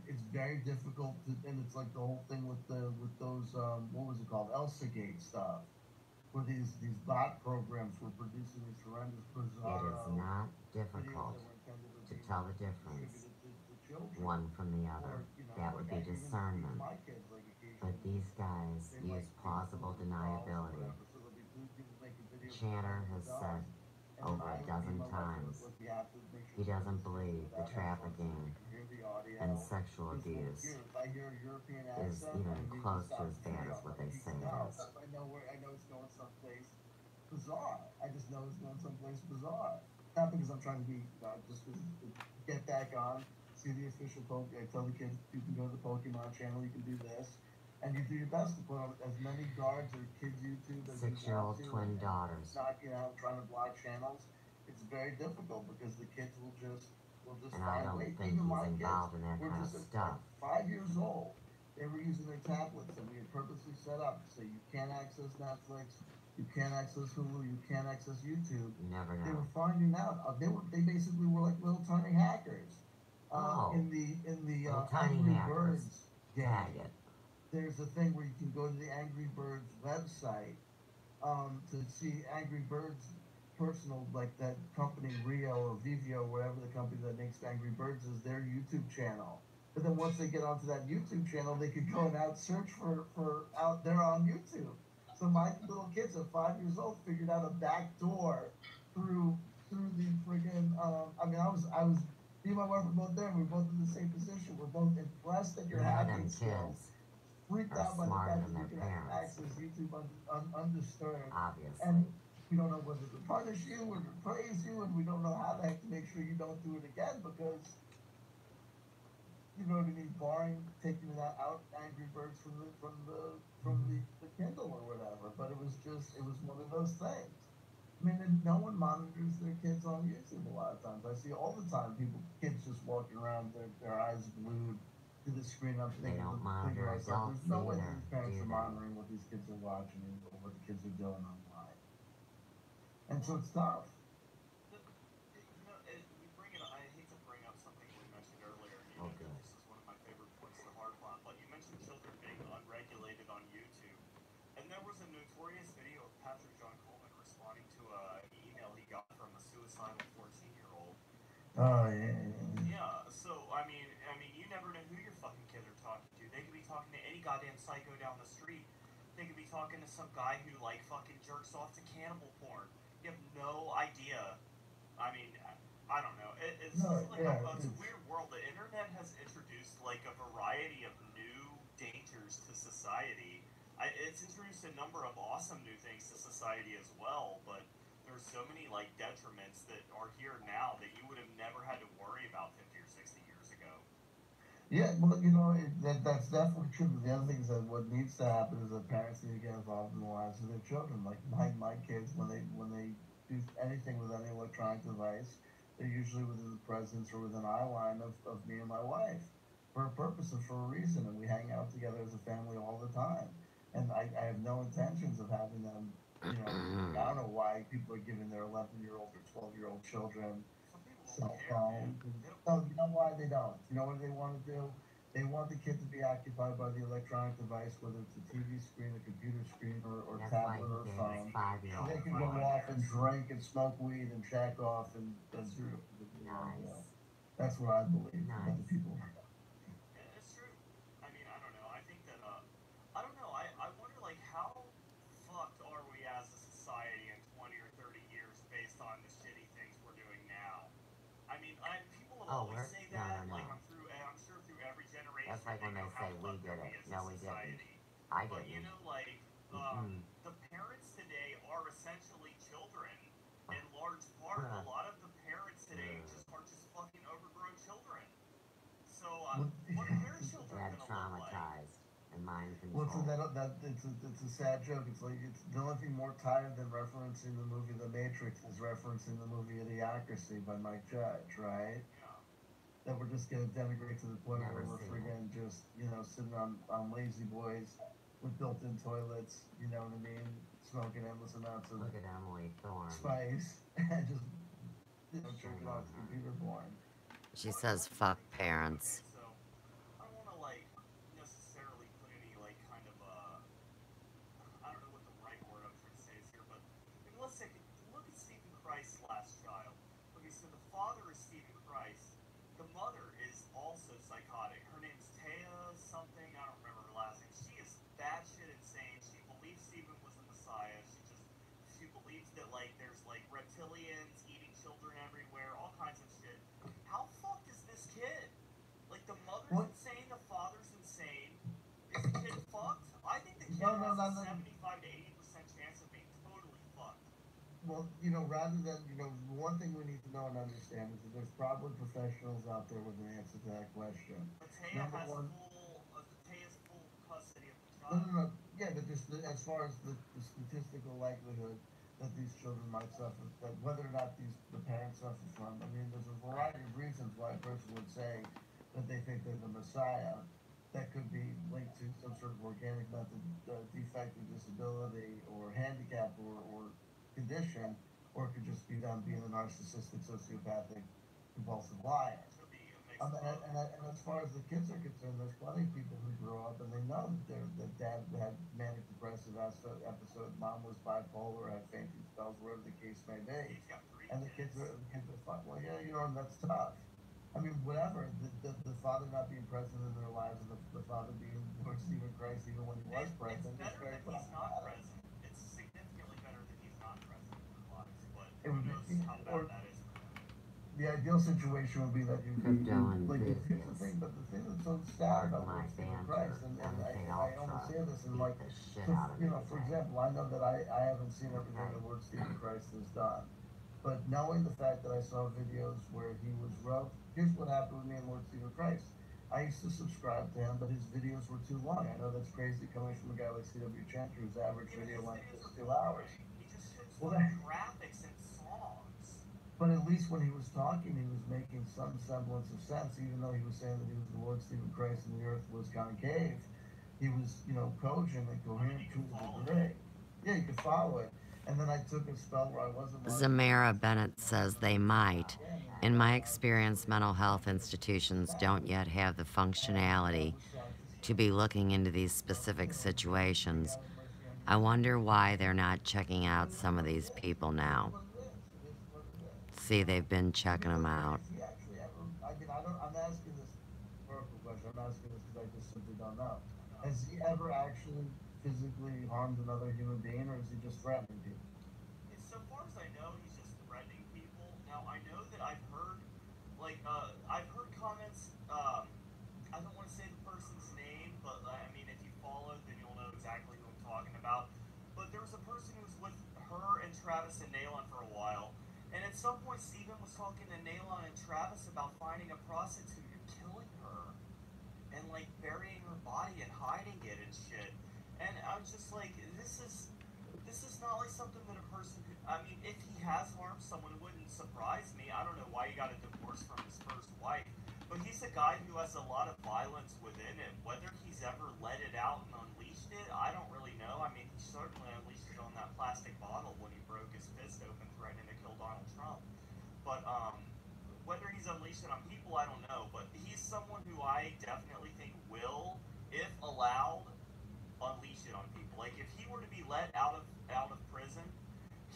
it's very difficult to, and it's like the whole thing with those what was it called, Elsa Gate stuff, where these bot programs were producing these horrendous, It is bizarro not videos difficult that were intended to to be tell the difference distributed to children, one from the other. or That would like be even discernment. my kids, like But occasionally these guys they use like plausible nudity dolls or deniability. whatever, so there'll be nude people making videos of them Chanter being has done, said and then over I a would be dozen my wife would times look, you have to make sure he someone doesn't listening to believe the without headphones so they trafficking can hear the and audio. sexual Because abuse if I hear a European is accent, I even immediately close to stop as the bad video. as I'm what like, they you say can it tell. is. I know it's going someplace bizarre. I just know it's going someplace bizarre. Not because I'm trying to be, just because get back on, see the official Pokemon. I tell the kids you can go to the Pokemon channel, you can do this, and you do your best to put on as many guards or kids YouTube as you want 6-year-old to, twin and daughters. not trying to block channels. It's very difficult because the kids will just And I find don't ways. think Even he's my kids involved in that were kind of just like stuff. 5 years old. They were using their tablets, and we had purposely set up to say you can't access Netflix, you can't access Hulu, you can't access YouTube. You never They were know. finding out. They basically were like little tiny hackers. Oh, In the little tiny Angry hackers. Birds Tag game, it. there's a thing where you can go to the Angry Birds website to see Angry Birds personal, like that company Rio or Vivio, whatever the company that makes Angry Birds is, their YouTube channel. But then once they get onto that YouTube channel, they could go and out search for out there on YouTube. So my little kids at 5 years old figured out a back door through the friggin' I was me and my wife were both there. We were both in the same position. We're both impressed at your You know hacking them skills, kids freaked are out by the smarter fact than that you their can parents, access YouTube undisturbed, and obviously. we don't know whether to punish you or to praise you, and we don't know how the heck to make sure you don't do it again because you know what I mean, barring taking it out Angry Birds from the Kindle or whatever. But it was one of those things. I mean, and no one monitors their kids on YouTube a lot of times. I see all the time kids just walking around, their eyes glued to the screen. I'm They thinking to don't thinking to monitor myself, adults there's no way that either, these parents do are they? monitoring what these kids are watching or what the kids are doing online. And so Well, it's tough. we bring it. I hate to bring up something we mentioned earlier. Oh, That good. this is one of my favorite points to harp on. But you mentioned children being unregulated on YouTube, and there was a notorious video of Patrick John Coleman responding to an email he got from a suicidal 14-year-old. Oh yeah. Yeah. So you never know who your fucking kids are talking to. They could be talking to any goddamn psycho down the street. They could be talking to some guy who like fucking jerks off to cannibal porn. You have no idea. I mean, I don't know. It's No, just like yeah, it's a weird world. The internet has introduced like a variety of new dangers to society. It's introduced a number of awesome new things to society as well, but there's so many like detriments that are here now that you would have never had to worry about 50 or 60 years ago. yeah. Well, that's definitely true. But the other thing is that what needs to happen is that parents need to get involved in the lives of their children. Like my kids, when they do anything with any electronic device, they're usually within the presence or within eye line of me and my wife for a purpose and for a reason. And we hang out together as a family all the time. And I have no intentions of having them. Like, I don't know why people are giving their 11-year-old or 12-year-old children Some people don't cell care, man. phones. They don't. No, you know why they don't? You know what they want to do? They want the kid to be occupied by the electronic device, whether it's a TV screen, a computer screen, or That's why tablet he or gave his phone. So they 5-year-old can go phone. off and drink and smoke weed and jack off and That's do true. whatever they want to do. Nice. That's what I believe. But the Nice. people, It's true. I mean, I don't know. I think that I don't know. I wonder like how fucked are we as a society in 20 or 30 Oh, always we're say no, that. no, Like no. I'm sure through every generation. That's like when Know they how say we fucked did up we it. as a No, we didn't. society. I But you didn't. know, like Mm-mm. the parents today are essentially children. In large part, a lot of the parents today are just fucking overgrown children. So what are their children Dad gonna look like? traumatized and mind Well, so controlled. it's a sad joke. It's like it's the only thing more tired than referencing the movie The Matrix is referencing the movie Idiocracy by Mike Judge, right? Yeah. That we're just gonna denigrate to the point Never where we're seen it. friggin' just sitting on lazy boys with built-in toilets. You know what I mean? Smoking endless amounts of Look at Emily Thorne. spice and just Shame jerking on off her. computer porn. She says, fuck parents. Okay, so I don't want to like necessarily put any like kind of I don't know what the right word I'm trying to say is here, but I mean, let's take look at Stephen Christ's last child. Okay, so the father is Stephen Christ. The mother is also psychotic. Her name's Taya something. I don't remember her last name. She is batshit insane. She believes Stephen was the Messiah. She believes that like there's like reptilians eating children everywhere, all kinds of shit. How fucked is this kid? Like the mother's insane, the father's insane. Is the kid fucked? I think the kid has a 75 to 80% chance of being totally fucked. Well, rather than, one thing we need to know and understand is that there's probably professionals out there with an answer to that question. But Taya Number has one, Taya's full custody of the no, child. no, no. Yeah, but just as far as the statistical likelihood that these children might suffer, that whether or not the parents suffer from, I mean, there's a variety of reasons why a person would say that they think they're the Messiah. That could be linked to some sort of organic method defect or disability or handicap or condition, or it could just be them being a narcissistic, sociopathic, compulsive liar. Could be a mix of both. And as far as the kids are concerned, there's plenty of people who grow up and they know that dad had manic depressive episode, mom was bipolar, had fainting spells, whatever the case may be. He's got 3 And kids. the kids are fine. Well, yeah, and that's tough. I mean, whatever. The father not being present in their lives and the father being Lord Stephen Christ even when he was present. It's better that he's not present. It's significantly better that he's not present in their lives. But It who would knows be, how bad that is for them. the ideal situation would be that you Crypto like here's the enthusiasts. thing, but the thing that's so sad about My Lord Stephen banter. Christ, and MK I only Ultra say this in beat like, the shit so, out of me for today. example, I know that I haven't seen everything that Lord Stephen Christ has done, but knowing the fact that I saw videos where he was roped, here's what happened with me and Lord Stephen Christ. I used to subscribe to him, but his videos were too long. I know that's crazy coming from a guy like CW Chanter, whose average video length is 2 hours. He just shows Well, graphics and songs. but at least when he was talking, he was making some semblance of sense, even though he was saying that he was the Lord Stephen Christ and the earth was concave. He was, cogent and coherent to a degree. Yeah, you could follow it. And then I took a spell where I wasn't watching. Zamara Bennett says they might. In my experience, mental health institutions don't yet have the functionality to be looking into these specific situations. I wonder why they're not checking out some of these people now. See, they've been checking them out. Has he actually ever? I mean, I'm asking this rhetorical question. I'm asking this because I just simply don't know. Has he ever actually physically harmed another human being, or is he just threatening people? So far as I know, he's just threatening people. Now I know that I've heard, I've heard comments. I don't want to say the person's name, but I mean, if you follow, then you'll know exactly who I'm talking about. But there was a person who was with her and Travis and Naylan for a while, and at some point, Steven was talking to Naylan and Travis about finding a prostitute and killing her, and like burying her body and hiding it and shit. And I was just like, this is not like something that a person could. I mean, if he has harmed someone, it wouldn't surprise me. I don't know why he got a divorce from his first wife, but he's a guy who has a lot of violence within him. Whether he's ever let it out and unleashed it, I don't really know. I mean, he certainly unleashed it on that plastic bottle when he broke his fist open, threatening to kill Donald Trump. But whether he's unleashed it on people, I don't know. But he's someone who I definitely think will, if allowed, unleash it on people. Like if he were to be let out of prison,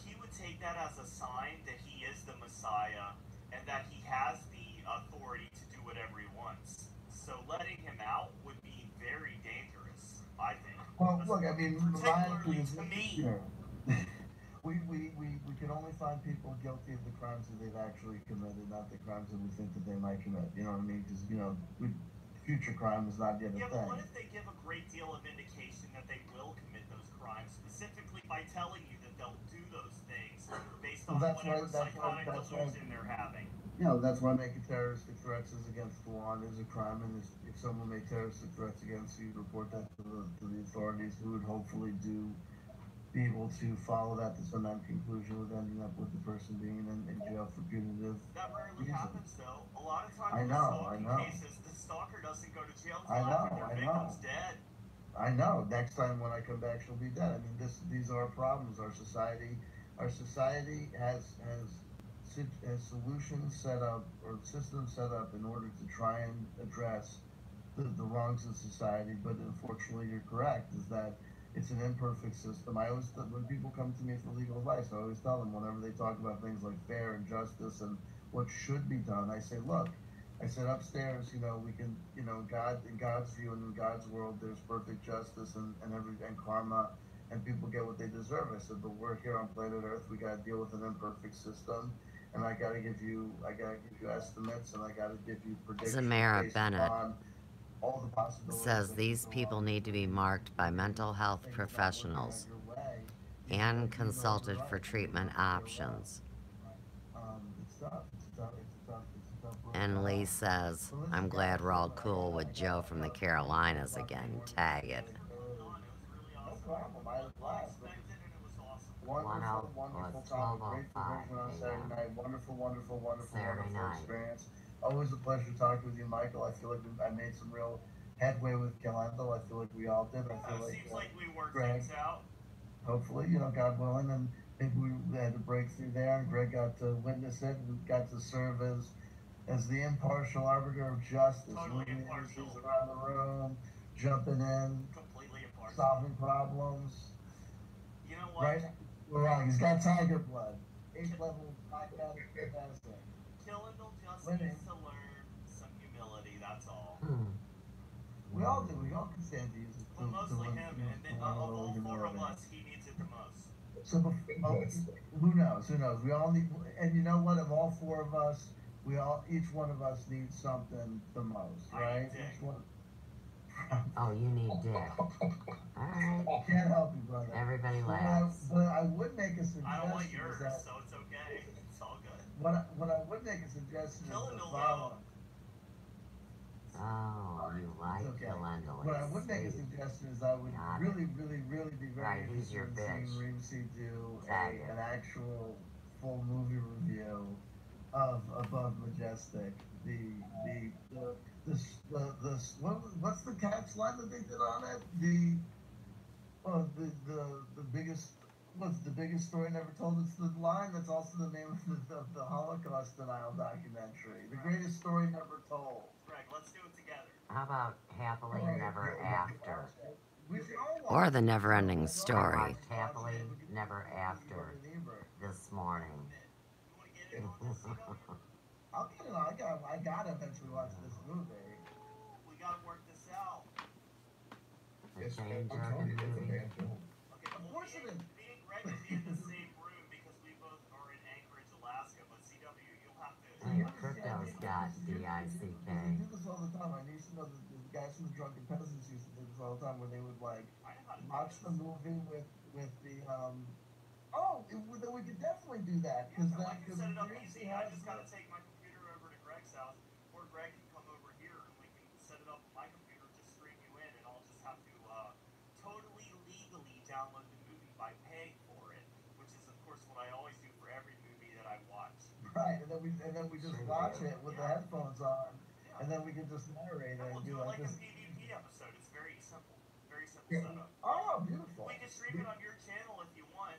he would take that as a sign that he is the Messiah and that he has the authority to do whatever he wants. So letting him out would be very dangerous, I think. Well, look, I mean, particularly to me. we can only find people guilty of the crimes that they've actually committed, not the crimes that we think that they might commit. You know what I mean? Because future crime is not yet a Yeah, thing. but what if they give a great deal of indication that they will commit those crimes, specifically by telling you that they'll do those things based Well, on whatever psychotic delusion they're having? That's why making terroristic threats is against the law and is a crime. And if someone made terroristic threats against you, report that to the authorities, who would hopefully be able to follow that to some end conclusion, with ending up with the person being in jail for punitive That rarely reasons. happens, though. A lot of times I in know, I stalking know. cases, the stalker doesn't go to jail I till after know, their I know. victim's dead. I know. Next time when I come back, she'll be dead. I mean, these are problems. Our society has solutions set up or systems set up in order to try and address the wrongs in society. But unfortunately, you're correct. Is that it's an imperfect system. I always, when people come to me for legal advice, I always tell them, whenever they talk about things like fair and justice and what should be done, I say, look, I said upstairs, we can, God, in God's view and in God's world, there's perfect justice and karma, and people get what they deserve. I said, but we're here on planet Earth. We got to deal with an imperfect system, and I got to give you estimates, and I got to give you predictions Zamara based Bennett on all the possibilities says that these could go people on. need to be marked by mental health Things not working out professionals your way, and you know consulted for treatment options. it's tough. It's a tough road And to Lee hoe. says, But listen, I'm glad guys, we're all listen, cool with Joe from the Carolinas talk to you again. more. Tag it. On. It was really No awesome. problem. I had a blast. Unexpected, and it was awesome. Wonderful, wonderful time. Great 12:05 diversion on Saturday a.m. night. Wonderful Saturday night. experience. Always a pleasure talking with you, Michael. I feel like I made some real headway with Calendal. I feel like we all did. I feel It like seems like we worked Greg, things out. hopefully, God willing, and maybe we had a breakthrough there, and Greg got to witness it and got to serve as the impartial arbiter of justice, Totally moving impartial. issues around the room, jumping in, Completely impartial. solving problems. You know what? Right? We're wrong. He's got tiger blood. 8th level pragmatic fantastic. Killendall just Winning. needs to learn some humility, that's all. We all do. We all can stand to use it. But mostly him, and then of all four of us, he needs it the most. So who knows? Who knows? We all need, and you know what? Of all four of us, each one of us needs something the most, right? Each one. Oh, you need dick. Alright. Can't help you, brother. Everybody laughs. But I would make a suggestion. I don't want yours, so it's okay. It's all good. What I would make a suggestion is the following. Oh, you like Calendal. What I would make a suggestion is I would really be very interested in seeing Reemsy do an actual full movie review of Above Majestic. What's the catch line that they did on it? The biggest. What's the biggest story never told? It's the line that's also the name of the Holocaust denial documentary. The greatest story never told. Greg, let's do it together. How about Happily Never After? Or the never ending I story. watched Happily Never After this morning. You want to get in on this, I'll get it on. I gotta eventually watch this movie. We gotta work this out. The Jane Jordan movie. Okay, Of course it is. Me and Greg will be in the same room because we both are in Anchorage, Alaska, but CW, you'll have to... Hey, Crypto's got D-I-C-K. They do this all the time. I used to know the guys from the Drunken Peasants used to do this all the time, where they would watch the movie with the then we could definitely do that I can set it up easy. I just gotta take my computer over to Greg's house, or Greg can come over here and we can set it up on my computer, just stream you in, and I'll just have to totally legally download the movie by paying for it, which is of course what I always do for every movie that I watch. Right, and then we just watch it with the headphones on, and then we can just narrate it And and we'll do do it like like this. a PvP episode. It's very simple setup. Oh, beautiful. We can stream it on your channel if you want.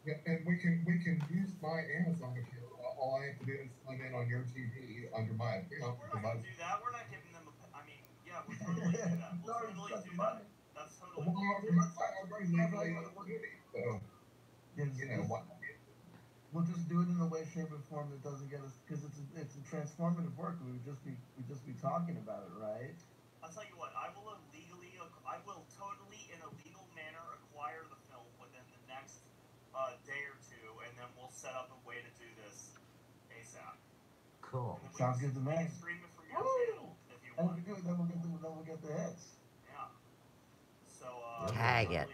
Yeah, and we can use my Amazon account. All I have to do is sign in on your TV under my account. We're not gonna do that. We're not giving them a. I mean, yeah, we'll totally do that. We'll totally do that. That's totally. We'll just do it in a way, shape, or form that doesn't get us, because it's a transformative work. We would just be talking about it, right? I'll tell you what. I will totally, in a legal manner, acquire the film within the next day or Sounds good to we me. can stream it from your channel if you And want. if we do it, then we'll get the hits. Yeah. So Tag totally, it.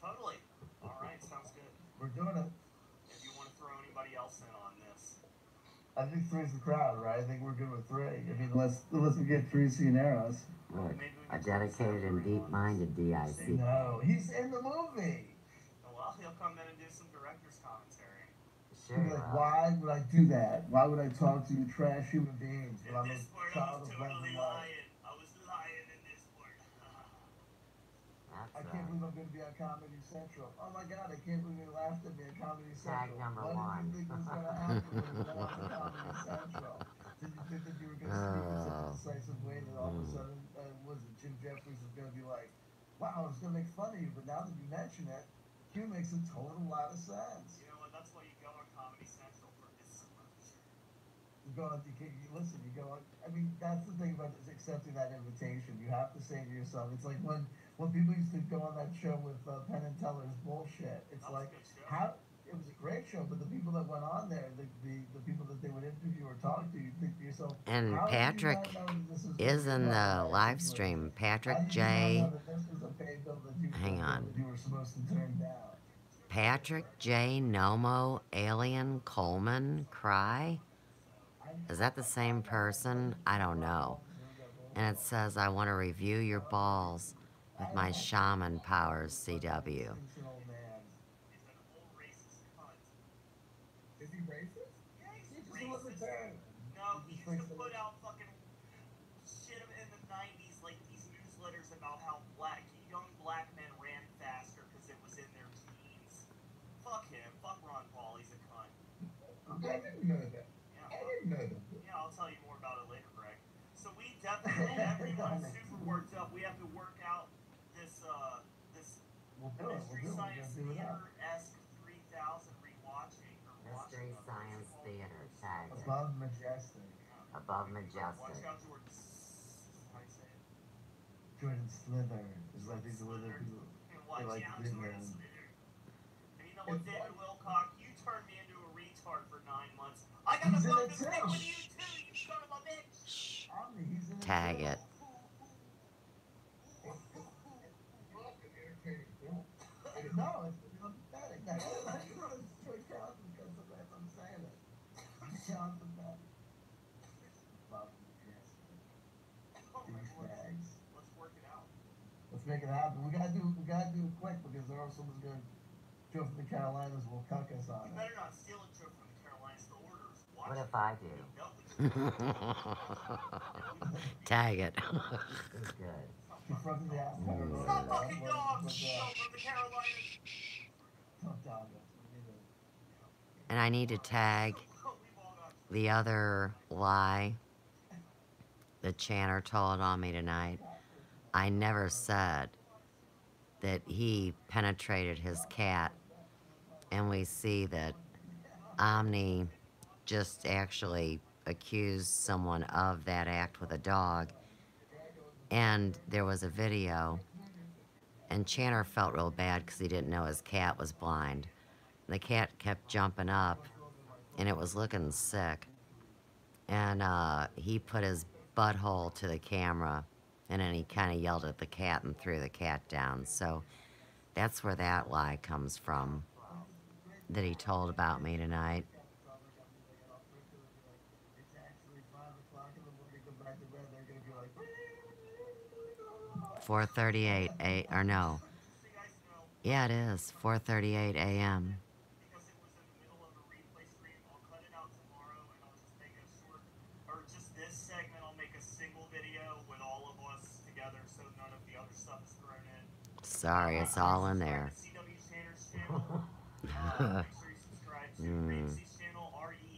Totally. All right, sounds good. We're doing it. If you want to throw anybody else in on this, I think three's the crowd, right? I think we're good with three. I mean, unless we get three Cineros. Look, maybe we a can throw dedicated and Zachary on deep-minded this. DIC. No, he's in the movie. Well, he'll come in and do some director's commentary. Sure. He's like, why would I do that? Why would I talk to you trash human beings when I'm In this a part, I child was of love totally and light? lying. I was lying in this part. That's I can't believe I'm going to be on Comedy Central. Oh my God, I can't believe you laughed at me at Comedy Central. number what one. did you think was going to happen when you went on to Comedy Central? Did you think that you were going to speak in such a decisive way that all of a sudden, Jim Jeffries was going to be like, wow, I was going to make fun of you, but now that you mention it, Q makes a total lot of sense. You know what? That's why you go on Comedy Central for this much. Listen, you go on. I mean, that's the thing about accepting that invitation. You have to say to yourself, it's like when people used to go on that show with Penn and Teller's bullshit. It's That was like, a good show. how, it was a great show, but the people that went on there, the people that they would interview or talk to, you think to yourself, And how Patrick did you not know that this was is gonna in be a the problematic live situation? stream. How Patrick did you not J. know that this was a pay bill that Hang on. you were supposed to turn down? Patrick J. Nomo Alien Coleman Cry? Is that the same person? I don't know. And it says, I want to review your balls with my shaman powers, CW. Sensational man. He's an old racist cunt. Is he racist? Yeah, he's He's just a racist. libertarian. No, He he just used to thinks put out fucking shit in the 90s, like these newsletters about how young black men ran faster because it was in their genes. Fuck him. Fuck Ron Paul. He's a cunt. I didn't know that. Yeah, I didn't know that. yeah, I'll tell you more about it later, Greg. So we definitely, everyone's super worked up. We have to work out this We'll do it. Mystery We're Science gonna do it up. Theater-esque 3000 rewatching or Mystery watching. Science Theater. Tag it. Above Majestic. Above Watch Majestic. out, Jordan. How you say it? Jordan Slither is like these are the people. Watch like out, Disney. Jordan Slither. And you know what, David Wilcock? You turned me into a retard for 9 months. I got a He's in bone it to too. pick with you too, you son of a bitch! Omni, he's in Tag it. Fuck an entertaining film. No, it's pathetic. That's straight down because of that. I'm saying it. John pathetic. Above Majestic. Oh my These lord. bags. Let's work it out. Let's make it happen. We gotta do it quick because there are someone's gonna Joe from the Carolinas will cuck us on You it. better not steal a joke from the Carolinas. The orders. Watch What it. if I do? No, Tag it. It's good. He's from the Carolinas. Stop fucking dogs! Joe from the Carolinas. Don't dog us. We need And I need to tag We've all got the other lie that Chanter told on me tonight. I never said that he penetrated his cat, and we see that Omni just actually accused someone of that act with a dog, and there was a video, and Chanter felt real bad because he didn't know his cat was blind. The cat kept jumping up, and it was looking sick, and he put his butthole to the camera, and then he kind of yelled at the cat and threw the cat down. So that's where that lie comes from that he told about me tonight. It's actually 5 o'clock in the morning. Go back to bed. They're gonna be like. 4:38 or no. so you guys know, Yeah, it is 4:38 a.m. because it was in the middle of a replay stream, I'll cut it out tomorrow and I'll just make a short, or just this segment, I'll make a single video with all of us together so none of the other stuff is thrown in. Sorry, it's all in there. CW Chanter's channel. Make sure you subscribe to Ramsey's channel, REANCE.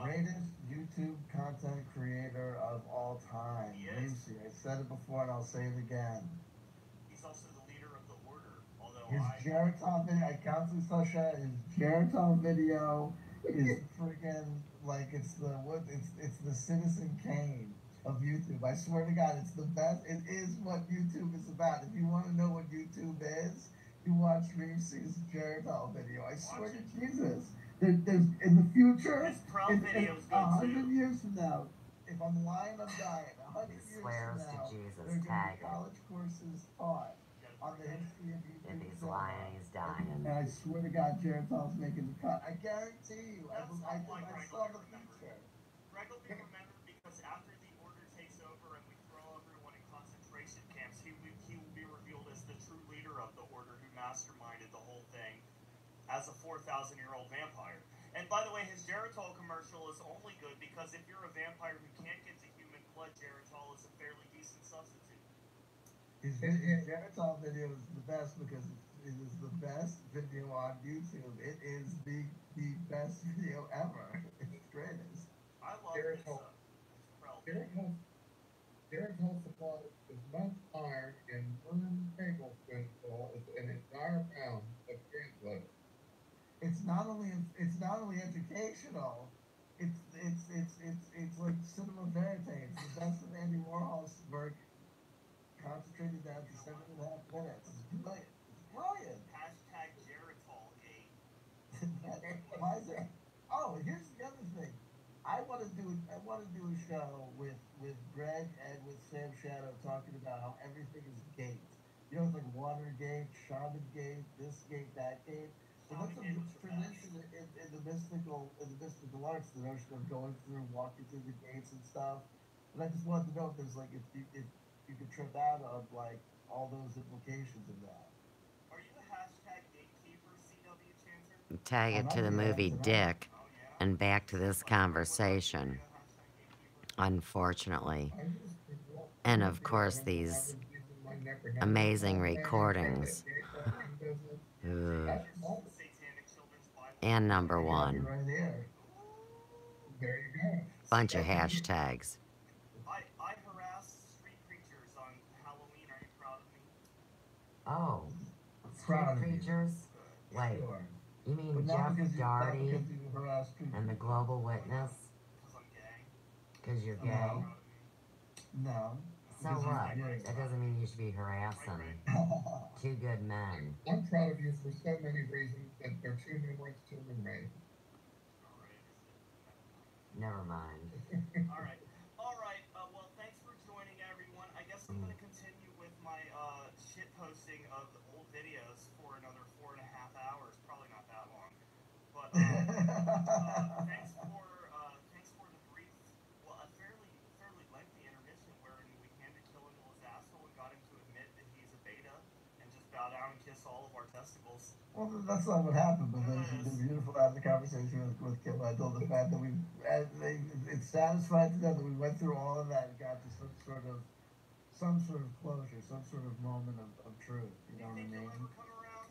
Greatest YouTube content creator of all time. He is. Lucy. I said it before and I'll say it again. He's also the leader of the Order, although His Geritol video, I constantly saw shit. His Geritol video is freaking like it's the Citizen Kane of YouTube. I swear to God, it's the best. It is what YouTube is about. If you want to know what YouTube is, you watch Reese's Geritol video. I swear to Jesus. there's in the future, His pro in videos go 100 too. years from now, if I'm lying, I'm dying. He 100 years from swears to now, Jesus, there are going to tag be it. college courses taught You gotta on the prove it. history of If YouTube he's cinema. lying, he's dying. And I swear to God, Jared Hall's making the cut. I guarantee you. That's not why I Greg saw will the be remembered. future. Greg will be remembered because after the order takes over and we throw everyone in concentration camps, he will be revealed as the true leader of the order who masterminded the whole thing as a 4,000-year-old vampire. And by the way, his Geritol commercial is only good because if you're a vampire who can't get to human blood, Geritol is a fairly decent substitute. His Geritol video is the best because it is the best video on YouTube. It is the best video ever. It's the greatest. I love his Geritol. Prel. Geritol supplies as much iron in 1 tablespoonful as an entire pound of ant litter. It's not only educational. It's like cinema verite. It's the best of Andy Warhol's work concentrated down to 7.5 minutes. It's brilliant. It's brilliant. Hashtag Geritol8. Why is there? Oh, here's the other thing. I want to do a show with Greg and with Sam Shadow talking about how everything is gate. You know, it's like Watergate, Shaman Gate, this gate, that gate. So that's a tradition in the mystical arts, the notion of going through, walking through the gates and stuff. And I just wanted to know if there's like if you could trip out on like all those implications of that. Are you a hashtag gatekeeper, CW Chanter? Tag it to the movie Dick Oh, yeah? and back to this conversation, unfortunately. And of course, these amazing recordings. Ugh. Satanic children's Bible. And number one, Right here. There you go. bunch of hashtags. I harass street preachers on Halloween. Are you proud of me? Oh, Proud street of you. preachers? Wait, Sure. you mean But not Jeff because Doherty you harassed people. and the Global Witness? Because I'm gay. Because you're No. gay? Proud of me. No. So Because he's what? gay. That doesn't mean you should be harassing two good men. I'm proud of you for so many reasons that they're too numerous to enumerate. Never mind. All right. Well, thanks for joining, everyone. I guess I'm going to continue with my shit posting of the old videos for another 4.5 hours. Probably not that long. But thanks for the brief, well, a fairly lengthy intermission wherein we handed Killenwell his asshole and got him to admit that he's a beta and just bow down and kiss all of our testicles. Well, that's not what happened, but then the beautiful after conversation with Kim, I told the fact that it's satisfied to them that we went through all of that and got to some sort of closure, some sort of moment of truth. You know what I Think he'll mean? ever come around?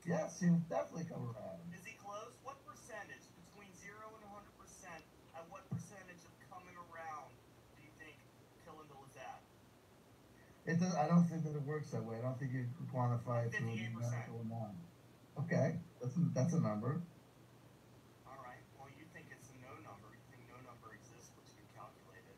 Yes, he'll definitely come around. Is he close? What percentage between 0 and 100%? At what percentage of coming around do you think Killenwell is at? I don't think that it works that way. I don't think you can quantify it to a 58%. numerical amount. Okay, that's a number. All right. Well, you think it's a no number. You think no number exists, but you can calculate it.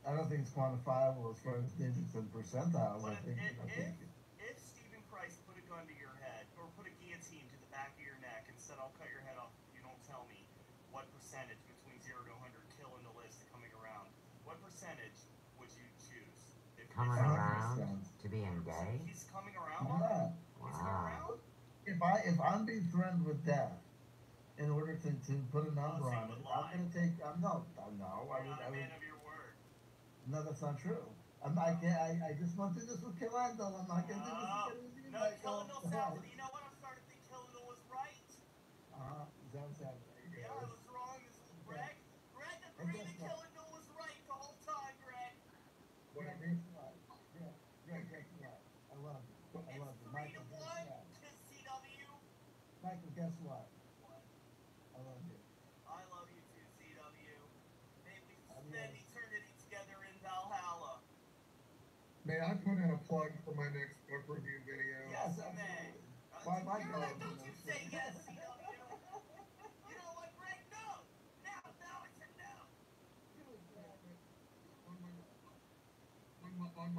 I don't think it's quantifiable as far as digits and percentiles. But I think if Stephen Christ put a gun to your head or put a guillotine to the back of your neck and said, "I'll cut your head off if you don't tell me what percentage between 0 to 100 Killenwell is to coming around," what percentage would you choose? Coming around to being gay? He's coming around. Yeah. He's coming Wow. around. If I'm being threatened with death, in order to put a number So you on would it, lie. I'm gonna take. No. You're not a man of your word. No, that's not true. I just want to do this with Killenwell. I'm not gonna do this with you. No, Killenwell sounds. You know what? I'm starting to think Killenwell was right. Is that what's happening? Yeah, I was wrong. This is Greg. Greg agreed that Killenwell was right the whole time, Greg. What I mean, Greg, guess what? I love you. I love you. It's 3 Michael, to guess 1 what? to CW. Michael, guess what? What? I love you. I love you too, CW. May we spend eternity together in Valhalla. may I put in a plug for my next book review video? Yes, you may. My Don't you say yes, CW. You know what, Greg? No. Now it's a no. On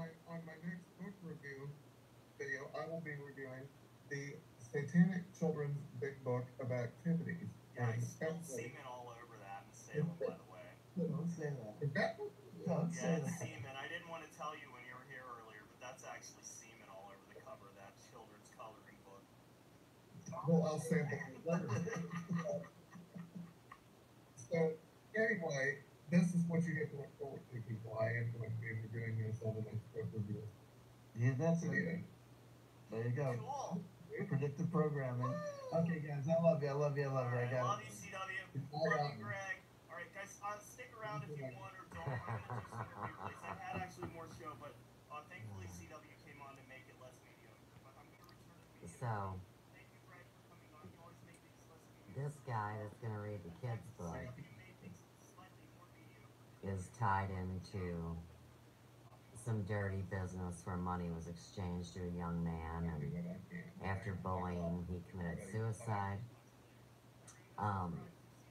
my next book review video, I will be reviewing the Satanic Children's Big Book of Activities. Yeah, I And spilled semen all over that in Salem, by the way. don't say that. Don't say Yeah, it's that. semen. I didn't want to tell you when you were here earlier, but that's actually semen all over the cover of that children's coloring book. Well, I'll sample you later. So, anyway, this is what you get to look forward to, people. I am going to be reviewing this over the next couple of years. Yeah, that's it. Yeah. There you go. Cool. Predictive programming. Okay, guys, I love you. I love you. I love you. I Alright, got love it. you, CW. Love you, Greg. Alright, guys, stick around if you want or don't. I'm going to do some replays. I had actually more show, but thankfully CW came on to make it less mediocre. But I'm going to return to mediocre. So, Thank you, Greg, for coming on. You always make things less mediocre. this guy that's going to read the kids' book CW made things slightly more mediocre. is tied into some dirty business where money was exchanged to a young man, and after bullying, he committed suicide.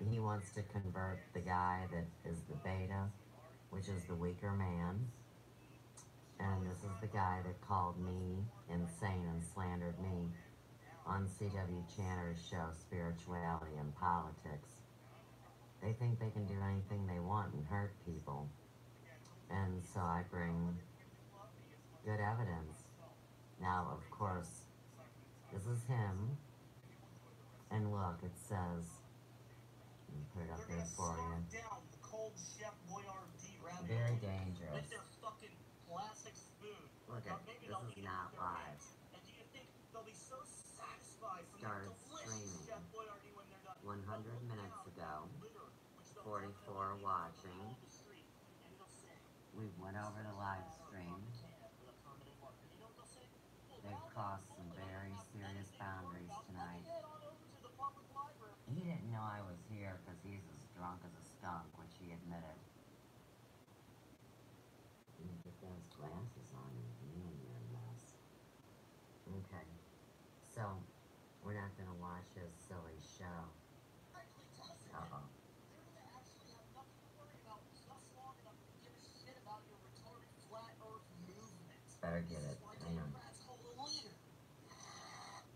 He wants to convert the guy that is the beta, which is the weaker man. And this is the guy that called me insane and slandered me on CW Chanter's show, Spirituality and Politics. They think they can do anything they want and hurt people. And so I bring good evidence. Now, of course, this is him. And look, it says, let me put it up there for you. Down the cold Chef Boyardee rabbit Very hole dangerous. with their fucking plastic spoon. Look Or at maybe this they'll is eat it not with their live. hands. And do you think they'll be so satisfied from Started that delicious streaming Chef Boyardee when they're done? 100 minutes ago. Litter, which they'll 44 definitely watching. leave on the street, and it'll say, We went over the live stream. with a permanent marker. You know what they'll say? Well, They've crossed some very serious boundaries tonight. head on over to the public library. He didn't know I was here because he's as drunk as a skunk, which he admitted. Let me get those glasses on and you're a mess. Okay, so we're not going to watch his silly show. Actually, tell us Uh-oh. You're gonna actually have nothing to worry about just long enough to give a shit about your retarded flat earth movement. Better get it. Hang on. Pratt's called a leader.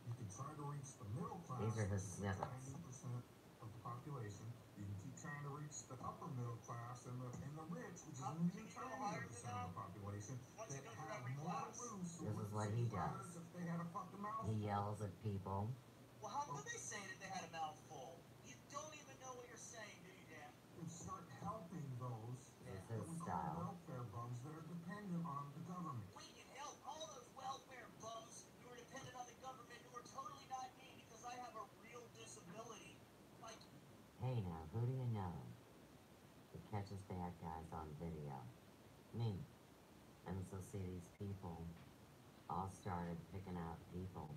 You can try to reach the middle class, These are his which is snippets. 90% of the population. You can keep trying to reach the upper middle class and the rich, which is How even can you go 20% higher of than that? the population Once that you go through have every more class. loose This is what he does. if they had a fucking mouth. He yells at people. Well, how could they say that they had a mouthful? You don't even know what you're saying, do you, Dan? And start helping those This that is we call style. welfare bums that are dependent on the government. We can help all those welfare bums who are dependent on the government who are totally not me because I have a real disability. Like, Hey now, who do you know that catches bad guys on video? Me. And so see, these people all started picking out people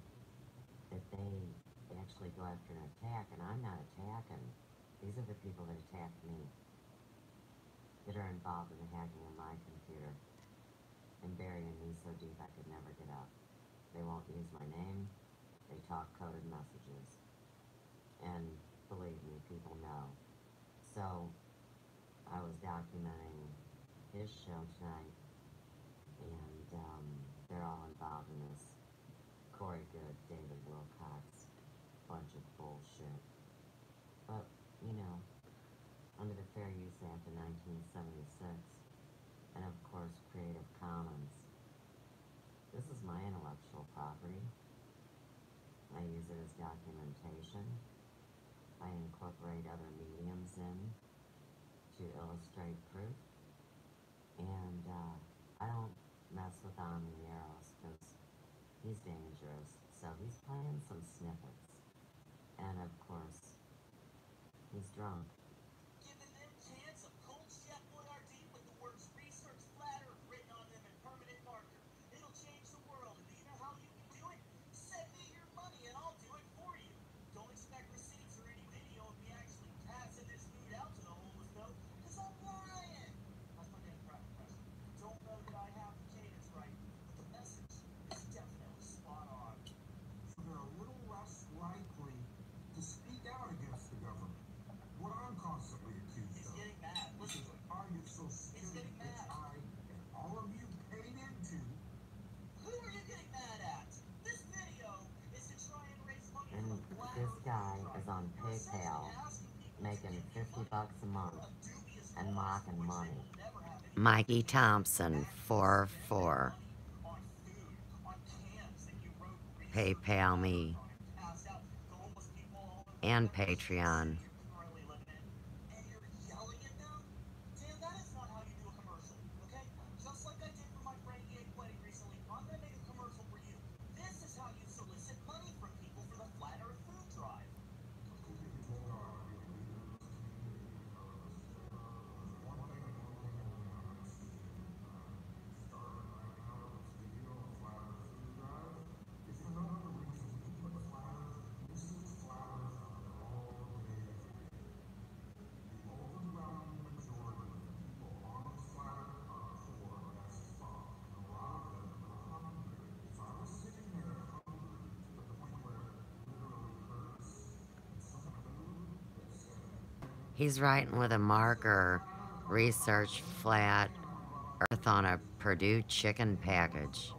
that they actually go after and attack, and I'm not attacking. These are the people that attacked me, that are involved in the hacking of my computer and burying me so deep I could never get up. They won't use my name. They talk coded messages. And believe me, people know. So I was documenting his show tonight, and they're all involved in this Corey Good, David Wilcox bunch of bullshit. But, you know, under the Fair Use Act of 1976, and of course Creative Commons, this is my intellectual property. I use it as documentation. I incorporate other mediums in to illustrate proof. And I don't mess with Omni Eros because he's dangerous. So he's playing some snippets. And of course, he's drunk. giving them chance of cold Chef Boyardee with the words research flat earth written on them in permanent marker. It'll change the world. And do you know how you can do it? Send me your money and I'll do it for you. Don't expect receipts or any video of me actually passing this food out to the homeless though, because I'm lying. That's my name, Pratt. Don't know that I have the cadence right, but the message is definitely spot on. They're a little less likely to speak out against the government. What I'm making $50 a month and mocking money. Mikey Thompson, 4-4. PayPal me. And Patreon. He's writing with a marker, research flat earth on a Purdue chicken package.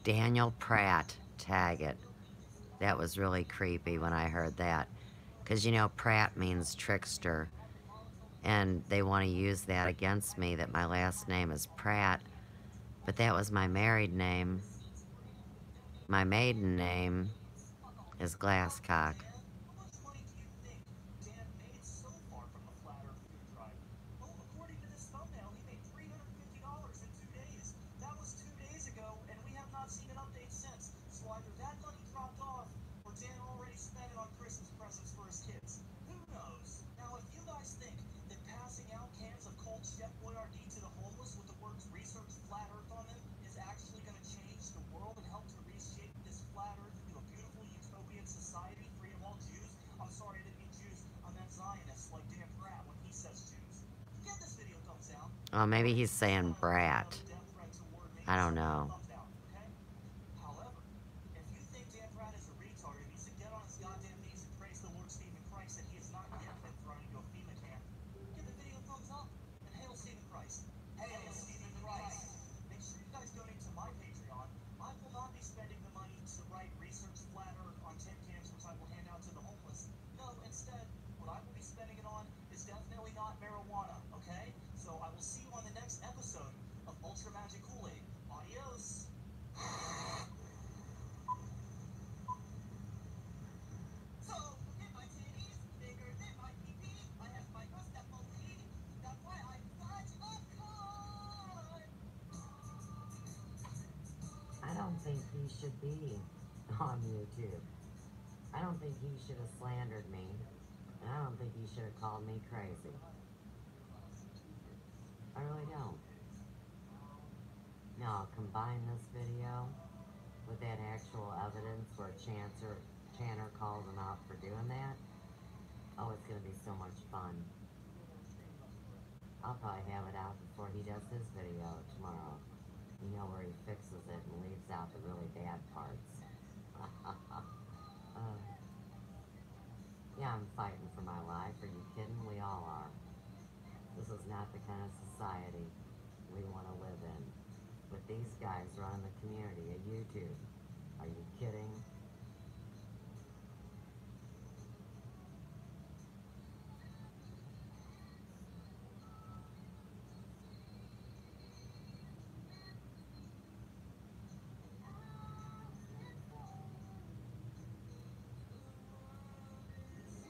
Daniel Pratt, tag it. That was really creepy when I heard that. Because, you know, Pratt means trickster. And they want to use that against me, that my last name is Pratt. But that was my married name. My maiden name is Glasscock. Oh, maybe he's saying brat. I don't know. I don't think he should be on YouTube. I don't think he should have slandered me. And I don't think he should have called me crazy. I really don't. Now, combine this video with that actual evidence where Chanter calls him out for doing that. Oh, it's going to be so much fun. I'll probably have it out before he does his video tomorrow. You know, where he fixes it and leaves out the really bad parts. Yeah, I'm fighting for my life. Are you kidding? We all are. This is not the kind of society we want to live in. With these guys running the community at YouTube. Are you kidding?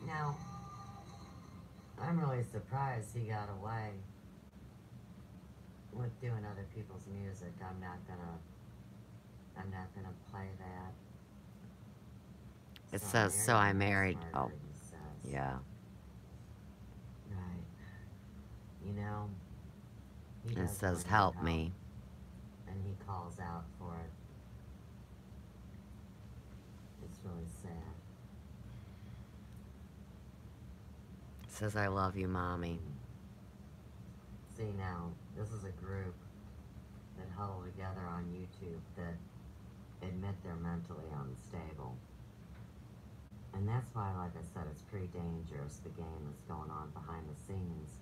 Now, I'm really surprised he got away with doing other people's music. I'm not gonna play that. It says, so I married. Oh, yeah. Right. You know, he It does says, want help your me. and he calls out for it. It's really sad. It says, I love you, Mommy. See now, this is a group that huddle together on YouTube that admit they're mentally unstable. And that's why, like I said, it's pretty dangerous, the game that's going on behind the scenes.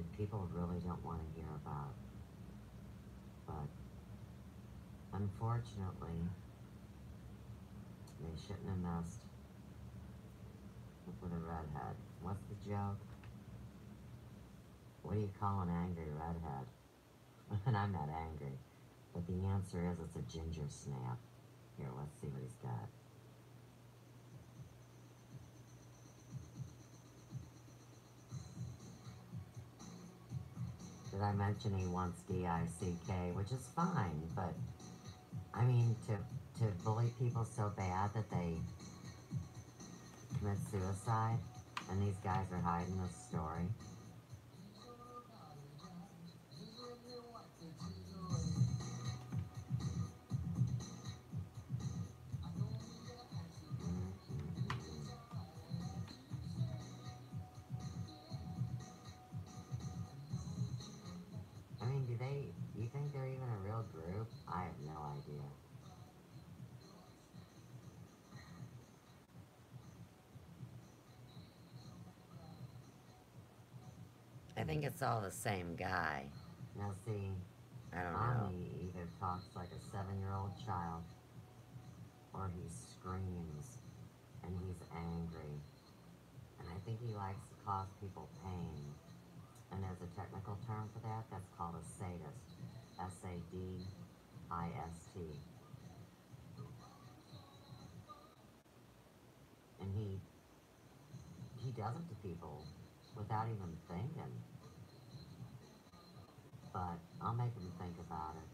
that people really don't want to hear about. But unfortunately, they shouldn't have messed with a redhead. What's the joke? What do you call an angry redhead? And I'm not angry. But the answer is it's a ginger snap. Here, let's see what he's got. Did I mention he wants DICK, which is fine, but I mean, to bully people so bad that they commit suicide, and these guys are hiding this story. I mean, do you think they're even a real group? I have no idea. I think it's all the same guy. Now see, I don't know. Omni either talks like a 7-year-old child, or he screams, and he's angry. And I think he likes to cause people pain. And there's a technical term for that, that's called a sadist. S-A-D-I-S-T. And he does it to people without even thinking. But I'll make him think about it.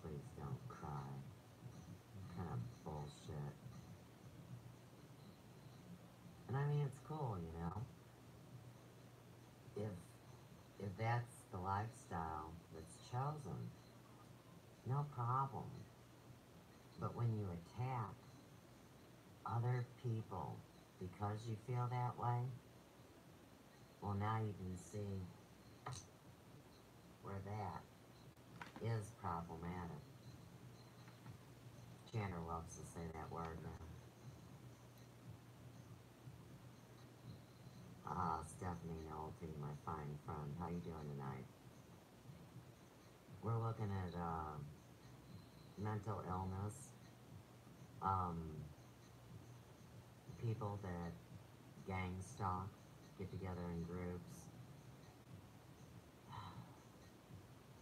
Please don't cry. Kind of bullshit. And I mean, it's cool, you know? If that's the lifestyle that's chosen, no problem. But when you attack other people because you feel that way, well, now you can see where that is problematic. Chanter loves to say that word now. Stephanie Nolte, my fine friend, how you doing tonight? We're looking at mental illness, people that gang stalk, get together in groups.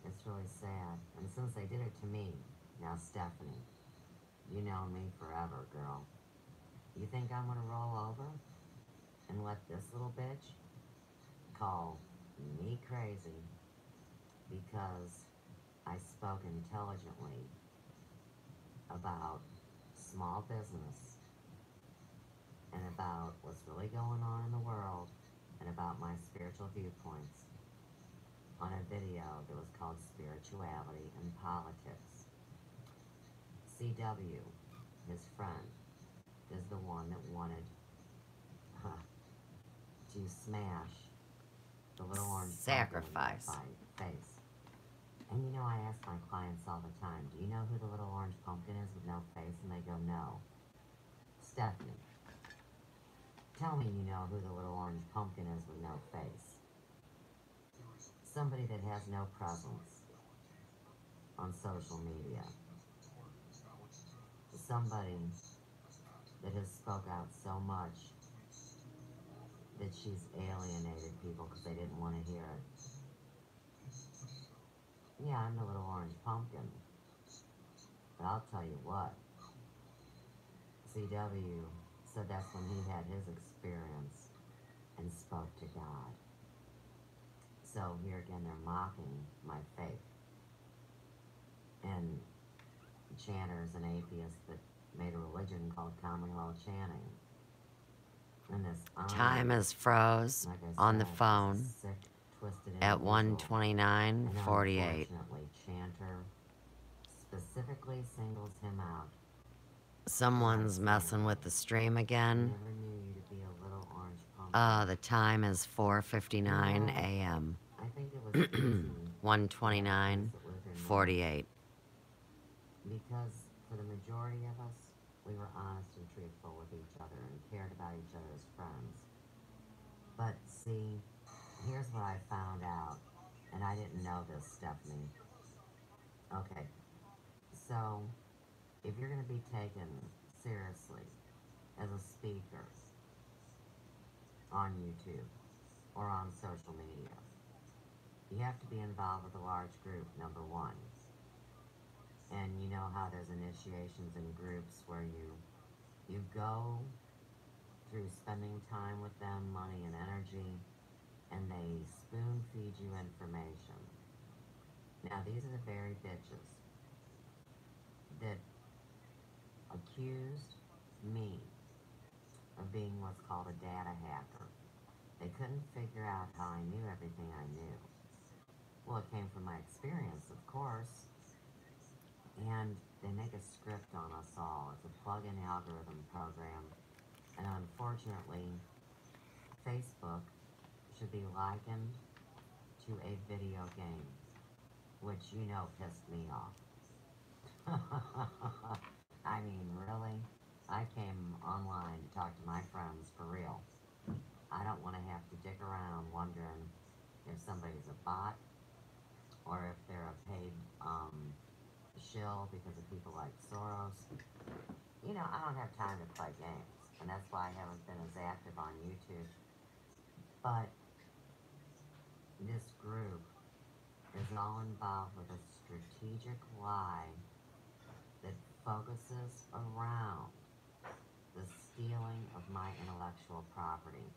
It's really sad. And since they did it to me, now Stephanie, you know me forever, girl. You think I'm gonna roll over and let this little bitch call me crazy because I spoke intelligently about small business and about what's really going on in the world and about my spiritual viewpoints on a video that was called Spirituality and Politics. CW, his friend, is the one that wanted to smash the little orange Sacrifice. pumpkin in my face. And you know, I ask my clients all the time, do you know who the little orange pumpkin is with no face? And they go, no. Stephanie, tell me you know who the little orange pumpkin is with no face. Somebody that has no presence on social media. Somebody that has spoke out so much that she's alienated people because they didn't want to hear it. Yeah, I'm the little orange pumpkin. But I'll tell you what. CW said that's when he had his experience and spoke to God. So here again, they're mocking my faith. And Chanter's an atheist that made a religion called Commonwealth Chanting. And this Time is froze like on the said, phone sick, twisted at individual. And 1:29:48. unfortunately, Chanter specifically singles him out. Someone's messing with the stream again. Never knew you to be a little orange pumpkin. The time is 4:59 a.m. I think it was easy 1:29:48. because for the majority of us, we were honest and truthful with each other and cared about each other as friends. But see, here's what I found out, and I didn't know this, Stephanie. Okay, so if you're going to be taken seriously as a speaker on YouTube or on social media, you have to be involved with a large group, number one. And you know how there's initiations in groups where you go through spending time with them, money and energy, and they spoon feed you information. Now these are the very bitches that accused me of being what's called a data hacker. They couldn't figure out how I knew everything I knew. Well, it came from my experience, of course, and they make a script on us all. It's a plug-in algorithm program, and unfortunately, Facebook should be likened to a video game, which you know pissed me off. I mean, really? I came online to talk to my friends for real. I don't want to have to dick around wondering if somebody's a bot or if they're a paid shill because of people like Soros. You know, I don't have time to play games, and that's why I haven't been as active on YouTube. But this group is all involved with a strategic lie that focuses around the stealing of my intellectual property.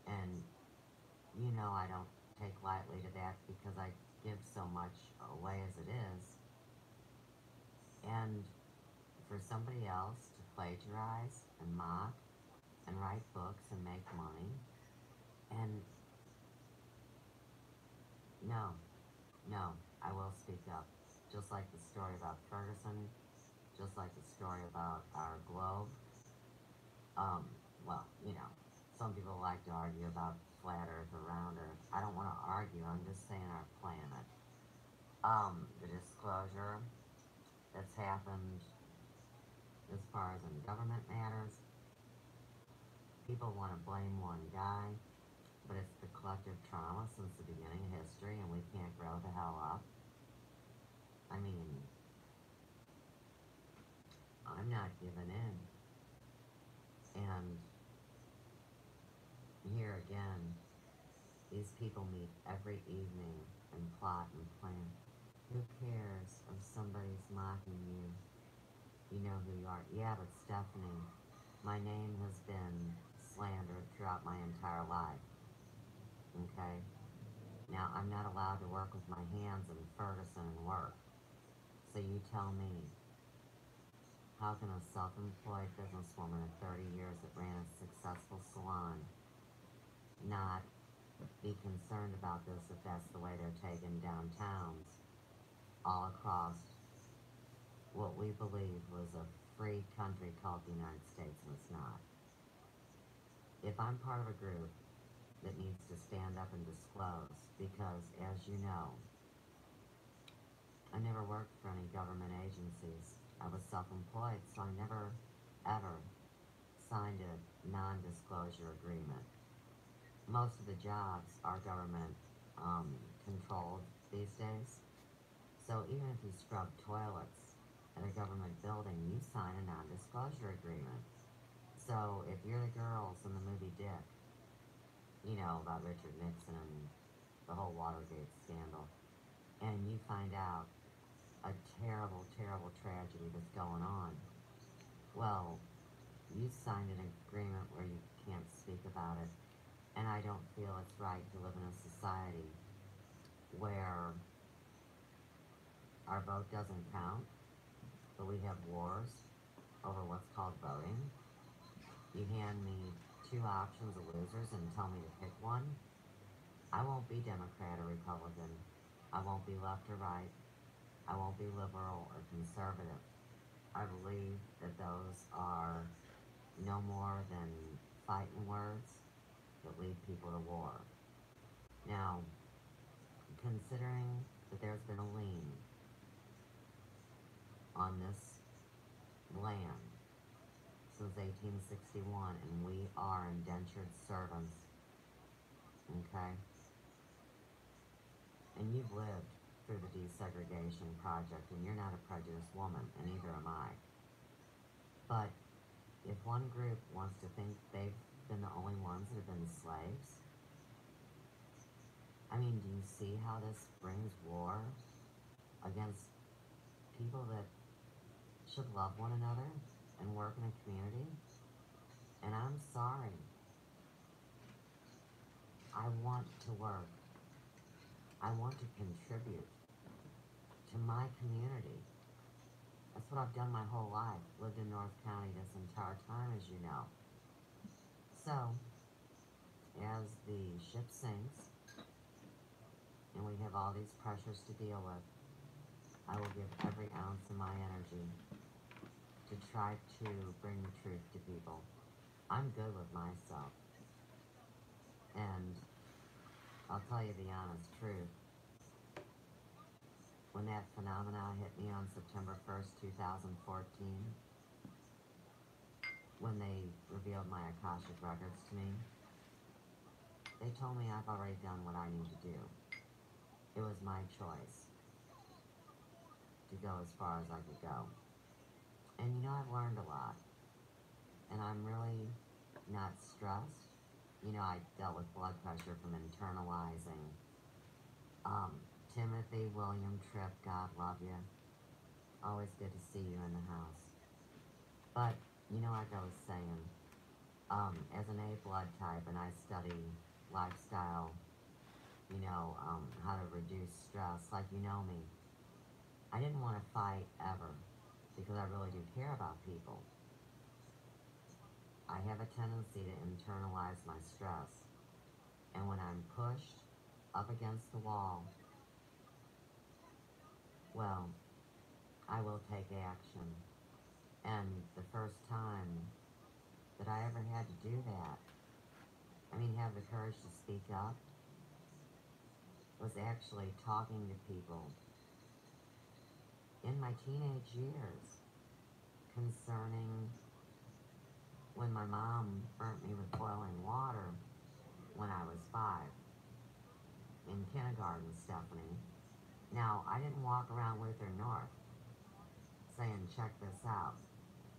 And you know I don't take lightly to that because I give so much away as it is. And for somebody else to plagiarize and mock and write books and make money, and no, no, I will speak up. Just like the story about Ferguson, just like the story about our globe. Well, you know, some people like to argue about flat Earth or round Earth. I don't want to argue. I'm just saying our planet. The disclosure that's happened as far as in government matters, people want to blame one guy, but it's the collective trauma since the beginning of history, and we can't grow the hell up. I mean, I'm not giving in. And here again, these people meet every evening and plot and plan. Who cares if somebody's mocking you? You know who you are. Yeah, but Stephanie, my name has been slandered throughout my entire life. Okay? Now, I'm not allowed to work with my hands in Ferguson and work. So you tell me, how can a self-employed businesswoman of 30 years that ran a successful salon not be concerned about this if that's the way they're taking downtowns all across what we believe was a free country called the United States, and it's not. If I'm part of a group that needs to stand up and disclose, because as you know, I never worked for any government agencies. I was self-employed, so I never, ever signed a non-disclosure agreement. Most of the jobs are government controlled these days. So even if you scrub toilets at a government building, you sign a non-disclosure agreement. So if you're the girls in the movie Dick, you know, about Richard Nixon and the whole Watergate scandal, and you find out a terrible, terrible tragedy that's going on, well, you signed an agreement where you can't speak about it. And I don't feel it's right to live in a society where our vote doesn't count, but we have wars over what's called voting. You hand me two options of losers and tell me to pick one. I won't be Democrat or Republican. I won't be left or right. I won't be liberal or conservative. I believe that those are no more than fighting words that lead people to war. Now, considering that there's been a lien on this land since 1861, and we are indentured servants, okay? And you've lived through the desegregation project, and you're not a prejudiced woman, and neither am I. But if one group wants to think they've been the only ones that have been slaves, I mean, do you see how this brings war against people that should love one another and work in a community? And I'm sorry. I want to work. I want to contribute to my community. That's what I've done my whole life. Lived in North County this entire time, as you know. So, as the ship sinks, and we have all these pressures to deal with, I will give every ounce of my energy to try to bring the truth to people. I'm good with myself. And I'll tell you the honest truth. When that phenomena hit me on September 1st, 2014, when they revealed my Akashic records to me, they told me I've already done what I need to do. It was my choice to go as far as I could go. And you know, I've learned a lot. And I'm really not stressed. You know, I dealt with blood pressure from internalizing. Timothy William Tripp, God love you. Always good to see you in the house. But, you know, like I was saying, as an A blood type, and I study lifestyle, you know, how to reduce stress, like you know me. I didn't want to fight ever, because I really do care about people. I have a tendency to internalize my stress, and when I'm pushed up against the wall, well, I will take action. And the first time that I ever had to do that, I mean, have the courage to speak up, was actually talking to people in my teenage years concerning when my mom burnt me with boiling water when I was 5 in kindergarten, Stephanie. Now, I didn't walk around Luther North saying, check this out.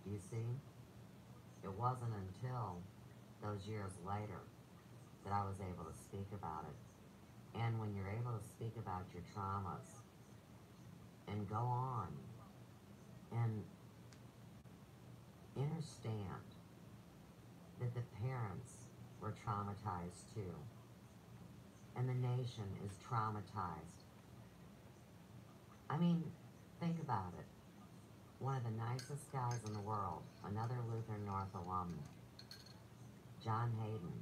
Do you see? It wasn't until those years later that I was able to speak about it. And when you're able to speak about your traumas and go on and understand that the parents were traumatized too, and the nation is traumatized. I mean, think about it. One of the nicest guys in the world, another Luther North alum, John Hayden,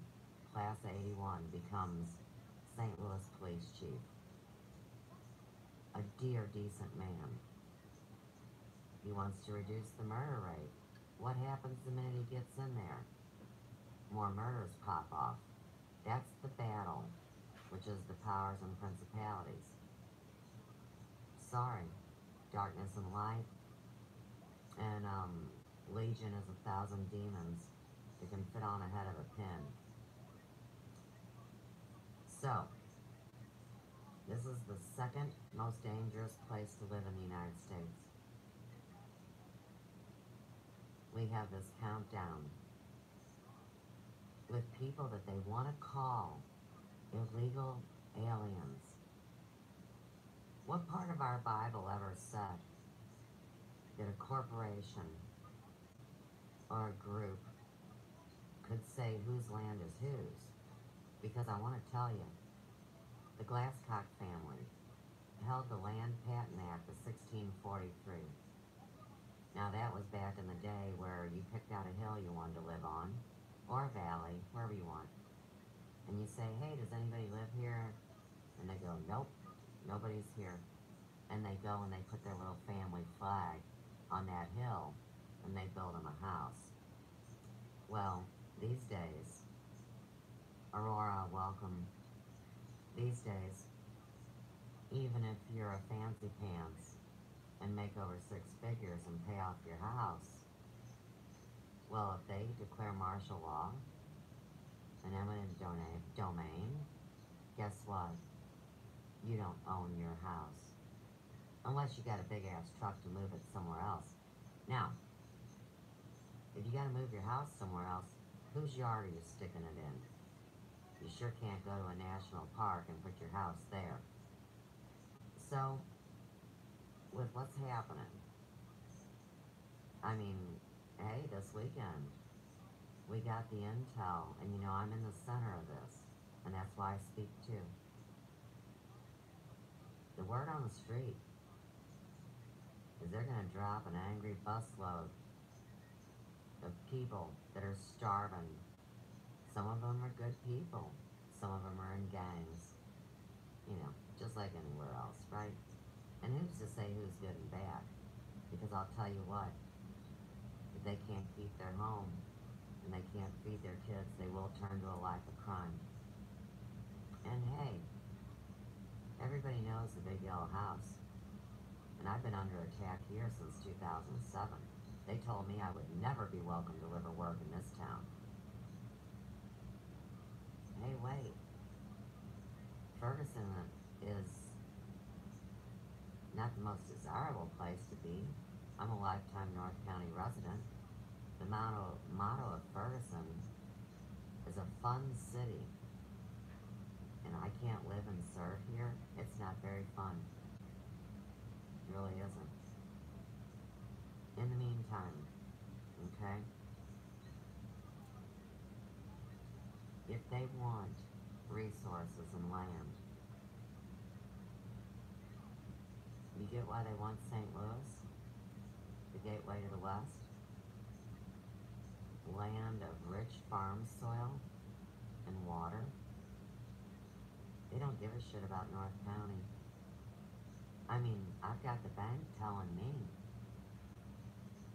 class of 81, becomes St. Louis police chief. A dear, decent man. He wants to reduce the murder rate. What happens the minute he gets in there? More murders pop off. That's the battle, which is the powers and principalities. Sorry, darkness and light, and Legion is 1,000 demons that can fit on a head of a pin. So, this is the second most dangerous place to live in the United States. We have this countdown with people that they want to call illegal aliens. What part of our Bible ever said that a corporation or a group could say whose land is whose? Because I want to tell you, the Glasscock family held the Land Patent Act of 1643. Now that was back in the day where you picked out a hill you wanted to live on, or a valley, wherever you want. And you say, hey, does anybody live here? And they go, nope, nobody's here. And they go and they put their little family flag on that hill, and they build them a house. Well, these days, Aurora, welcome. These days, even if you're a fancy pants and make over 6 figures and pay off your house, Well, if they declare martial law, an eminent domain, guess what? You don't own your house. Unless you got a big ass truck to move it somewhere else. Now, if you gotta move your house somewhere else, whose yard are you sticking it in? You sure can't go to a national park and put your house there. So, with what's happening, I mean, hey, this weekend, we got the intel, and you know, I'm in the center of this, and that's why I speak too. The word on the street is they're gonna drop an angry busload of people that are starving. Some of them are good people. Some of them are in gangs. You know, just like anywhere else, right? And who's to say who's good and bad? Because I'll tell you what, if they can't keep their home and they can't feed their kids, they will turn to a life of crime. And hey, everybody knows the Big Yellow House. And I've been under attack here since 2007. They told me I would never be welcome to live or work in this town. Hey, wait. Ferguson is not the most desirable place to be. I'm a lifetime North County resident. The motto of Ferguson is a fun city. And I can't live and serve here. It's not very fun. It really isn't. In the meantime, okay? If they want resources and land, you get why they want St. Louis? The gateway to the West? Land of rich farm soil and water. They don't give a shit about North County. I mean, I've got the bank telling me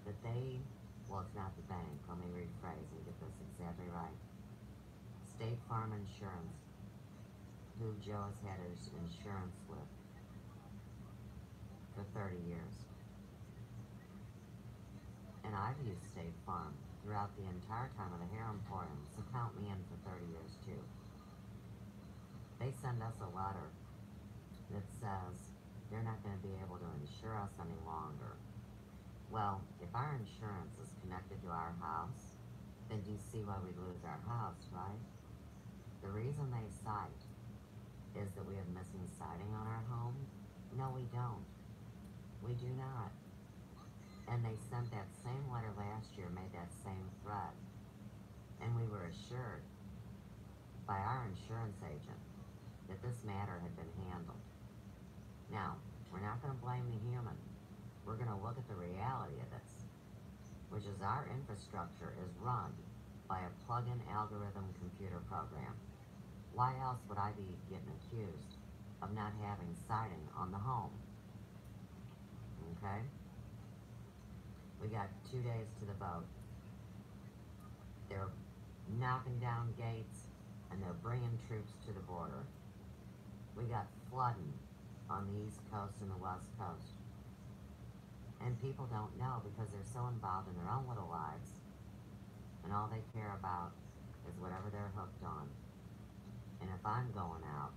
that well, it's not the bank, let me rephrase and get this exactly right. State Farm Insurance, who Joe has had his insurance with for 30 years. And I've used State Farm throughout the entire time of the Hair Emporium, so count me in for 30 years too. They send us a letter that says they're not going to be able to insure us any longer. Well, if our insurance is connected to our house, then do you see why we lose our house, right? The reason they cite is that we have missing siding on our home. No, we don't. We do not. And they sent that same letter last year, made that same threat. And we were assured by our insurance agent that this matter had been handled. Now, we're not going to blame the human. We're going to look at the reality of this, which is our infrastructure is run by a plug-in algorithm computer program. Why else would I be getting accused of not having siding on the home? Okay? We got 2 days to the vote. They're knocking down gates and they're bringing troops to the border. We got flooding on the East Coast and the West Coast. And people don't know because they're so involved in their own little lives. And all they care about is whatever they're hooked on. And if I'm going out,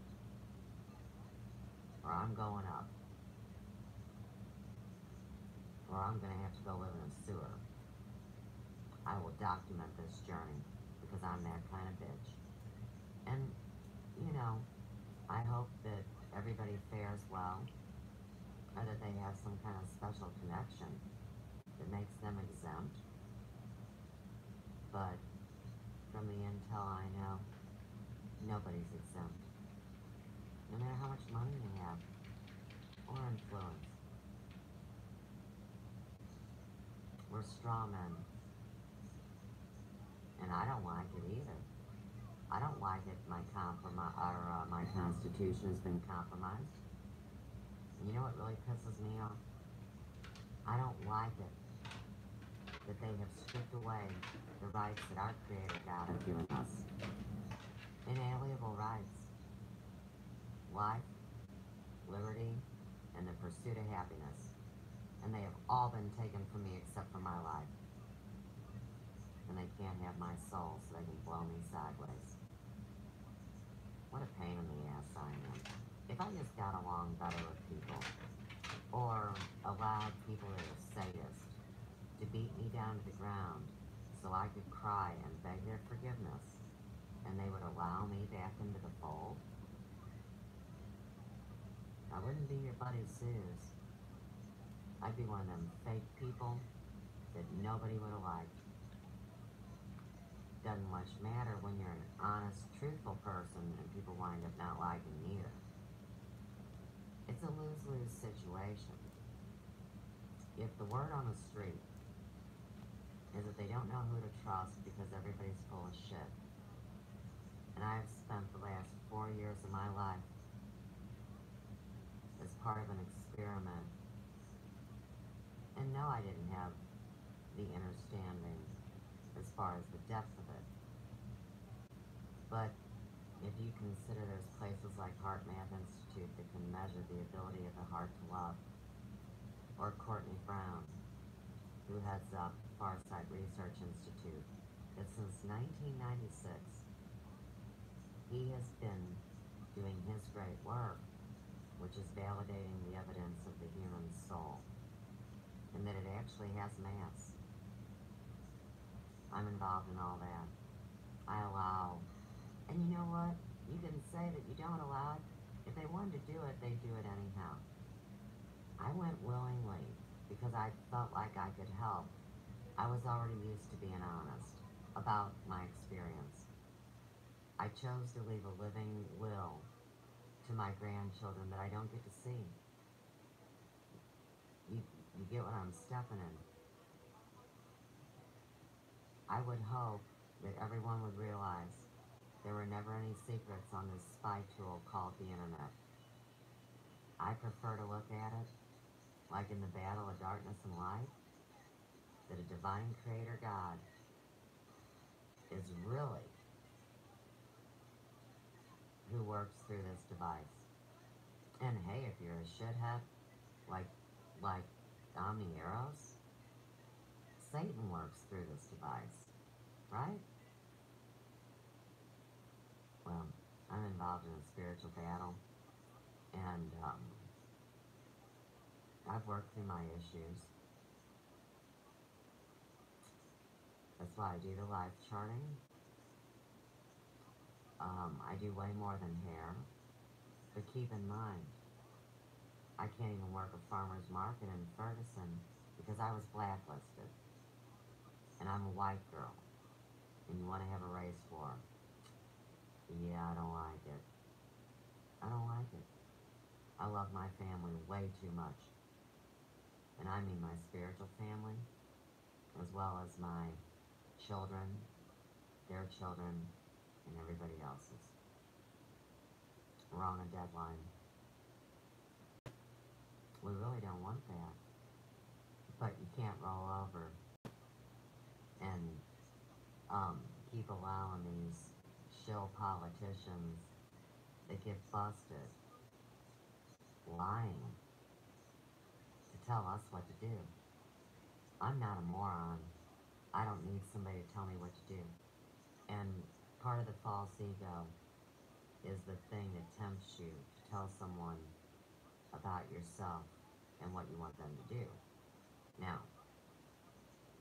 or I'm going up, or I'm going to have to go live in a sewer, I will document this journey because I'm that kind of bitch. And, you know, I hope that everybody fares well, or that they have some kind of special connection that makes them exempt. But from the intel I know, nobody's exempt. No matter how much money you have, or influence. We're straw men. And I don't like it either. I don't like it my Constitution has been compromised. And you know what really pisses me off? I don't like it that they have stripped away the rights that our Creator God has given us. Inalienable rights. Life, liberty, and the pursuit of happiness. And they have all been taken from me except for my life. and they can't have my soul so they can blow me sideways. What a pain in the ass I am. If I just got along better with people, or allowed people that are sadists to beat me down to the ground so I could cry and beg their forgiveness, and they would allow me back into the fold, I wouldn't be your buddy Suze. I'd be one of them fake people that nobody would have liked. Doesn't much matter when you're an honest, truthful person and people wind up not liking you either. It's a lose-lose situation. If the word on the street is that they don't know who to trust because everybody's full of shit, and I've spent the last 4 years of my life as part of an experiment, and no, I didn't have the understanding as far as the depth of it. But if you consider there's places like Heart Math Institute that can measure the ability of the heart to love, or Courtney Brown, who heads up Farsight Research Institute, that since 1996, he has been doing his great work, which is validating the evidence of the human soul, and that it actually has mass. I'm involved in all that. I allow, and you know what? You can say that you don't allow it. If they wanted to do it, they do it anyhow. I went willingly because I felt like I could help. I was already used to being honest about my experience. I chose to leave a living will to my grandchildren that I don't get to see. You get what I'm stepping in. I would hope that everyone would realize there were never any secrets on this spy tool called the internet. I prefer to look at it like in the battle of darkness and light, that a divine creator God is really who works through this device. And hey, if you're a shithead like Omni-Eros, Satan works through this device, right? Well, I'm involved in a spiritual battle, and I've worked through my issues. That's why I do the life charting. I do way more than hair, but keep in mind, I can't even work a farmer's market in Ferguson because I was blacklisted, and I'm a white girl, and you want to have a race war. Yeah, I don't like it. I don't like it. I love my family way too much. And I mean my spiritual family, as well as my children, their children, and everybody else's. We're on a deadline. We really don't want that. But you can't roll over and keep allowing these shill politicians that get busted lying to tell us what to do. I'm not a moron. I don't need somebody to tell me what to do. And part of the false ego is the thing that tempts you to tell someone about yourself and what you want them to do. Now,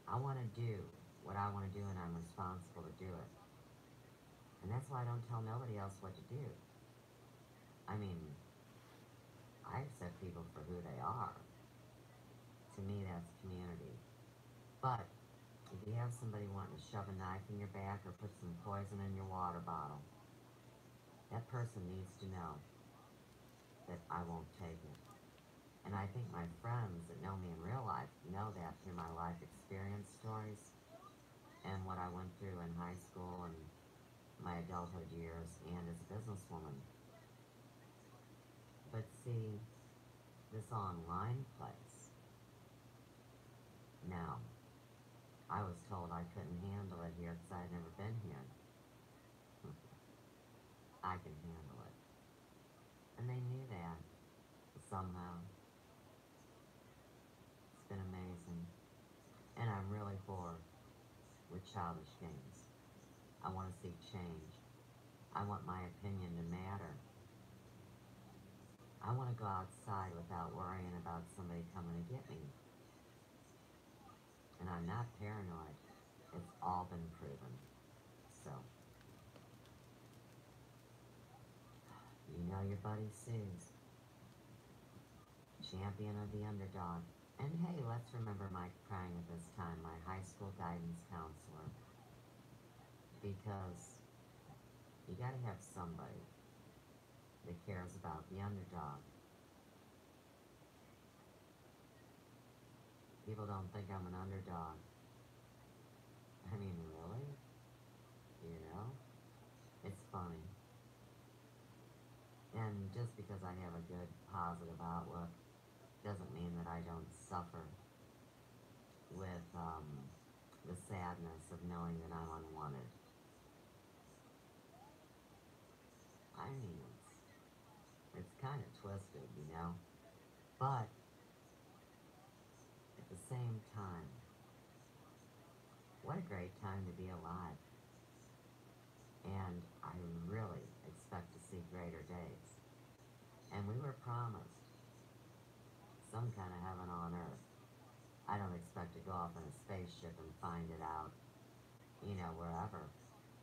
I want to do what I want to do, and I'm responsible to do it. And that's why I don't tell nobody else what to do. I mean, I accept people for who they are. To me, that's community. But if you have somebody wanting to shove a knife in your back or put some poison in your water bottle, that person needs to know that I won't take it. And I think my friends that know me in real life know that through my life experience stories and what I went through in high school and my adulthood years and as a businesswoman. But see, this online place, now, I was told I couldn't handle it here because I'd never been here. I can handle it. And they knew that, somehow. It's been amazing. And I'm really bored with childish games. I want to see change. I want my opinion to matter. I want to go outside without worrying about somebody coming to get me. And I'm not paranoid. It's all been proven. So, you know your buddy Sue's, champion of the underdog. And hey, let's remember Mike Prang at this time, my high school guidance counselor. Because you gotta have somebody that cares about the underdog. People don't think I'm an underdog. I mean, really? You know? It's funny. And just because I have a good, positive outlook doesn't mean that I don't suffer with the sadness of knowing that I'm unwanted. I mean, it's kind of twisted, you know? But at the same time, what a great time to be alive. And I really expect to see greater days. And we were promised some kind of heaven on earth. I don't expect to go off in a spaceship and find it out, wherever.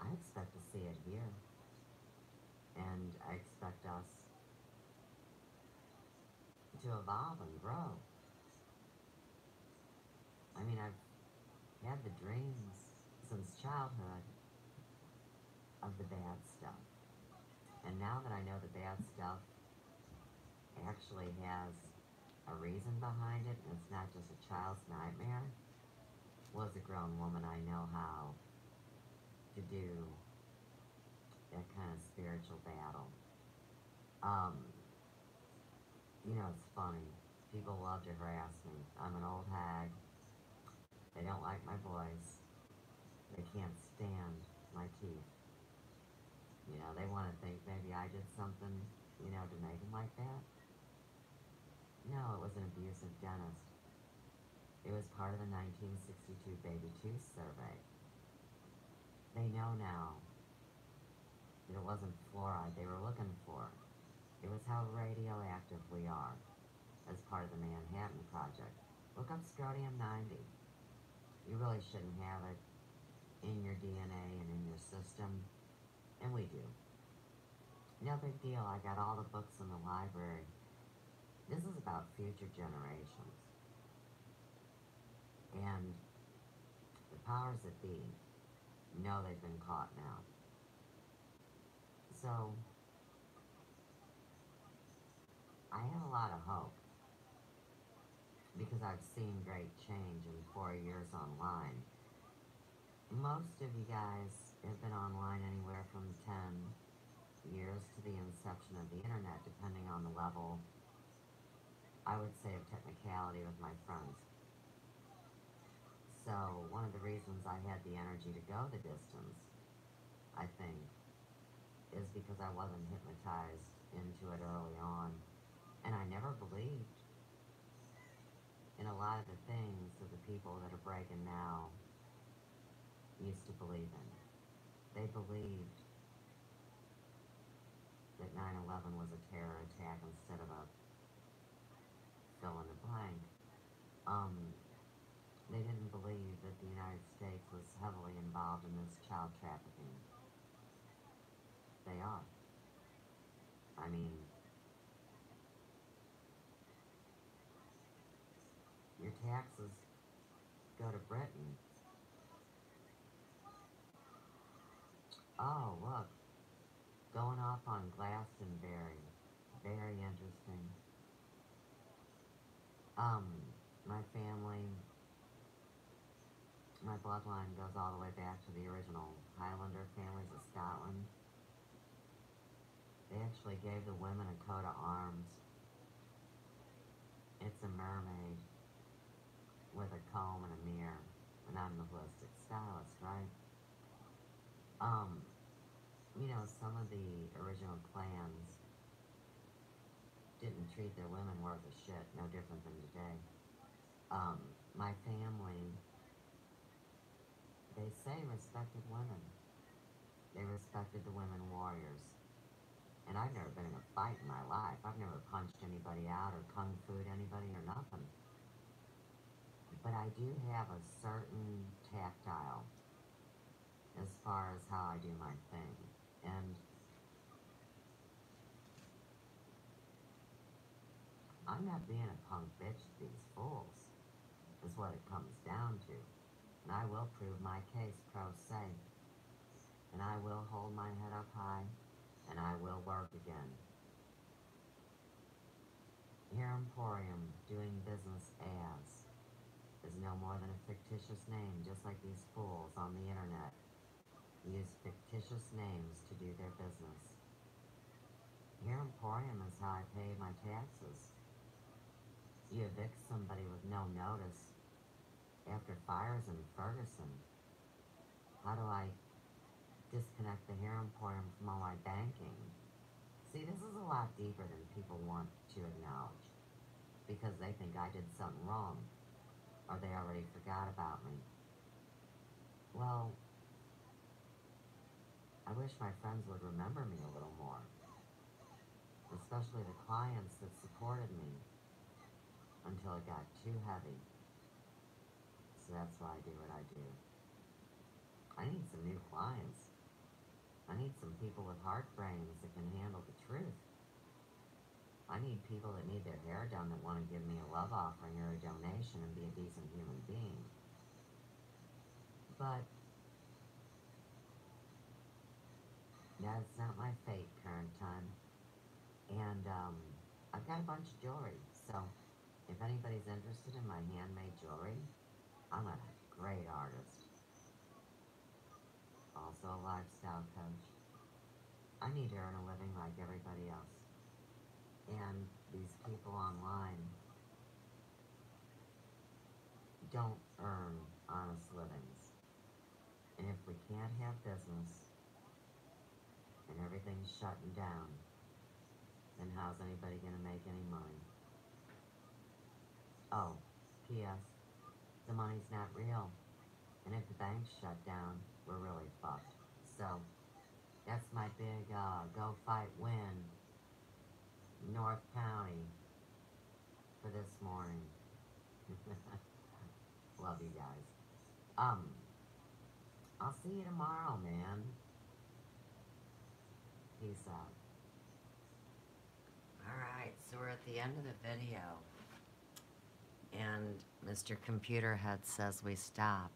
I expect to see it here. And I expect us to evolve and grow. I mean, I've had the dreams since childhood of the bad stuff. And now that I know the bad stuff actually has a reason behind it and it's not just a child's nightmare, well, as a grown woman, I know how to do that kind of spiritual battle. It's funny. People love to harass me. I'm an old hag. They don't like my voice. They can't stand my teeth. They want to think maybe I did something, to make them like that. No, it was an abusive dentist. It was part of the 1962 baby tooth survey. They know now that it wasn't fluoride they were looking for. It was how radioactive we are as part of the Manhattan Project. Look up strontium-90. You really shouldn't have it in your DNA and in your system, and we do. No big deal, I got all the books in the library. This is about future generations. And the powers that be know they've been caught now. So, I have a lot of hope because I've seen great change in 4 years online. Most of you guys have been online anywhere from 10 years to the inception of the internet, depending on the level, I would say, of technicality with my friends. So one of the reasons I had the energy to go the distance, I think, is because I wasn't hypnotized into it early on. And I never believed in a lot of the things that the people that are breaking now used to believe in. They believed that 9/11 was a terror attack instead of a fill in the blank. They didn't believe that the United States was heavily involved in this child trafficking. They are. I mean, your taxes go to Britain. Oh, look, going off on Glastonbury. Very interesting. My family, my bloodline goes all the way back to the original Highlander families of Scotland. They actually gave the women a coat of arms. It's a mermaid with a comb and a mirror, and I'm the holistic stylist, right? Some of the original clans didn't treat their women worth a shit, no different than today. My family, they say respected women. They respected the women warriors. And I've never been in a fight in my life. I've never punched anybody out or kung fu'd anybody or nothing. But I do have a certain tactile as far as how I do my thing. And I'm not being a punk bitch to these fools, is what it comes down to. And I will prove my case pro se. And I will hold my head up high. And I will work again. Here Emporium, doing business as, is no more than a fictitious name, just like these fools on the internet use fictitious names to do their business. Here Emporium is how I pay my taxes. You evict somebody with no notice after fires in Ferguson. How do I disconnect the Hair Emporium from all my banking? See, this is a lot deeper than people want to acknowledge, because they think I did something wrong, or they already forgot about me. Well, I wish my friends would remember me a little more, especially the clients that supported me until it got too heavy. So that's why I do what I do. I need some new clients. I need some people with heart brains that can handle the truth. I need people that need their hair done that want to give me a love offering or a donation and be a decent human being. But that's not my fate current time. And I've got a bunch of jewelry, so if anybody's interested in my handmade jewelry, I'm a great artist. Also a lifestyle coach. I need to earn a living like everybody else. And these people online don't earn honest livings. And if we can't have business and everything's shutting down, then how's anybody going to make any money? Oh, P.S. The money's not real. And if the bank's shut down, we're really fucked. So, that's my big go fight win, North County, for this morning. Love you guys. I'll see you tomorrow, man. Peace out. Alright, so we're at the end of the video. And Mr. Computer Head says we stop.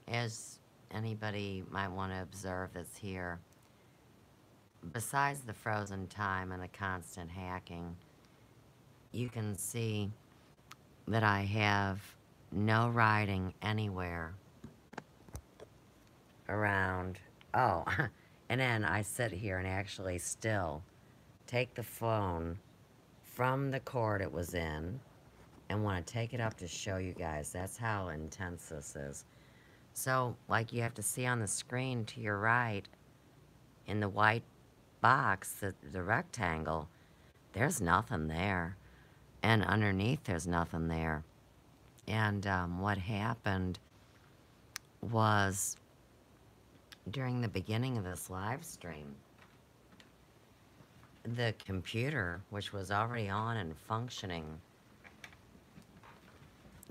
As anybody might want to observe that's here, besides the frozen time and the constant hacking, you can see that I have no writing anywhere around. Oh, and then I sit here and actually still take the phone from the cord it was in and want to take it up to show you guys. That's how intense this is. So, like you have to see on the screen to your right, in the white box, the rectangle, there's nothing there. And underneath, there's nothing there. And what happened was, during the beginning of this live stream, the computer, which was already on and functioning,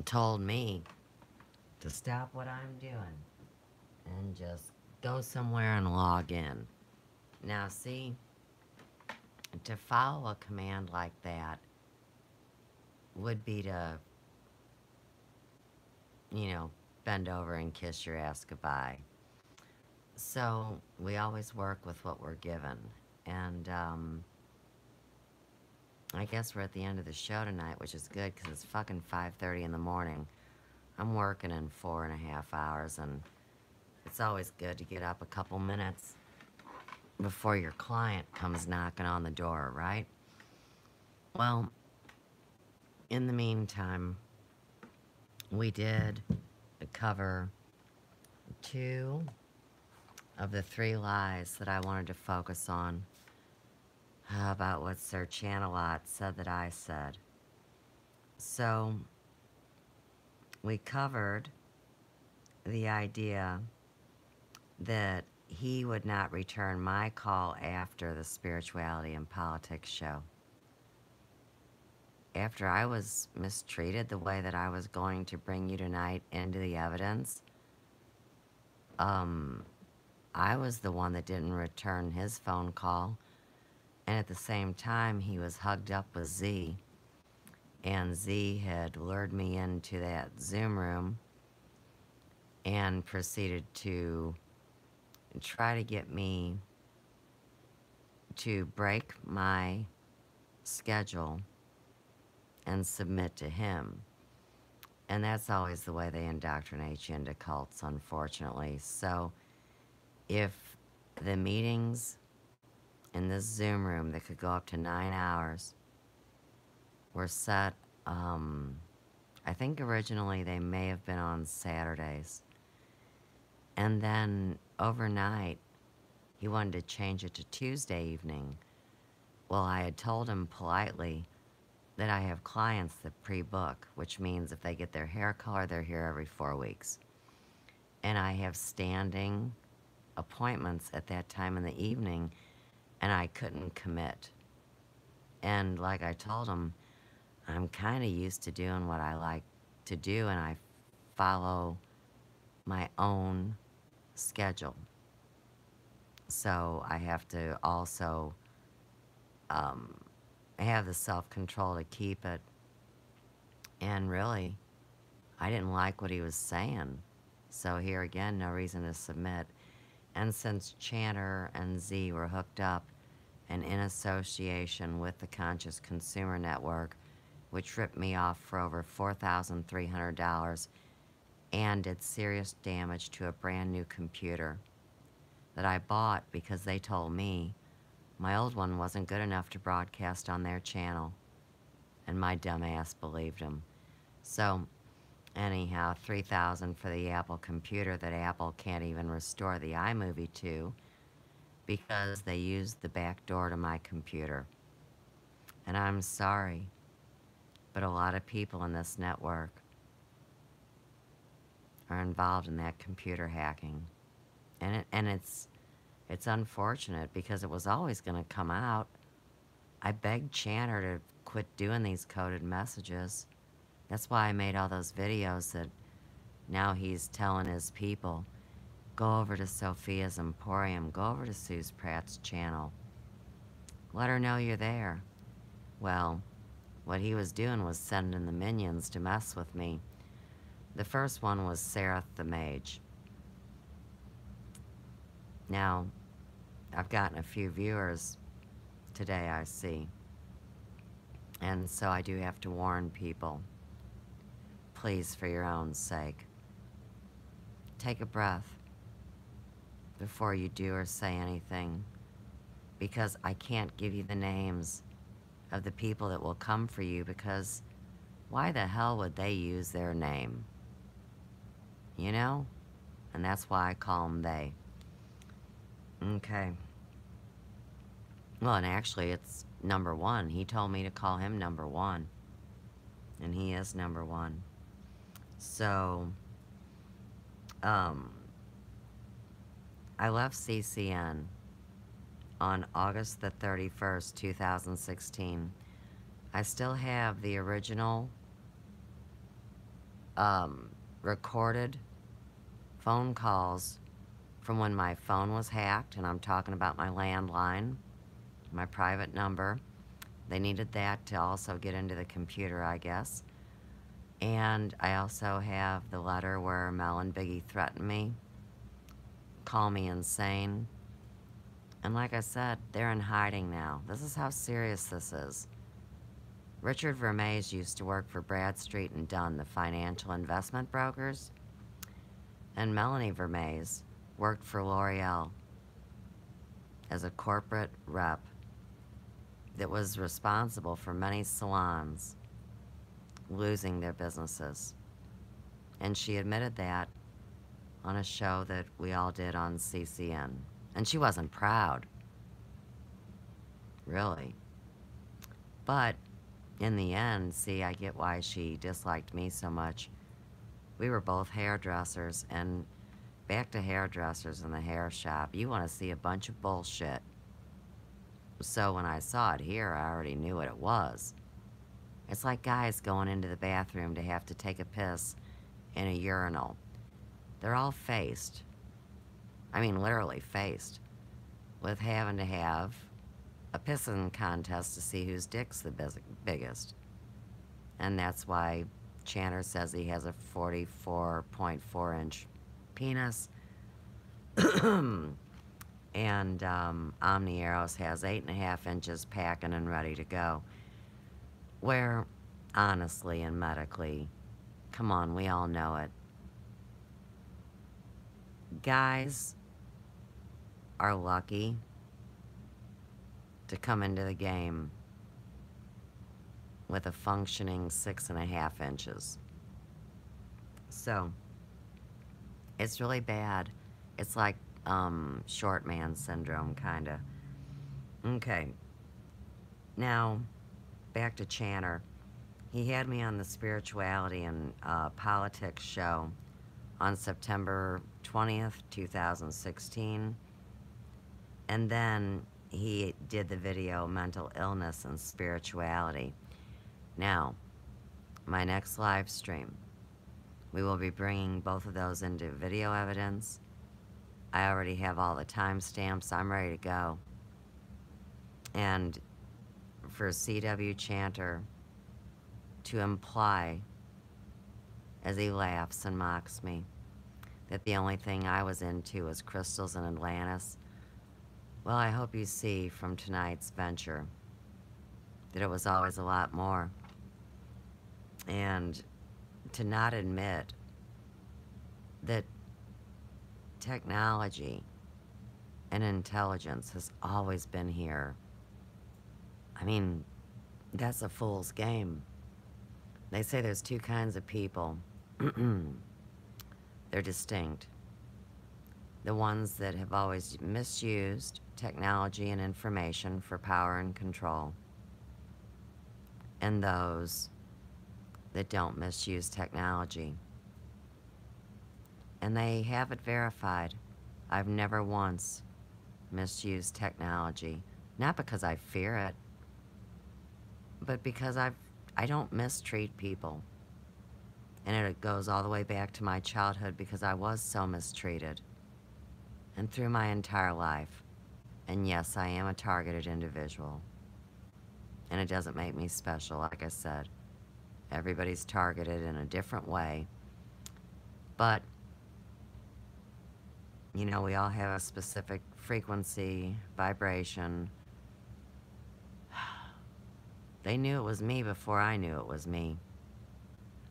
told me to stop what I'm doing and just go somewhere and log in. Now see, to follow a command like that would be to, you know, bend over and kiss your ass goodbye. So we always work with what we're given. And I guess we're at the end of the show tonight, which is good because it's fucking 5:30 in the morning. I'm working in 4.5 hours, and it's always good to get up a couple minutes before your client comes knocking on the door, right? Well, in the meantime, we did cover 2 of the 3 lies that I wanted to focus on about what Sir Chanelot said that I said. So, we covered the idea that he would not return my call after the spirituality and politics show. After I was mistreated the way that I was going to bring you tonight into the evidence, I was the one that didn't return his phone call. And at the same time, he was hugged up with Z. And Z had lured me into that Zoom room and proceeded to try to get me to break my schedule and submit to him. And that's always the way they indoctrinate you into cults, unfortunately. So if the meetings in this Zoom room that could go up to 9 hours were set, I think originally they may have been on Saturdays. And then overnight, he wanted to change it to Tuesday evening. Well, I had told him politely that I have clients that pre-book, which means if they get their hair color, they're here every 4 weeks. And I have standing appointments at that time in the evening, and I couldn't commit. And like I told him, I'm kind of used to doing what I like to do, and I follow my own schedule. So I have to also have the self-control to keep it. And really, I didn't like what he was saying. So here again, no reason to submit. And since Chanter and Z were hooked up and in association with the Conscious Consumer Network, which ripped me off for over $4,300 and did serious damage to a brand new computer that I bought because they told me my old one wasn't good enough to broadcast on their channel. And my dumb ass believed them. So anyhow, $3,000 for the Apple computer that Apple can't even restore the iMovie to because they used the back door to my computer. And I'm sorry, but a lot of people in this network are involved in that computer hacking. And it's unfortunate because it was always going to come out. I begged Chanter to quit doing these coded messages. That's why I made all those videos that now he's telling his people, go over to Sophia's Emporium, go over to Suze Pratt's channel. Let her know you're there. Well, what he was doing was sending the minions to mess with me. The first one was Seraph the Mage. Now, I've gotten a few viewers today, I see. And so I do have to warn people. Please, for your own sake, take a breath before you do or say anything, because I can't give you the names of the people that will come for you, because why the hell would they use their name? You know? And that's why I call them they. Okay. Well, and actually it's number one. He told me to call him number one. And he is number one. So, I left CCN on August the 31st, 2016. I still have the original recorded phone calls from when my phone was hacked, and I'm talking about my landline, my private number. They needed that to also get into the computer, I guess. And I also have the letter where Mel and Biggie threatened me, call me insane. And like I said, they're in hiding now. This is how serious this is. Richard Vermees used to work for Bradstreet and Dunn, the financial investment brokers. And Melanie Vermees worked for L'Oreal as a corporate rep that was responsible for many salons losing their businesses. And she admitted that on a show that we all did on CCN. And she wasn't proud, really. But in the end, see, I get why she disliked me so much. We were both hairdressers, and back to hairdressers in the hair shop. You want to see a bunch of bullshit. So when I saw it here, I already knew what it was. It's like guys going into the bathroom to have to take a piss in a urinal. They're all faced. I mean, literally faced. With having to have a pissing contest to see whose dick's the biggest. And that's why Chanter says he has a 44.4-inch penis. And Omni Arrows has 8.5 inches packing and ready to go. Where, honestly and medically, come on, we all know it. Guys are lucky to come into the game with a functioning 6.5 inches. So, it's really bad. It's like short man syndrome, kinda. Okay. Now, back to Chanter. He had me on the Spirituality and Politics show on September 20th, 2016. And then he did the video Mental Illness and Spirituality. Now, my next live stream, we will be bringing both of those into video evidence. I already have all the timestamps. I'm ready to go. And for C.W. Chanter to imply, as he laughs and mocks me, that the only thing I was into was crystals in Atlantis, well, I hope you see from tonight's venture that it was always a lot more. And to not admit that technology and intelligence has always been here, I mean, that's a fool's game. They say there's two kinds of people. They're distinct. The ones that have always misused technology and information for power and control. And those that don't misuse technology. And they have it verified. I've never once misused technology. Not because I fear it, but because I don't mistreat people. And it goes all the way back to my childhood because I was so mistreated. And through my entire life. And yes, I am a targeted individual. And it doesn't make me special, like I said. Everybody's targeted in a different way. But, you know, we all have a specific frequency, vibration. They knew it was me before I knew it was me.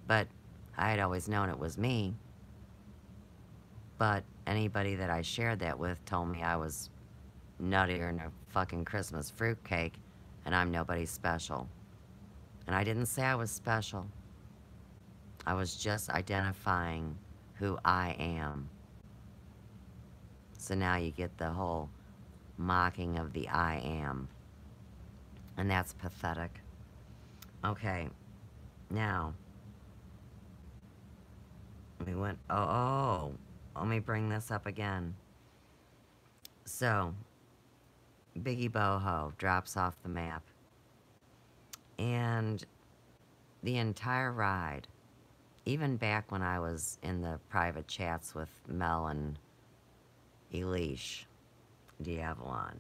But I had always known it was me. But anybody that I shared that with told me I was nuttier than a fucking Christmas fruitcake, and I'm nobody special. And I didn't say I was special. I was just identifying who I am. So now you get the whole mocking of the I am. And that's pathetic. Okay, now, we went, let me bring this up again. So, Biggie Boho drops off the map. And the entire ride, even back when I was in the private chats with Mel and Elish Diavalon,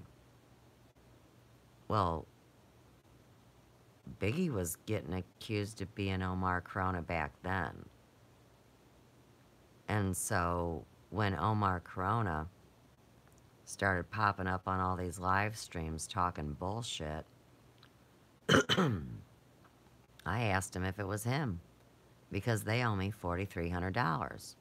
well, Biggie was getting accused of being Omar Corona back then. And so when Omar Corona started popping up on all these live streams talking bullshit, I asked him if it was him, because they owe me $4,300.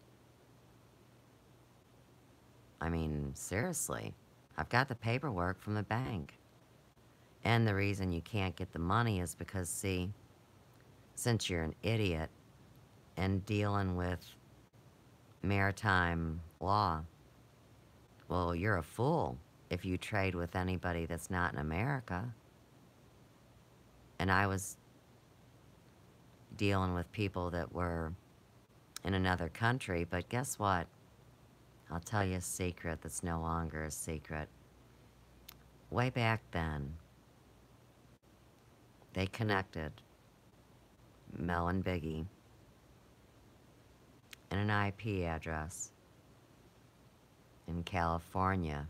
I mean, seriously, I've got the paperwork from the bank. And the reason you can't get the money is because, see, since you're an idiot and dealing with maritime law, well, you're a fool if you trade with anybody that's not in America. And I was dealing with people that were in another country, but guess what? I'll tell you a secret that's no longer a secret. Way back then, they connected Mel and Biggie in an IP address in California.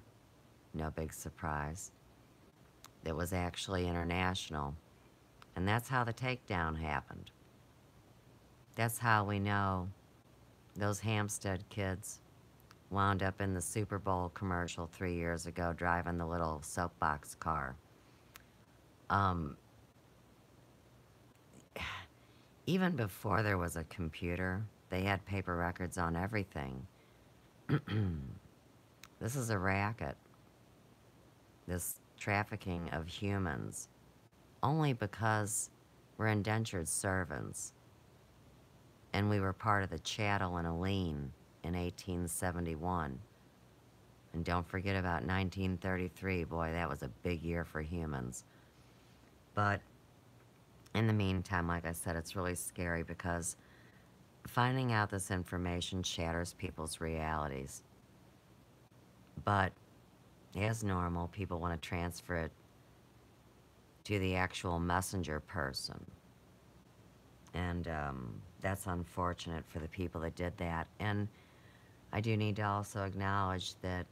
No big surprise. That was actually international. And that's how the takedown happened. That's how we know those Hampstead kids wound up in the Super Bowl commercial 3 years ago driving the little soapbox car. Even before there was a computer, they had paper records on everything. This is a racket. This trafficking of humans. Only because we're indentured servants. And we were part of the chattel and a lien in 1871. And don't forget about 1933. Boy, that was a big year for humans. But in the meantime, like I said, it's really scary because finding out this information shatters people's realities. But as normal, people want to transfer it to the actual messenger person. And that's unfortunate for the people that did that. And I do need to also acknowledge that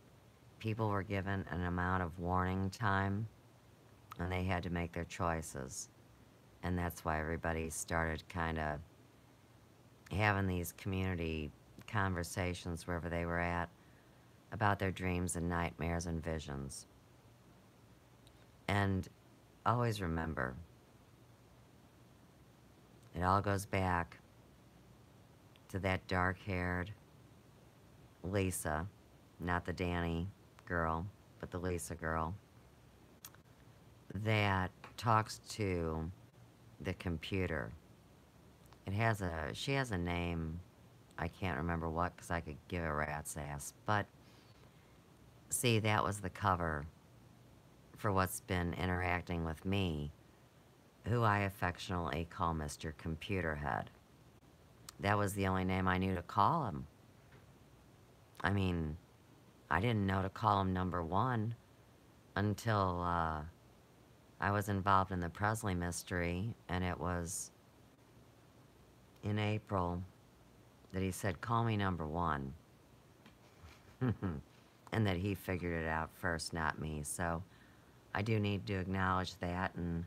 people were given an amount of warning time and they had to make their choices. And that's why everybody started kind of having these community conversations wherever they were at about their dreams and nightmares and visions. And always remember, it all goes back to that dark-haired Lisa, not the Danny girl, but the Lisa girl, that talks to the computer. She has a name, I can't remember what, because I could give a rat's ass, but see, that was the cover for what's been interacting with me, who I affectionately call Mr. Computerhead. That was the only name I knew to call him. I mean, I didn't know to call him number one until I was involved in the Presley mystery, and it was in April that he said, call me number one. And that he figured it out first, not me. So I do need to acknowledge that, and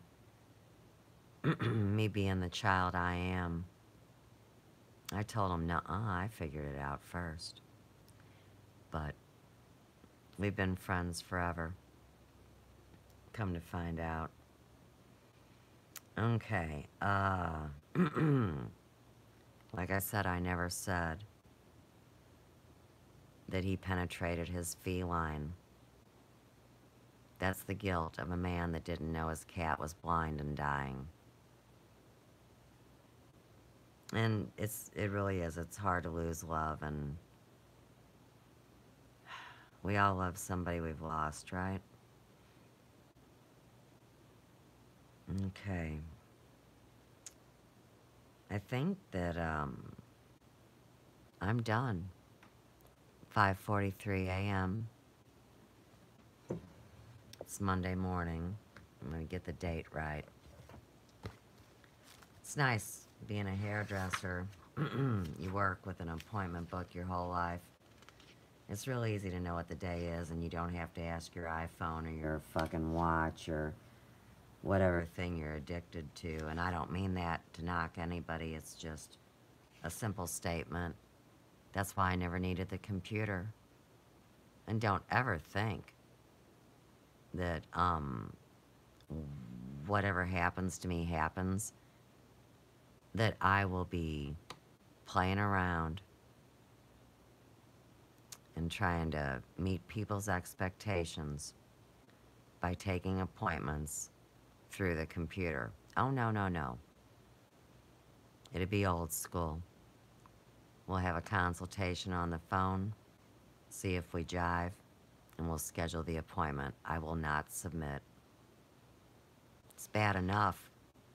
me being the child I am, I told him, nuh-uh, I figured it out first. But we've been friends forever. Come to find out. Okay, like I said, I never said that he penetrated his feline. That's the guilt of a man that didn't know his cat was blind and dying. And it really is. It's hard to lose love, and we all love somebody we've lost, right? Okay. I think that I'm done. 5:43 a.m. It's Monday morning. I'm gonna get the date right. It's nice being a hairdresser. You work with an appointment book your whole life. It's real easy to know what the day is, and you don't have to ask your iPhone or your fucking watch or whatever thing you're addicted to. And I don't mean that to knock anybody. It's just a simple statement. That's why I never needed the computer. And don't ever think that whatever happens to me happens, that I will be playing around and trying to meet people's expectations by taking appointments through the computer. Oh, no, no, no. It'd be old school. We'll have a consultation on the phone, see if we jive, and we'll schedule the appointment. I will not submit. It's bad enough,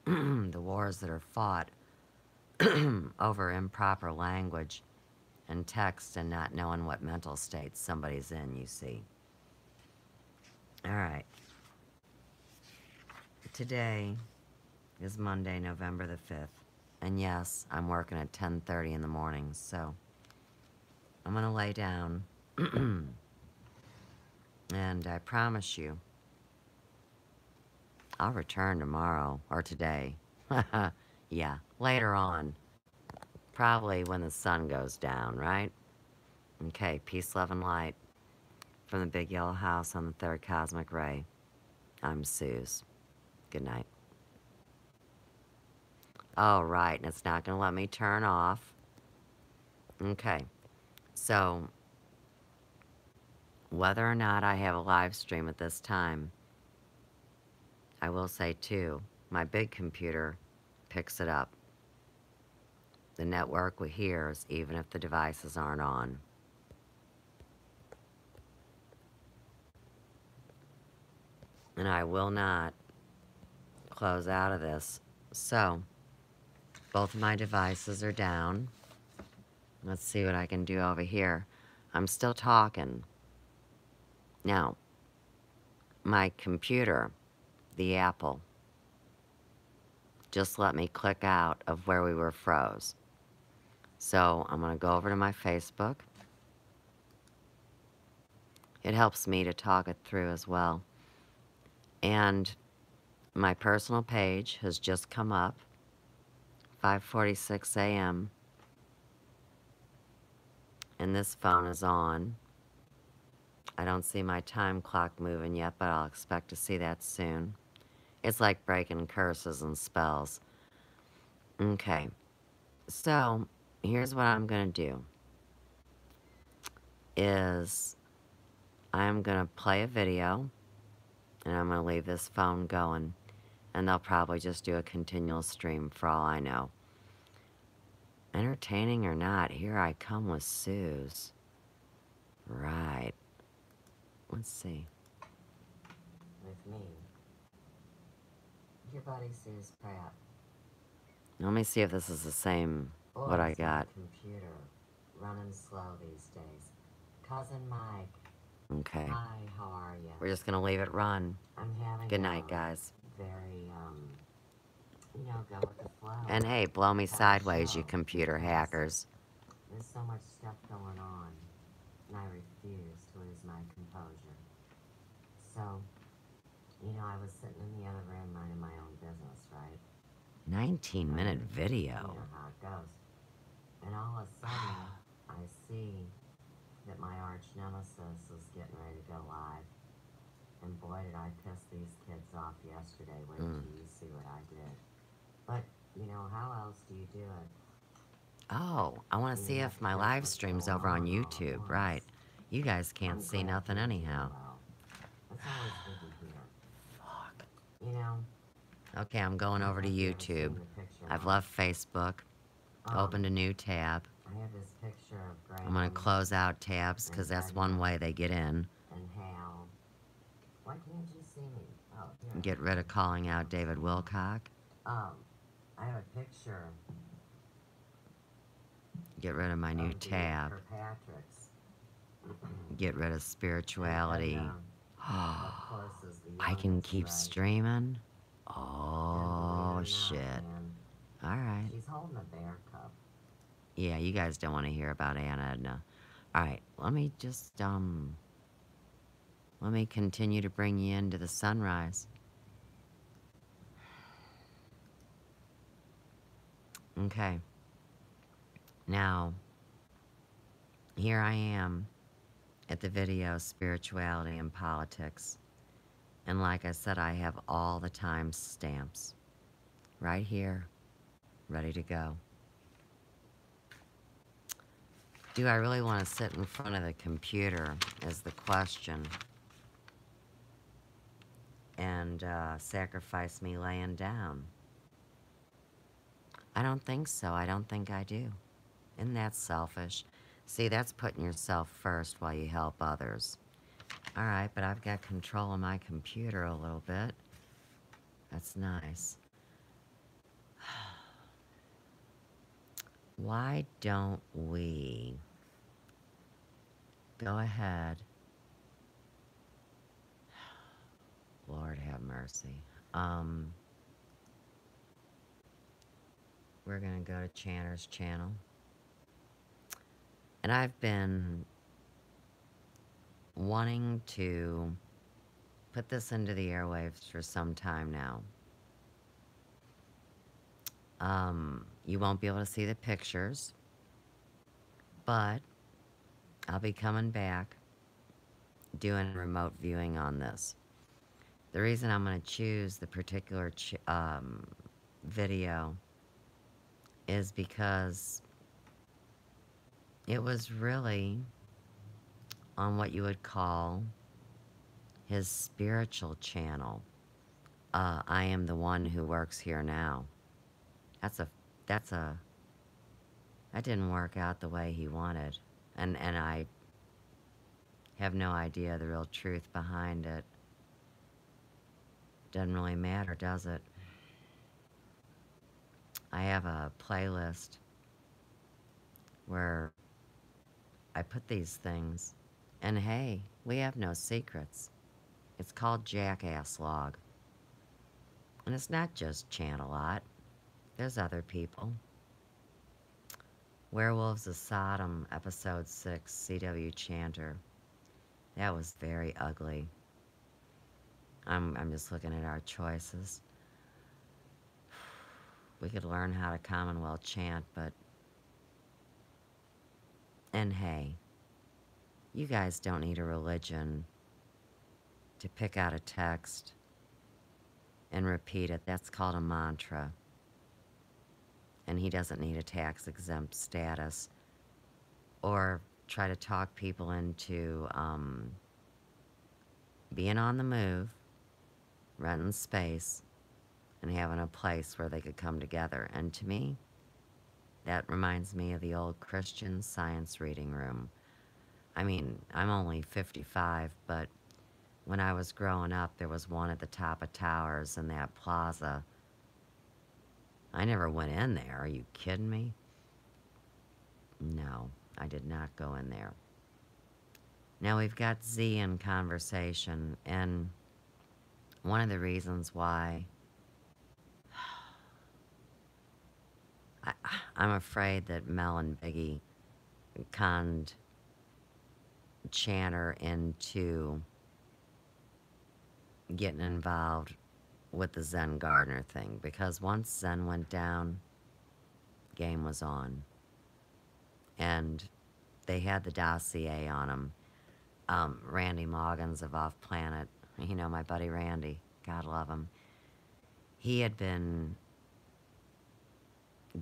the wars that are fought over improper language and text and not knowing what mental state somebody's in, you see. All right. Today is Monday, November the 5th. And yes, I'm working at 10:30 in the morning, so I'm going to lay down. And I promise you, I'll return tomorrow, or today. Yeah, later on. Probably when the sun goes down, right? Okay, peace, love, and light. From the big yellow house on the third cosmic ray, I'm Suze. Good night. Oh, right, and it's not going to let me turn off. Okay, so whether or not I have a live stream at this time, I will say, too, my big computer picks it up. The network hears even if the devices aren't on. And I will not close out of this. So, both of my devices are down. Let's see what I can do over here. I'm still talking. Now, my computer, the Apple, just let me click out of where we were froze. So I'm going to go over to my Facebook. It helps me to talk it through as well. And my personal page has just come up, 5:46 a.m. And this phone is on. I don't see my time clock moving yet, but I'll expect to see that soon. It's like breaking curses and spells. Okay, so here's what I'm gonna do. Is I'm gonna play a video, and I'm gonna leave this phone going, and they'll probably just do a continual stream for all I know. Entertaining or not, here I come with Suze. Right. Let's see. With me. Your buddy Suze Pratt. Let me see if this is the same, what I got. Computer. Running slow these days. Cousin Mike. Okay. Hi, how are you? We're just gonna leave it run. I'm having Good night, guys. Very, go with the flow. And hey, blow me sideways, you computer hackers. There's so much stuff going on, and I refuse to lose my composure. So, I was sitting in the other room minding my own business, right? 19-minute video. You know how it goes. And all of a sudden, I see that my arch nemesis is getting ready to go live. And boy, did I piss these kids off yesterday. Wait till you see what I did. But, how else do you do it? Oh, I want to see if my live stream's over on YouTube. Right. You guys can't see nothing anyhow. That's always good to hear. Fuck. Okay, I'm going over to YouTube. I've left Facebook. Opened a new tab. I have this picture of Graham. I'm going to close out tabs because that's one way they get in. And Hal. Why can't you see me? Oh, here. Get rid of calling out David Wilcock. I have a picture. Get rid of my new tab. Patrick's. Get rid of spirituality. Of course, is the I can youngest, keep right? streaming? Oh, Believe it or shit. not, man, Alright. she's holding a bear cub. Yeah, you guys don't want to hear about Aunt Edna. Alright, let me just, let me continue to bring you into the sunrise. Okay. Now, here I am at the video Spirituality and Politics. And like I said, I have all the time stamps right here, ready to go. Do I really want to sit in front of the computer is the question. And sacrifice me laying down? I don't think so. I don't think I do. Isn't that selfish? See, that's putting yourself first while you help others. All right, but I've got control of my computer a little bit. That's nice. Why don't we go ahead? Lord have mercy. Um, we're gonna go to Chanter's channel. And I've been wanting to put this into the airwaves for some time now. You won't be able to see the pictures, but I'll be coming back doing remote viewing on this. The reason I'm going to choose the particular video is because it was really on what you would call his spiritual channel. I am the one who works here now. That didn't work out the way he wanted. And I have no idea the real truth behind it. Doesn't really matter, does it? I have a playlist where I put these things, and hey, we have no secrets. It's called Jackass Log. And it's not just Chant-A-Lot. There's other people. Werewolves of Sodom, Episode 6, C.W. Chanter. That was very ugly. I'm just looking at our choices. We could learn how to Commonwealth chant, but... And hey, you guys don't need a religion to pick out a text and repeat it. That's called a mantra. And he doesn't need a tax-exempt status or try to talk people into being on the move, renting space, and having a place where they could come together. And to me, that reminds me of the old Christian Science reading room. I mean, I'm only 55, but when I was growing up, there was one at the top of Towers in that plaza. I never went in there. Are you kidding me? No, I did not go in there. Now we've got Z in conversation, and one of the reasons why I'm afraid that Mel and Biggie conned Chanter into getting involved with the Zen Gardner thing, because once Zen went down, game was on. And they had the dossier on him. Randy Moggins of Off Planet, you know, my buddy Randy, God love him. He had been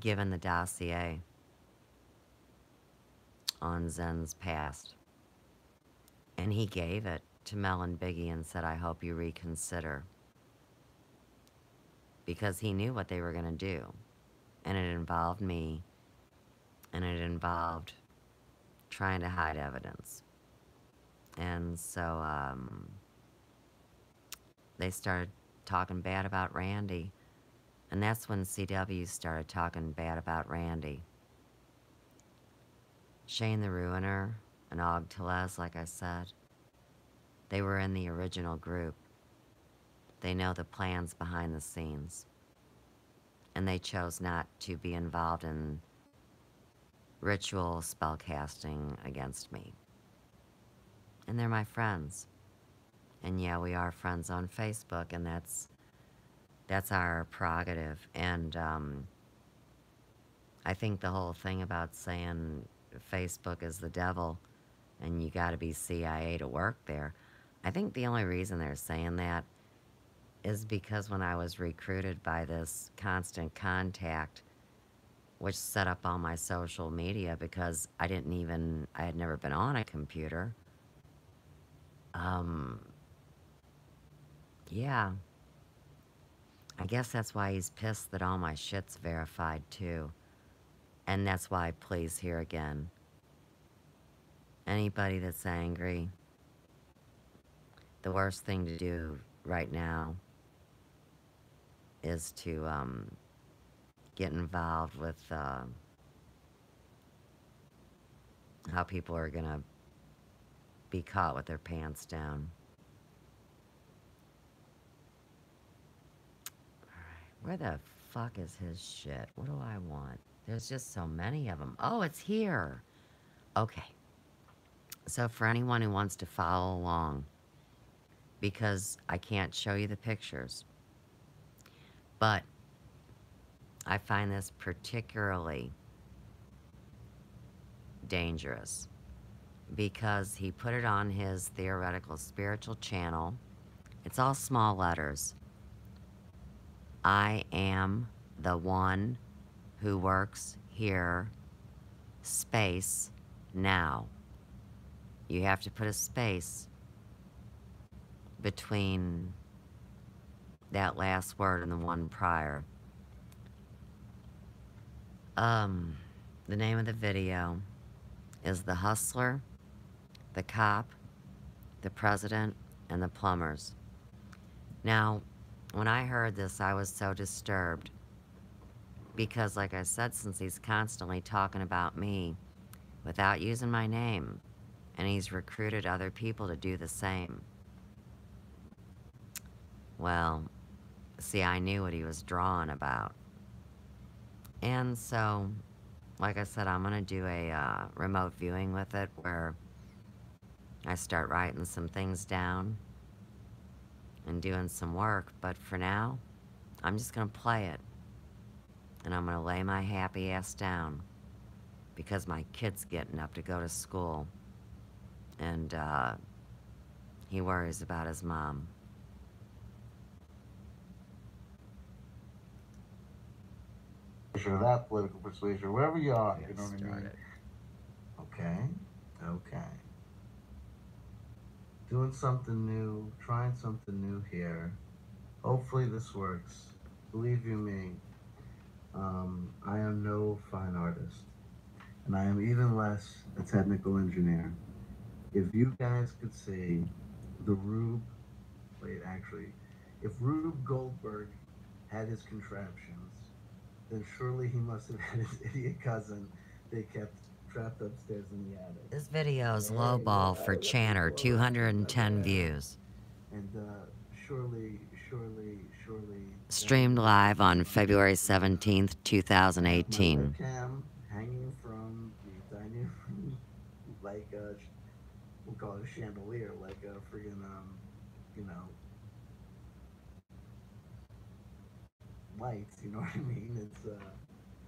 given the dossier on Zen's past. And he gave it to Mel and Biggie and said, I hope you reconsider. Because he knew what they were going to do. And it involved me. And it involved trying to hide evidence. And so they started talking bad about Randy. And that's when CW started talking bad about Randy. Shane the Ruiner and Og Tellez, like I said, they were in the original group. They know the plans behind the scenes. And they chose not to be involved in ritual spellcasting against me. And they're my friends. And yeah, we are friends on Facebook, and that's our prerogative. And I think the whole thing about saying Facebook is the devil and you gotta be CIA to work there, I think the only reason they're saying that is because when I was recruited by this Constant Contact, which set up all my social media, because I had never been on a computer. Yeah. I guess that's why he's pissed that all my shit's verified too. And that's why, please, here again, anybody that's angry, the worst thing to do right now is to get involved with how people are gonna be caught with their pants down. Where the fuck is his shit? What do I want? There's just so many of them. Oh, it's here. Okay. So for anyone who wants to follow along, because I can't show you the pictures, but I find this particularly dangerous because he put it on his theoretical spiritual channel. It's all small letters. I am the one who works here, space, now. You have to put a space between that last word and the one prior. The name of the video is The Hustler, the Cop, the President, and the Plumbers. Now, when I heard this, I was so disturbed because, like I said, since he's constantly talking about me without using my name, and he's recruited other people to do the same. Well, see, I knew what he was drawing about. And so, like I said, I'm going to do a remote viewing with it where I start writing some things down and doing some work. But for now, I'm just going to play it. And I'm going to lay my happy ass down because my kid's getting up to go to school. And he worries about his mom. Or that political persuasion, wherever you are, Get you know what I mean? started. Okay. Doing something new, trying something new here. Hopefully this works. Believe you me, I am no fine artist, and I am even less a technical engineer. If you guys could see the if Rube Goldberg had his contraptions, then surely he must have had his idiot cousin they kept trapped upstairs in the attic. This video's Hey, lowball I for got Chanter, people around. 210 views. And surely, Streamed live on February 17th, my 2018. webcam hanging from the dining room, like we'll call it a chandelier, like a friggin' you know, lights. You know what I mean? It's